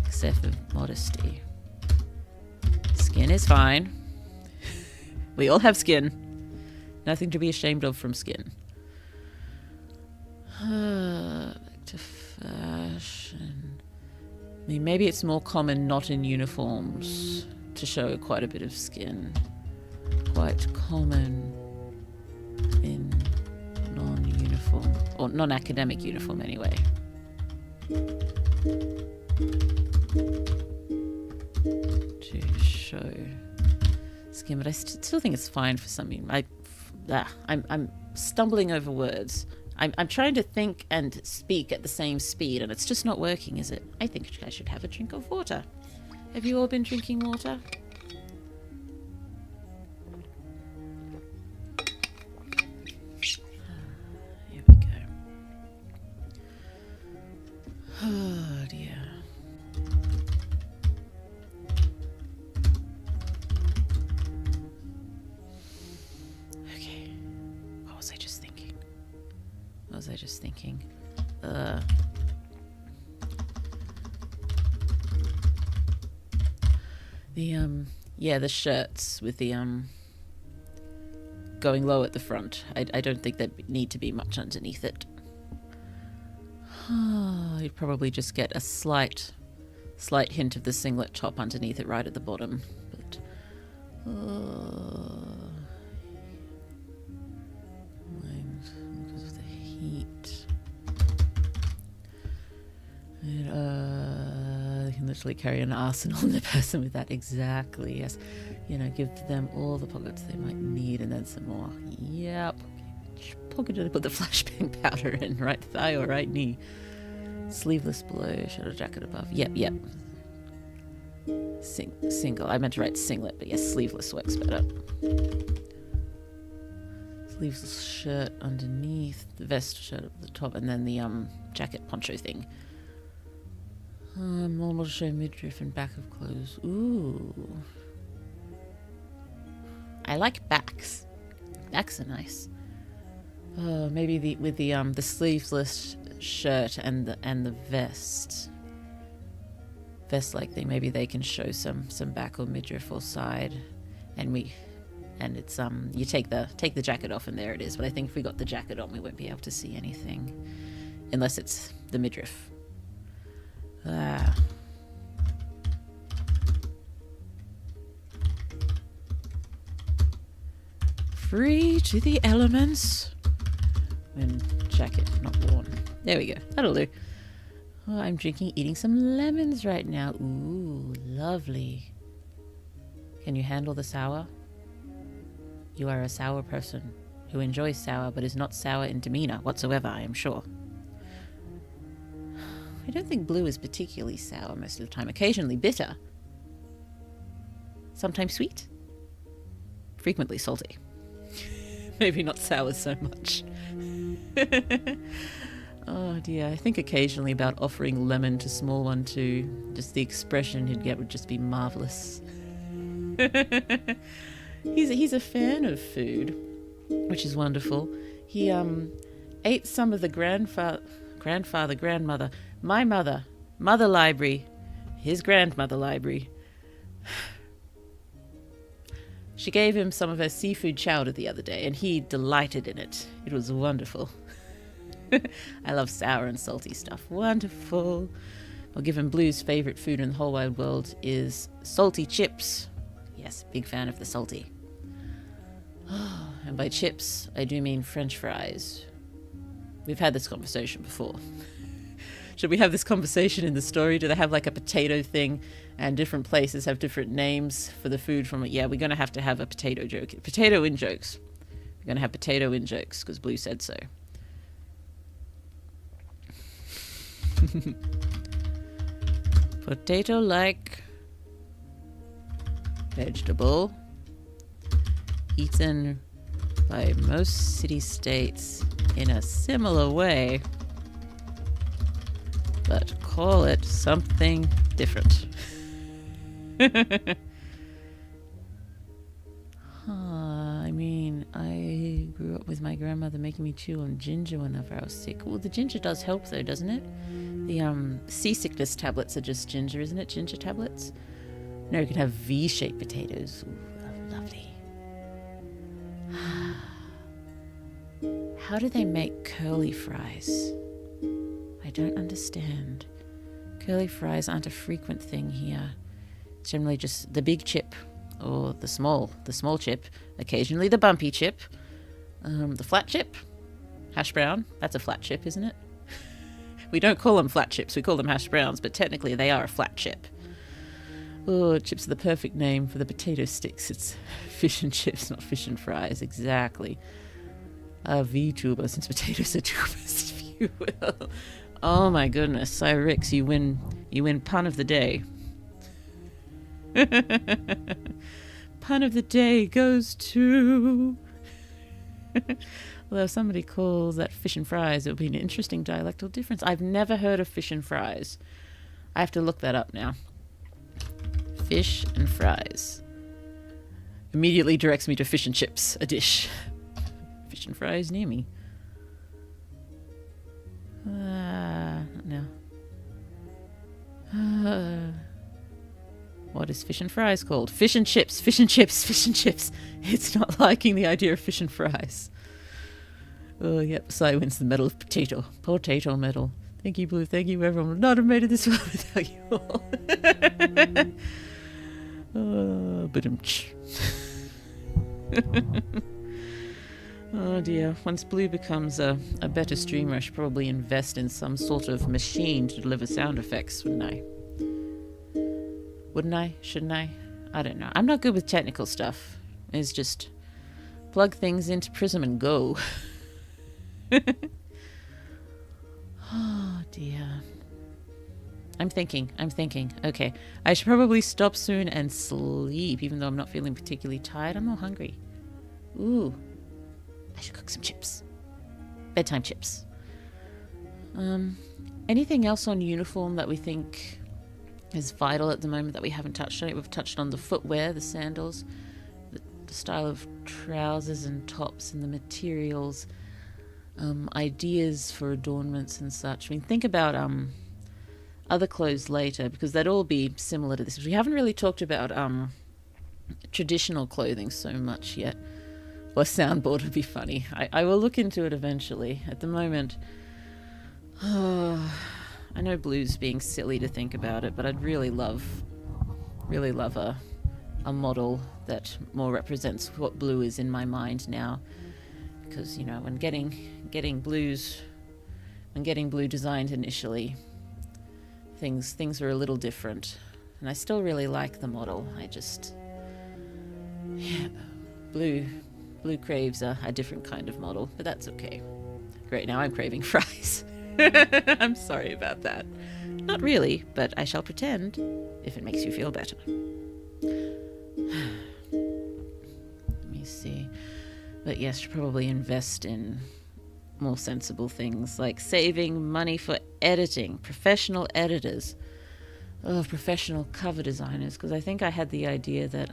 Speaker 1: excessive modesty. Skin is fine. We all have skin. Nothing to be ashamed of from skin. Back to fashion. I mean, maybe it's more common not in uniforms to show quite a bit of skin. Quite common in non-uniform, or non-academic uniform anyway. To show skin, but I still think it's fine for some reason. I'm stumbling over words. I'm trying to think and speak at the same speed, and it's just not working, is it? I think I should have a drink of water. Have you all been drinking water? Here we go. Oh dear. Okay. What was I just thinking? The shirts with the going low at the front. I don't think there'd need to be much underneath it. You'd probably just get a slight hint of the singlet top underneath it right at the bottom. But because of the heat. They can literally carry an arsenal in the person with that. Exactly, yes. Give them all the pockets they might need and then some more. Yep. Pocket to put the flashbang powder in, right thigh or right knee. Sleeveless below, shadow jacket above. Yep. Single. I meant to write singlet, but yes, sleeveless works better. Sleeveless shirt underneath, the vest shirt at the top, and then the jacket poncho thing. Normal to show midriff and back of clothes. Ooh. I like backs. Backs are nice. Maybe with the sleeveless shirt and the vest like thing. Maybe they can show some back or midriff or side, and we And it's you take the jacket off and there it is. But I think if we got the jacket on, we won't be able to see anything unless it's the midriff. Free to the elements. When jacket not worn. There we go. That'll do. Oh, I'm eating some lemons right now. Ooh, lovely. Can you handle the sour? You are a sour person who enjoys sour but is not sour in demeanor whatsoever, I am sure. I don't think blue is particularly sour most of the time. Occasionally bitter. Sometimes sweet. Frequently salty. Maybe not sour so much. Oh dear, I think occasionally about offering lemon to small one too. Just the expression he'd get would just be marvellous. He's a fan of food, which is wonderful. He ate some of the grandmother, my mother library, his grandmother library. She gave him some of her seafood chowder the other day, and he delighted in it. It was wonderful. I love sour and salty stuff. Wonderful. I'll give him Blue's favourite food in the whole wide world is salty chips. Yes, big fan of the salty. And by chips, I do mean French fries. We've had this conversation before. Should we have this conversation in the story? Do they have like a potato thing and different places have different names for the food from it? Yeah, we're going to have a potato joke. Potato in jokes. We're going to have potato in jokes because Blue said so. Potato-like vegetable eaten by most city-states in a similar way, but call it something different. I mean, I grew up with my grandmother making me chew on ginger whenever I was sick. Well, the ginger does help though, doesn't it? The seasickness tablets are just ginger, isn't it? Ginger tablets? No, you can have V-shaped potatoes. Ooh, lovely. How do they make curly fries? I don't understand. Curly fries aren't a frequent thing here. It's generally just the big chip or the small chip, occasionally the bumpy chip, the flat chip, hash brown. That's a flat chip, isn't it? We don't call them flat chips, we call them hash browns, but technically they are a flat chip. Oh, chips are the perfect name for the potato sticks. It's fish and chips, not fish and fries. Exactly. A VTuber, since potatoes are tubers, if you will. Oh my goodness, Cyrix, you win pun of the day. Pun of the day goes to... Although if somebody calls that fish and fries, it would be an interesting dialectal difference. I've never heard of fish and fries. I have to look that up now. Fish and fries. Immediately directs me to fish and chips, a dish. Fish and fries near me. No. What is fish and fries called? Fish and chips, fish and chips, fish and chips. It's not liking the idea of fish and fries. Oh, yep, Cy wins the medal of potato. Potato medal. Thank you, Blue. Thank you, everyone. Would not have made it this far without you all. Oh dear. Once Blue becomes a better streamer, I should probably invest in some sort of machine to deliver sound effects, wouldn't I? Wouldn't I? Shouldn't I? I don't know. I'm not good with technical stuff. It's just plug things into Prism and go. Oh dear. I'm thinking. Okay. I should probably stop soon and sleep, even though I'm not feeling particularly tired. I'm not hungry. Ooh. I should cook some chips. Bedtime chips. Anything else on uniform that we think is vital at the moment that we haven't touched on? We've touched on the footwear, the sandals, the style of trousers and tops and the materials, ideas for adornments and such. I mean, think about other clothes later, because they'd all be similar to this. We haven't really talked about traditional clothing so much yet. Or soundboard would be funny. I will look into it eventually. At the moment, I know blue's being silly to think about it, but I'd really love a model that more represents what blue is in my mind now. Because, you know, when getting blue designed initially, things were a little different. And I still really like the model. Blue craves a different kind of model, but that's okay. Great, now I'm craving fries. I'm sorry about that. Not really, but I shall pretend if it makes you feel better. Let me see. But yes, should probably invest in more sensible things like saving money for editing, professional editors, professional cover designers, because I think I had the idea that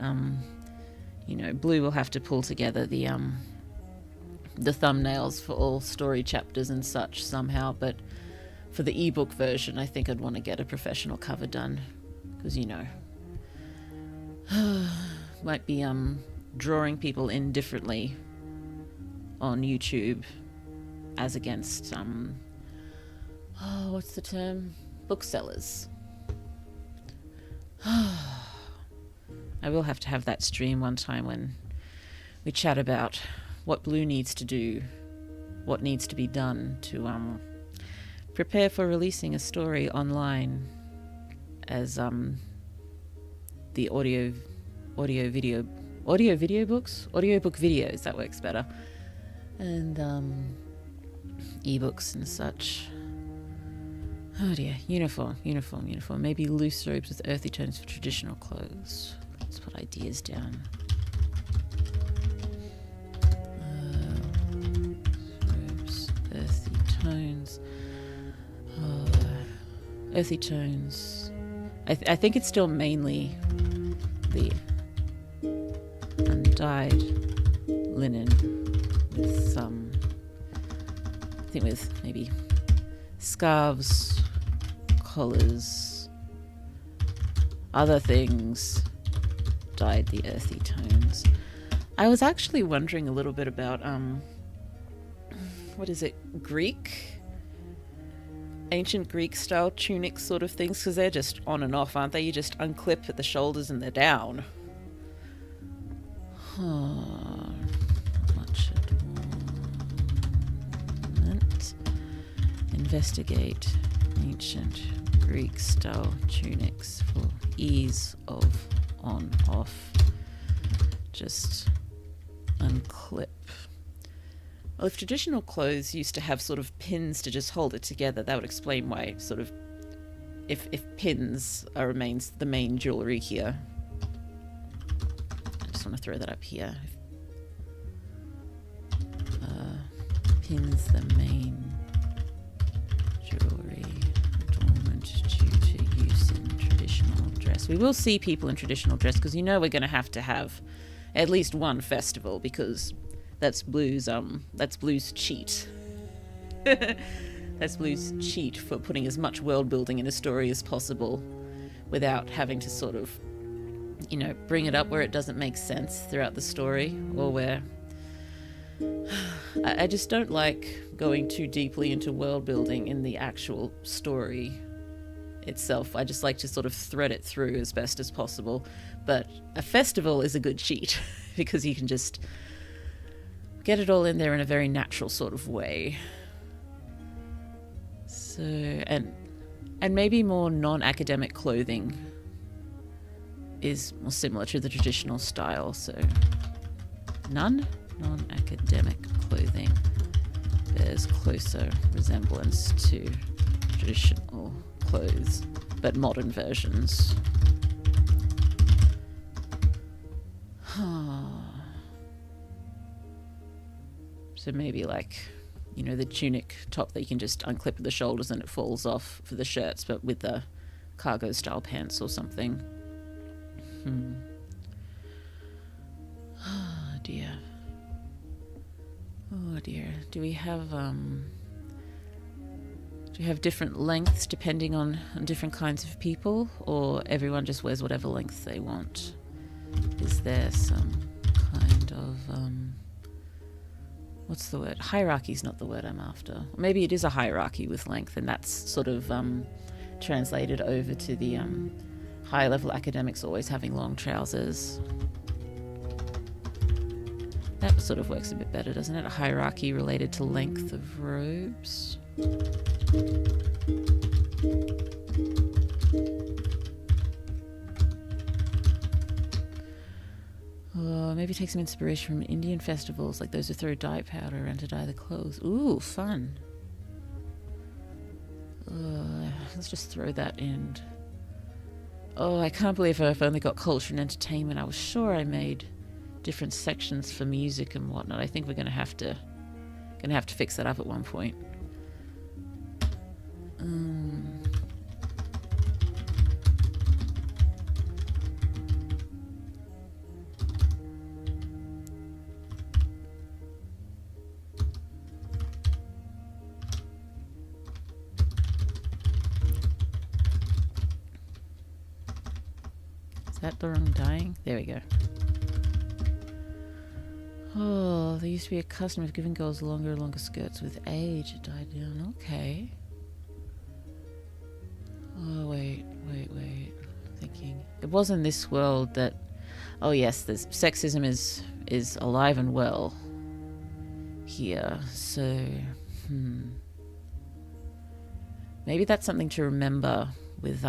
Speaker 1: Blue will have to pull together the thumbnails for all story chapters and such somehow, but for the ebook version I think I'd want to get a professional cover done, because might be drawing people in differently on YouTube as against what's the term? Booksellers. I will have to have that stream one time when we chat about what Blue needs to do, what needs to be done to prepare for releasing a story online as the audiobook videos, that works better, and ebooks and such. Oh dear, uniform. Maybe loose robes with earthy tones for traditional clothes. Let's put ideas down. Robes, earthy tones. Earthy tones. I think it's still mainly the undyed linen with some, I think with maybe scarves, collars, other things dyed the earthy tones. I was actually wondering a little bit about what is it, ancient Greek style tunic sort of things, because they're just on and off, aren't they? You just unclip at the shoulders and they're down. Much adornment. Investigate ancient Greek style tunics for ease of on-off. Just unclip. Well, if traditional clothes used to have sort of pins to just hold it together, that would explain why sort of if pins remains the main jewellery here. I just want to throw that up here. Pins the main jewellery adornment due to use in traditional dress. We will see people in traditional dress because we're going to have at least one festival, because that's Blue's cheat. That's Blue's cheat for putting as much world building in a story as possible without having to sort of, bring it up where it doesn't make sense throughout the story, or where I just don't like going too deeply into world building in the actual story itself. I just like to sort of thread it through as best as possible. But a festival is a good cheat because you can just get it all in there in a very natural sort of way. So, and maybe more non-academic clothing is more similar to the traditional style. So non-academic clothing bears closer resemblance to traditional clothes, but modern versions. So maybe like, the tunic top that you can just unclip at the shoulders and it falls off for the shirts, but with the cargo style pants or something. Oh dear. Do we have different lengths depending on different kinds of people, or everyone just wears whatever length they want? Is there some kind of what's the word? Hierarchy is not the word I'm after. Maybe it is a hierarchy with length, and that's sort of translated over to the higher level academics always having long trousers. That sort of works a bit better, doesn't it? A hierarchy related to length of robes. Oh, maybe take some inspiration from Indian festivals, like those who throw dye powder around to dye the clothes. Ooh, fun. Let's just throw that in. Oh, I can't believe I've only got culture and entertainment. I was sure I made different sections for music and whatnot. I think we're gonna have to fix that up at one point. Is that the wrong dyeing? There we go. Oh, there used to be a custom of giving girls longer and longer skirts. With age, it died down. Okay. Oh, wait. Thinking. It was in this world that... Oh, yes, there's sexism is alive and well here. So, maybe that's something to remember with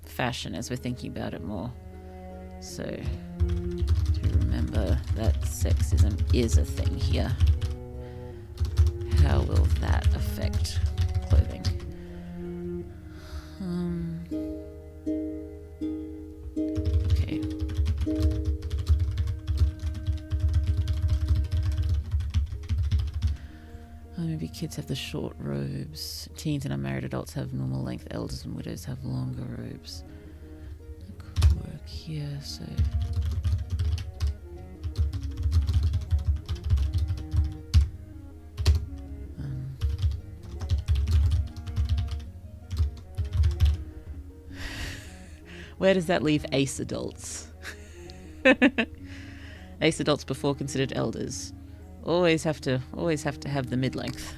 Speaker 1: fashion as we're thinking about it more. So, to remember that sexism is a thing here. How will that affect clothing? Okay. Maybe kids have the short robes. Teens and unmarried adults have normal length. Elders and widows have longer robes. That could work here, so... Where does that leave ace adults? Ace adults before considered elders. Always have to have the mid-length.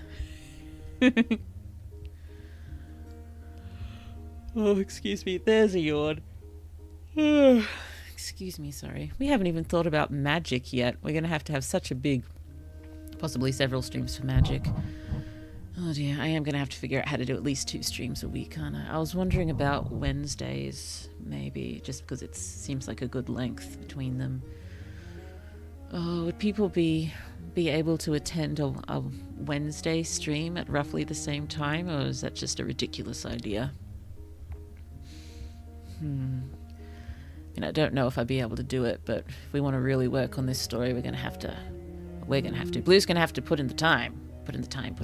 Speaker 1: Oh, excuse me. There's a yawn. Excuse me, sorry. We haven't even thought about magic yet. We're going to have such a big, possibly several streams for magic. Oh dear, I am going to have to figure out how to do at least 2 streams a week, aren't I? I was wondering about Wednesdays, maybe, just because it seems like a good length between them. Oh, would people be able to attend a Wednesday stream at roughly the same time, or is that just a ridiculous idea? I don't know if I'd be able to do it, but if we want to really work on this story, we're going to have to. Blue's going to have to put in the time. Put in the time.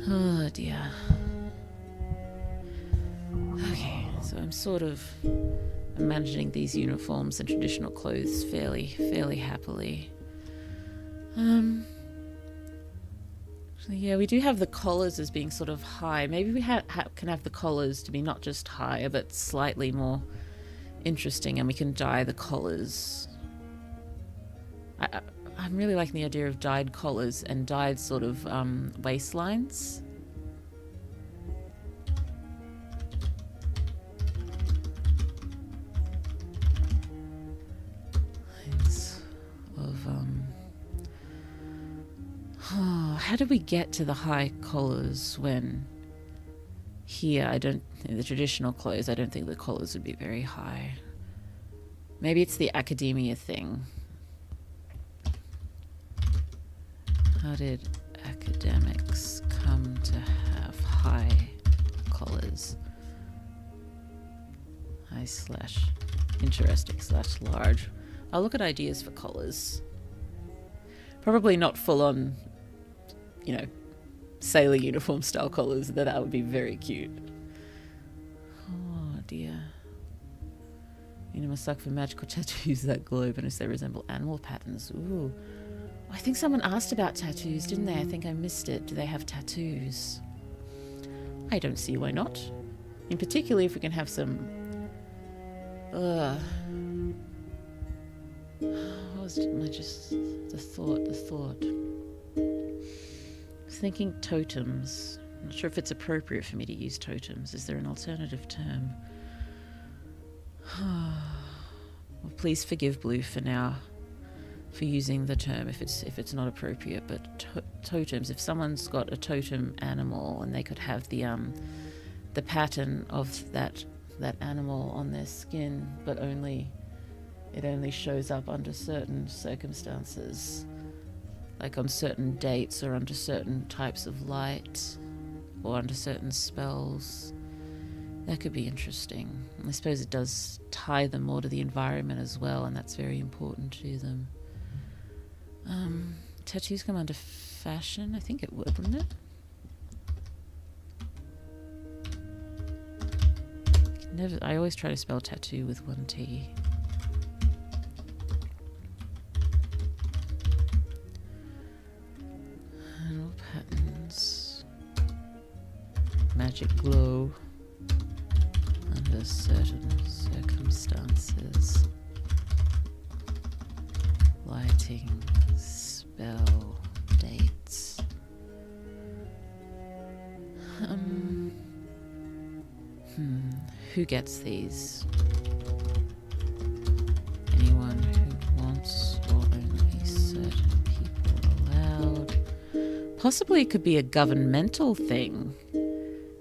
Speaker 1: Oh dear. Okay, so I'm sort of managing these uniforms and traditional clothes fairly happily. So yeah, we do have the collars as being sort of high. Maybe we can have the collars to be not just higher, but slightly more interesting, and we can dye the collars. I'm really liking the idea of dyed collars and dyed sort of waistlines. How do we get to the high collars when here the traditional clothes, I don't think the collars would be very high. Maybe it's the academia thing. How did academics come to have high collars? High/interesting/large. I'll look at ideas for collars. Probably not full on, sailor uniform style collars. That would be very cute. Oh dear. Must suck for magical tattoos that glow, but as they resemble animal patterns. Ooh. I think someone asked about tattoos, didn't they? I think I missed it. Do they have tattoos? I don't see why not. In particular, if we can have some What was just the thought. I was thinking totems. I'm not sure if it's appropriate for me to use totems. Is there an alternative term? Well, please forgive Blue for now for using the term if it's not appropriate. But totems. If someone's got a totem animal and they could have the pattern of that animal on their skin, but it only shows up under certain circumstances, like on certain dates or under certain types of light or under certain spells. That could be interesting. I suppose it does tie them more to the environment as well, and that's very important to them. Tattoos come under fashion? I think it would, wouldn't it? I always try to spell tattoo with one T. Animal patterns. Magic glow. Under certain circumstances. Lighting. Spell. Dates. Who gets these? Anyone who wants, or only certain people allowed? Possibly it could be a governmental thing.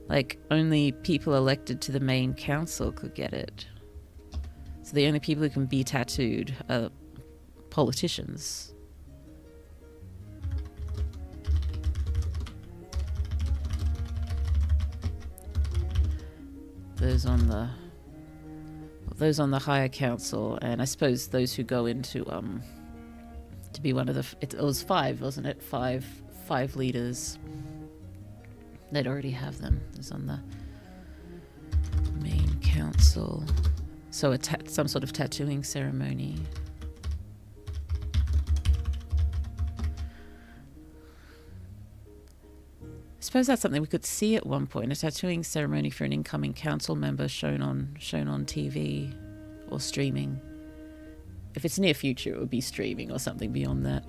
Speaker 1: Like only people elected to the main council could get it. So the only people who can be tattooed are politicians. Those on the higher council, and I suppose those who go into to be one of the it was 5, wasn't it? Five leaders. They'd already have them. There's on the main council. So some sort of tattooing ceremony. I suppose that's something we could see at one point, a tattooing ceremony for an incoming council member shown on TV or streaming. If it's near future, it would be streaming or something beyond that.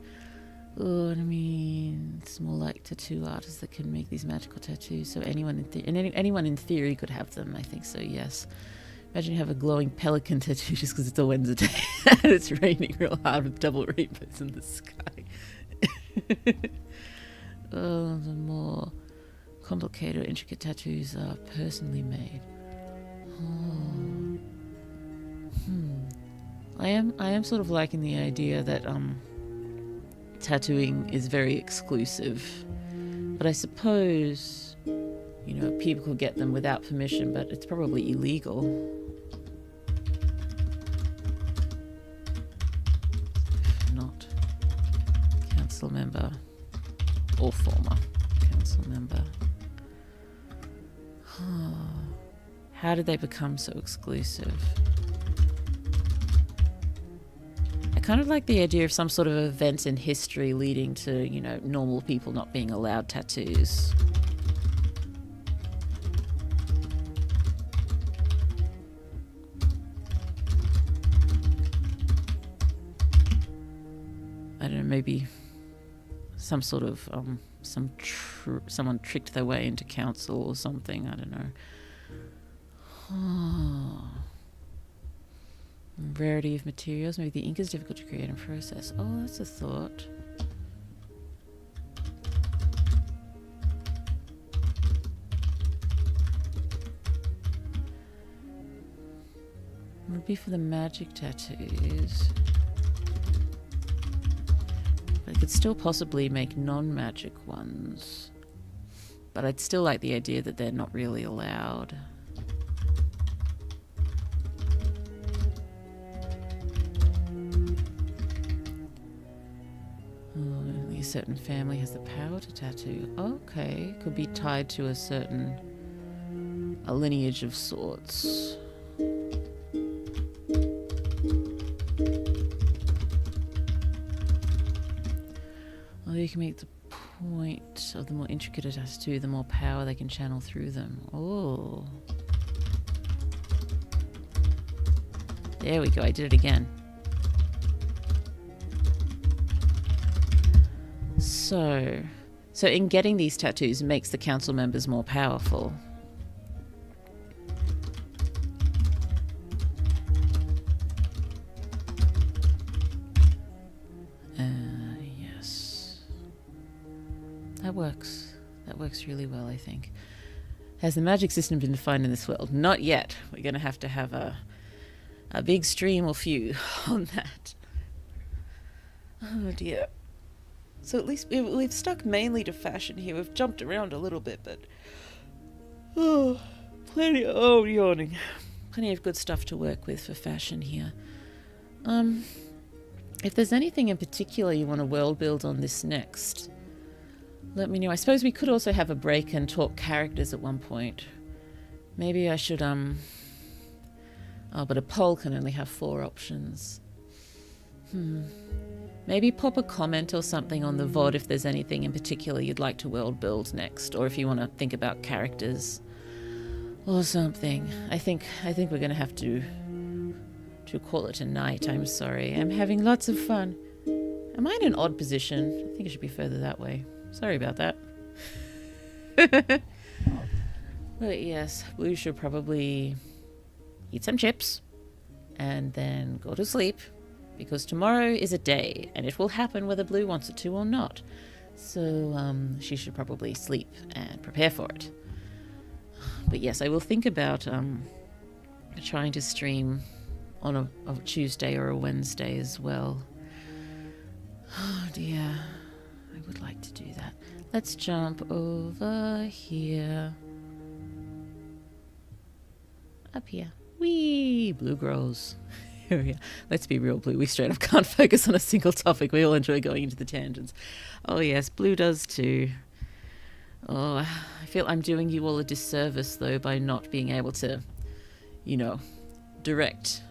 Speaker 1: Oh, I mean, it's more like tattoo artists that can make these magical tattoos. So anyone in theory could have them. I think so. Yes. Imagine you have a glowing pelican tattoo just because it's a Wednesday and it's raining real hard with double rainbows in the sky. Oh, the more complicated, intricate tattoos are personally made. I am sort of liking the idea that tattooing is very exclusive, but I suppose people could get them without permission, but it's probably illegal. If not council member or former council member. How did they become so exclusive? I kind of like the idea of some sort of event in history leading to, normal people not being allowed tattoos. I don't know, maybe some sort of someone tricked their way into council or something. I don't know. Rarity of materials. Maybe the ink is difficult to create and process. Oh, that's a thought. It would be for the magic tattoos. But I could still possibly make non-magic ones. But I'd still like the idea that they're not really allowed. Only a certain family has the power to tattoo. Okay, could be tied to a lineage of sorts. Well, you can make the point of the more intricate a tattoo, the more power they can channel through them. Oh. There we go. I did it again. So in getting these tattoos makes the council members more powerful. Yes. That works. That works really well, I think. Has the magic system been defined in this world? Not yet. We're going to have a big stream or few on that. Oh dear. So at least we've stuck mainly to fashion here. We've jumped around a little bit, but yawning. Plenty of good stuff to work with for fashion here. If there's anything in particular you want to world build on this next, let me know. I suppose we could also have a break and talk characters at one point. Maybe I should but a poll can only have 4 options. Maybe pop a comment or something on the VOD if there's anything in particular you'd like to world build next, or if you want to think about characters or something. I think we're going to have to call it a night. I'm sorry. I'm having lots of fun. Am I in an odd position? I think it should be further that way. Sorry about that. But yes, Blue should probably eat some chips and then go to sleep, because tomorrow is a day and it will happen whether Blue wants it to or not. So she should probably sleep and prepare for it. But yes, I will think about trying to stream on a Tuesday or a Wednesday as well. Oh dear, I would like to do that. Let's jump over here. Up here. Whee! Blue grows. Here we are. Let's be real, Blue. We straight up can't focus on a single topic. We all enjoy going into the tangents. Oh yes, Blue does too. Oh, I feel I'm doing you all a disservice though by not being able to, direct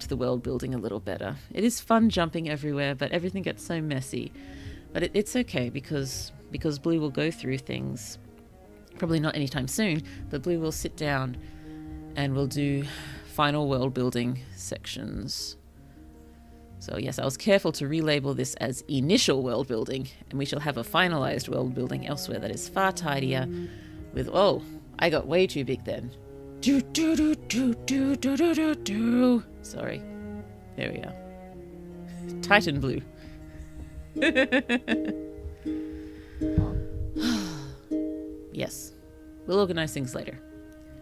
Speaker 1: the world building a little better. It is fun jumping everywhere, but everything gets so messy. But it's okay because Blue will go through things. Probably not anytime soon, but Blue will sit down and we'll do final world building sections. So yes, I was careful to relabel this as initial world building, and we shall have a finalized world building elsewhere that is far tidier with, oh, I got way too big then. Sorry. There we are. Titan Blue. Yes. We'll organize things later.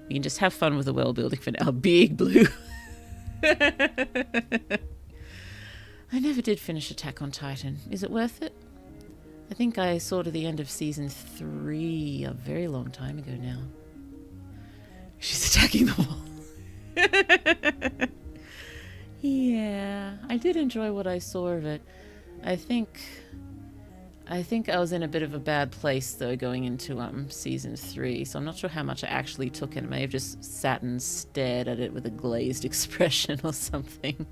Speaker 1: We can just have fun with the world building for now. Big Blue. I never did finish Attack on Titan. Is it worth it? I think I saw to the end of season 3 a very long time ago now. She's attacking the wall. Yeah, I did enjoy what I saw of it. I think I was in a bit of a bad place though going into season 3, so I'm not sure how much I actually took in. I may have just sat and stared at it with a glazed expression or something.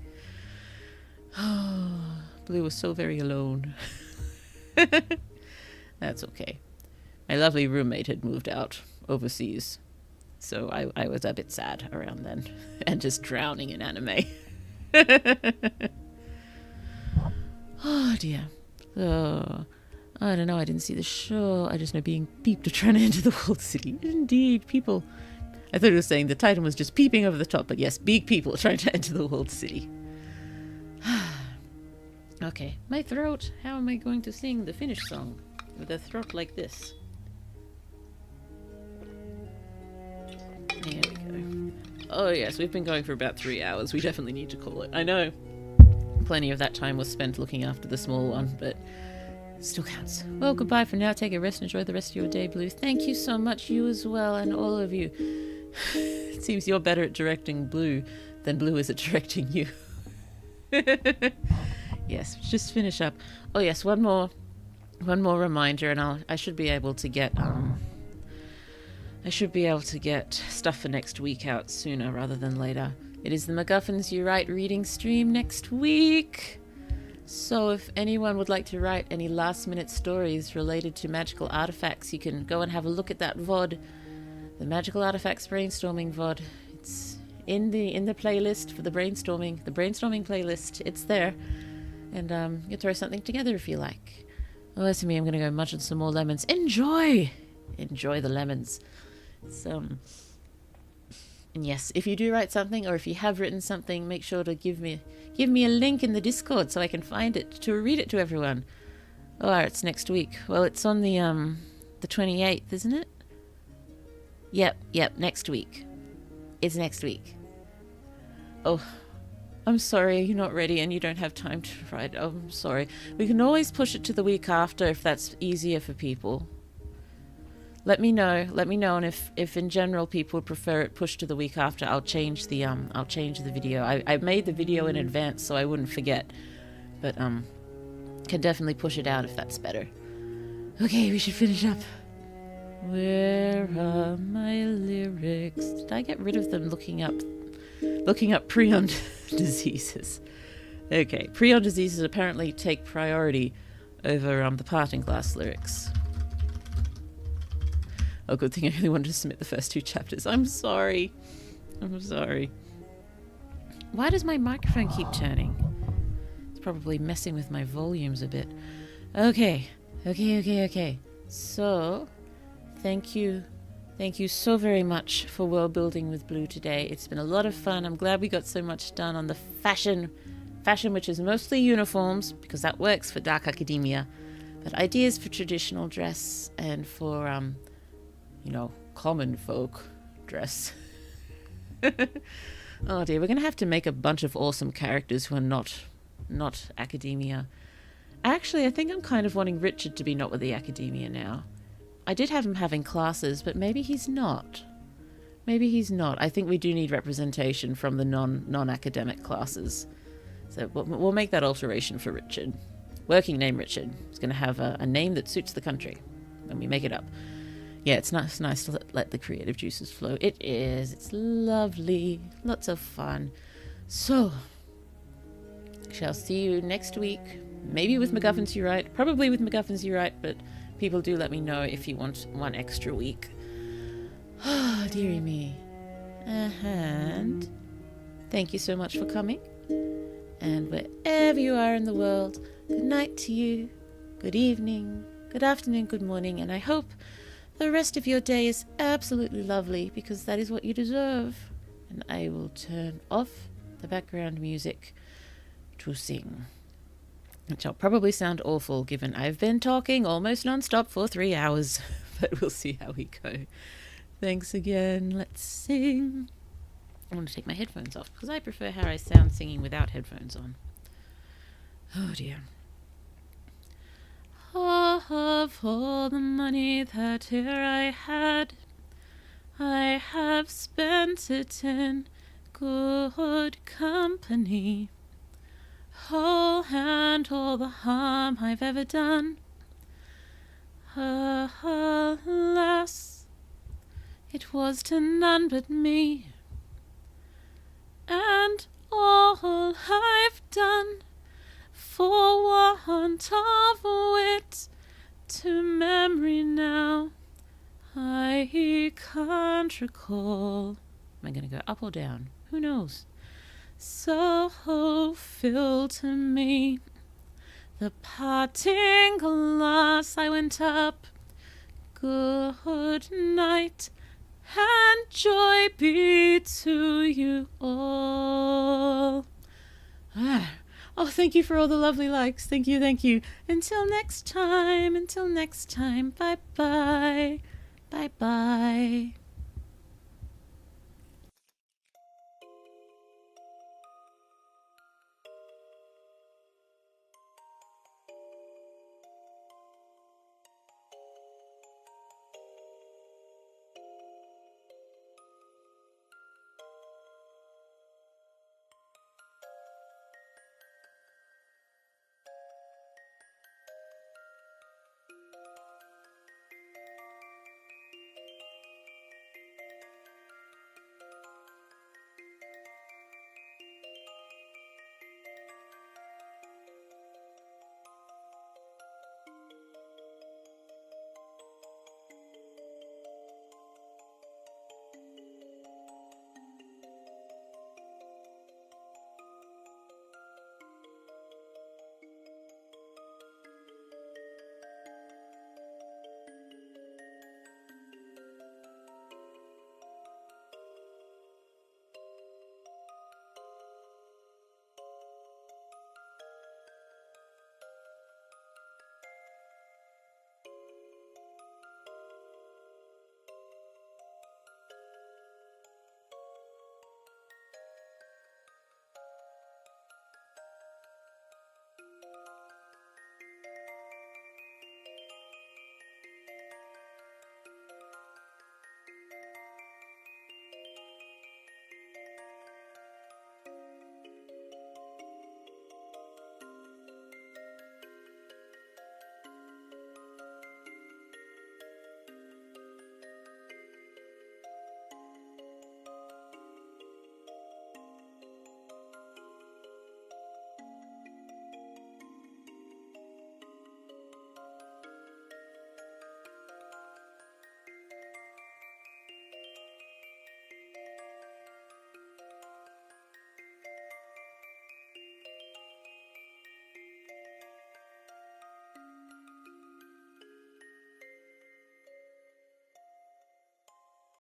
Speaker 1: Oh, Blue was so very alone. That's okay. My lovely roommate had moved out overseas, so I was a bit sad around then and just drowning in anime. Oh dear. Oh, I don't know, I didn't see the show. I just know being peeped are trying to enter the walled city. Indeed, people. I thought it was saying the Titan was just peeping over the top, but yes, big people are trying to enter the walled city. Okay, my throat. How am I going to sing the Finnish song with a throat like this? There we go. Oh yes, we've been going for about 3 hours. We definitely need to call it. I know plenty of that time was spent looking after the small one, but still counts. Well, goodbye for now. Take a rest and enjoy the rest of your day, Blue. Thank you so much, you as well, and all of you. It seems you're better at directing Blue than Blue is at directing you. Yes, just finish up. Oh yes, one more reminder, and I should be able to get stuff for next week out sooner rather than later. It is the MacGuffins You Write reading stream next week. So if anyone would like to write any last-minute stories related to magical artifacts, you can go and have a look at that VOD, the Magical Artifacts Brainstorming VOD. in the playlist for the brainstorming playlist. It's there, and you throw something together if you like. Oh, as for me, I'm gonna go munch on some more lemons. Enjoy the lemons. And yes, if you do write something, or if you have written something, make sure to give me a link in the Discord so I can find it to read it to everyone. Oh, it's next week. Well, it's on the 28th, isn't it? Yep, next week. It's next week. Oh, I'm sorry you're not ready and you don't have time to write. Oh, I'm sorry. We can always push it to the week after if that's easier for people. Let me know, and if in general people would prefer it pushed to the week after, I'll change the video. I made the video in advance so I wouldn't forget, but can definitely push it out if that's better. Okay, we should finish up. Where are my lyrics? Did I get rid of them looking up prion diseases? Okay, prion diseases apparently take priority over the parting glass lyrics. Oh, good thing I only wanted to submit the first 2 chapters. I'm sorry. Why does my microphone keep turning? It's probably messing with my volumes a bit. Okay. So, thank you so very much for world building with Blue today. It's been a lot of fun. I'm glad we got so much done on the fashion which is mostly uniforms, because that works for dark academia, but ideas for traditional dress and for common folk dress. Oh dear, we're gonna have to make a bunch of awesome characters who are not academia. Actually, I think I'm kind of wanting Richard to be not with the academia now. I did have him having classes, but maybe he's not. I think we do need representation from the non-academic classes. So we'll make that alteration for Richard. Working name Richard. He's going to have a name that suits the country when we make it up. Yeah, it's nice to let the creative juices flow. It is. It's lovely. Lots of fun. So, shall see you next week. Maybe with MacGuffins You Write. Probably with MacGuffins You Write, but people do let me know if you want one extra week. Oh, dearie me. And thank you so much for coming. And wherever you are in the world, good night to you, good evening, good afternoon, good morning, and I hope the rest of your day is absolutely lovely, because that is what you deserve. And I will turn off the background music to sing, which will probably sound awful given I've been talking almost non-stop for 3 hours, but we'll see how we go. Thanks again. Let's sing. I want to take my headphones off because I prefer how I sound singing without headphones on. Oh dear. Of all the money that here I had, I have spent it in good company. Oh, and all the harm I've ever done, alas, it was to none but me. And all I've done for want of wit, to memory now I can't recall. Am I going to go up or down? Who knows? So fill to me the parting glass, I went up. Good night, and joy be to you all. Oh, thank you for all the lovely likes. Thank you. Until next time. Bye-bye. Bye-bye.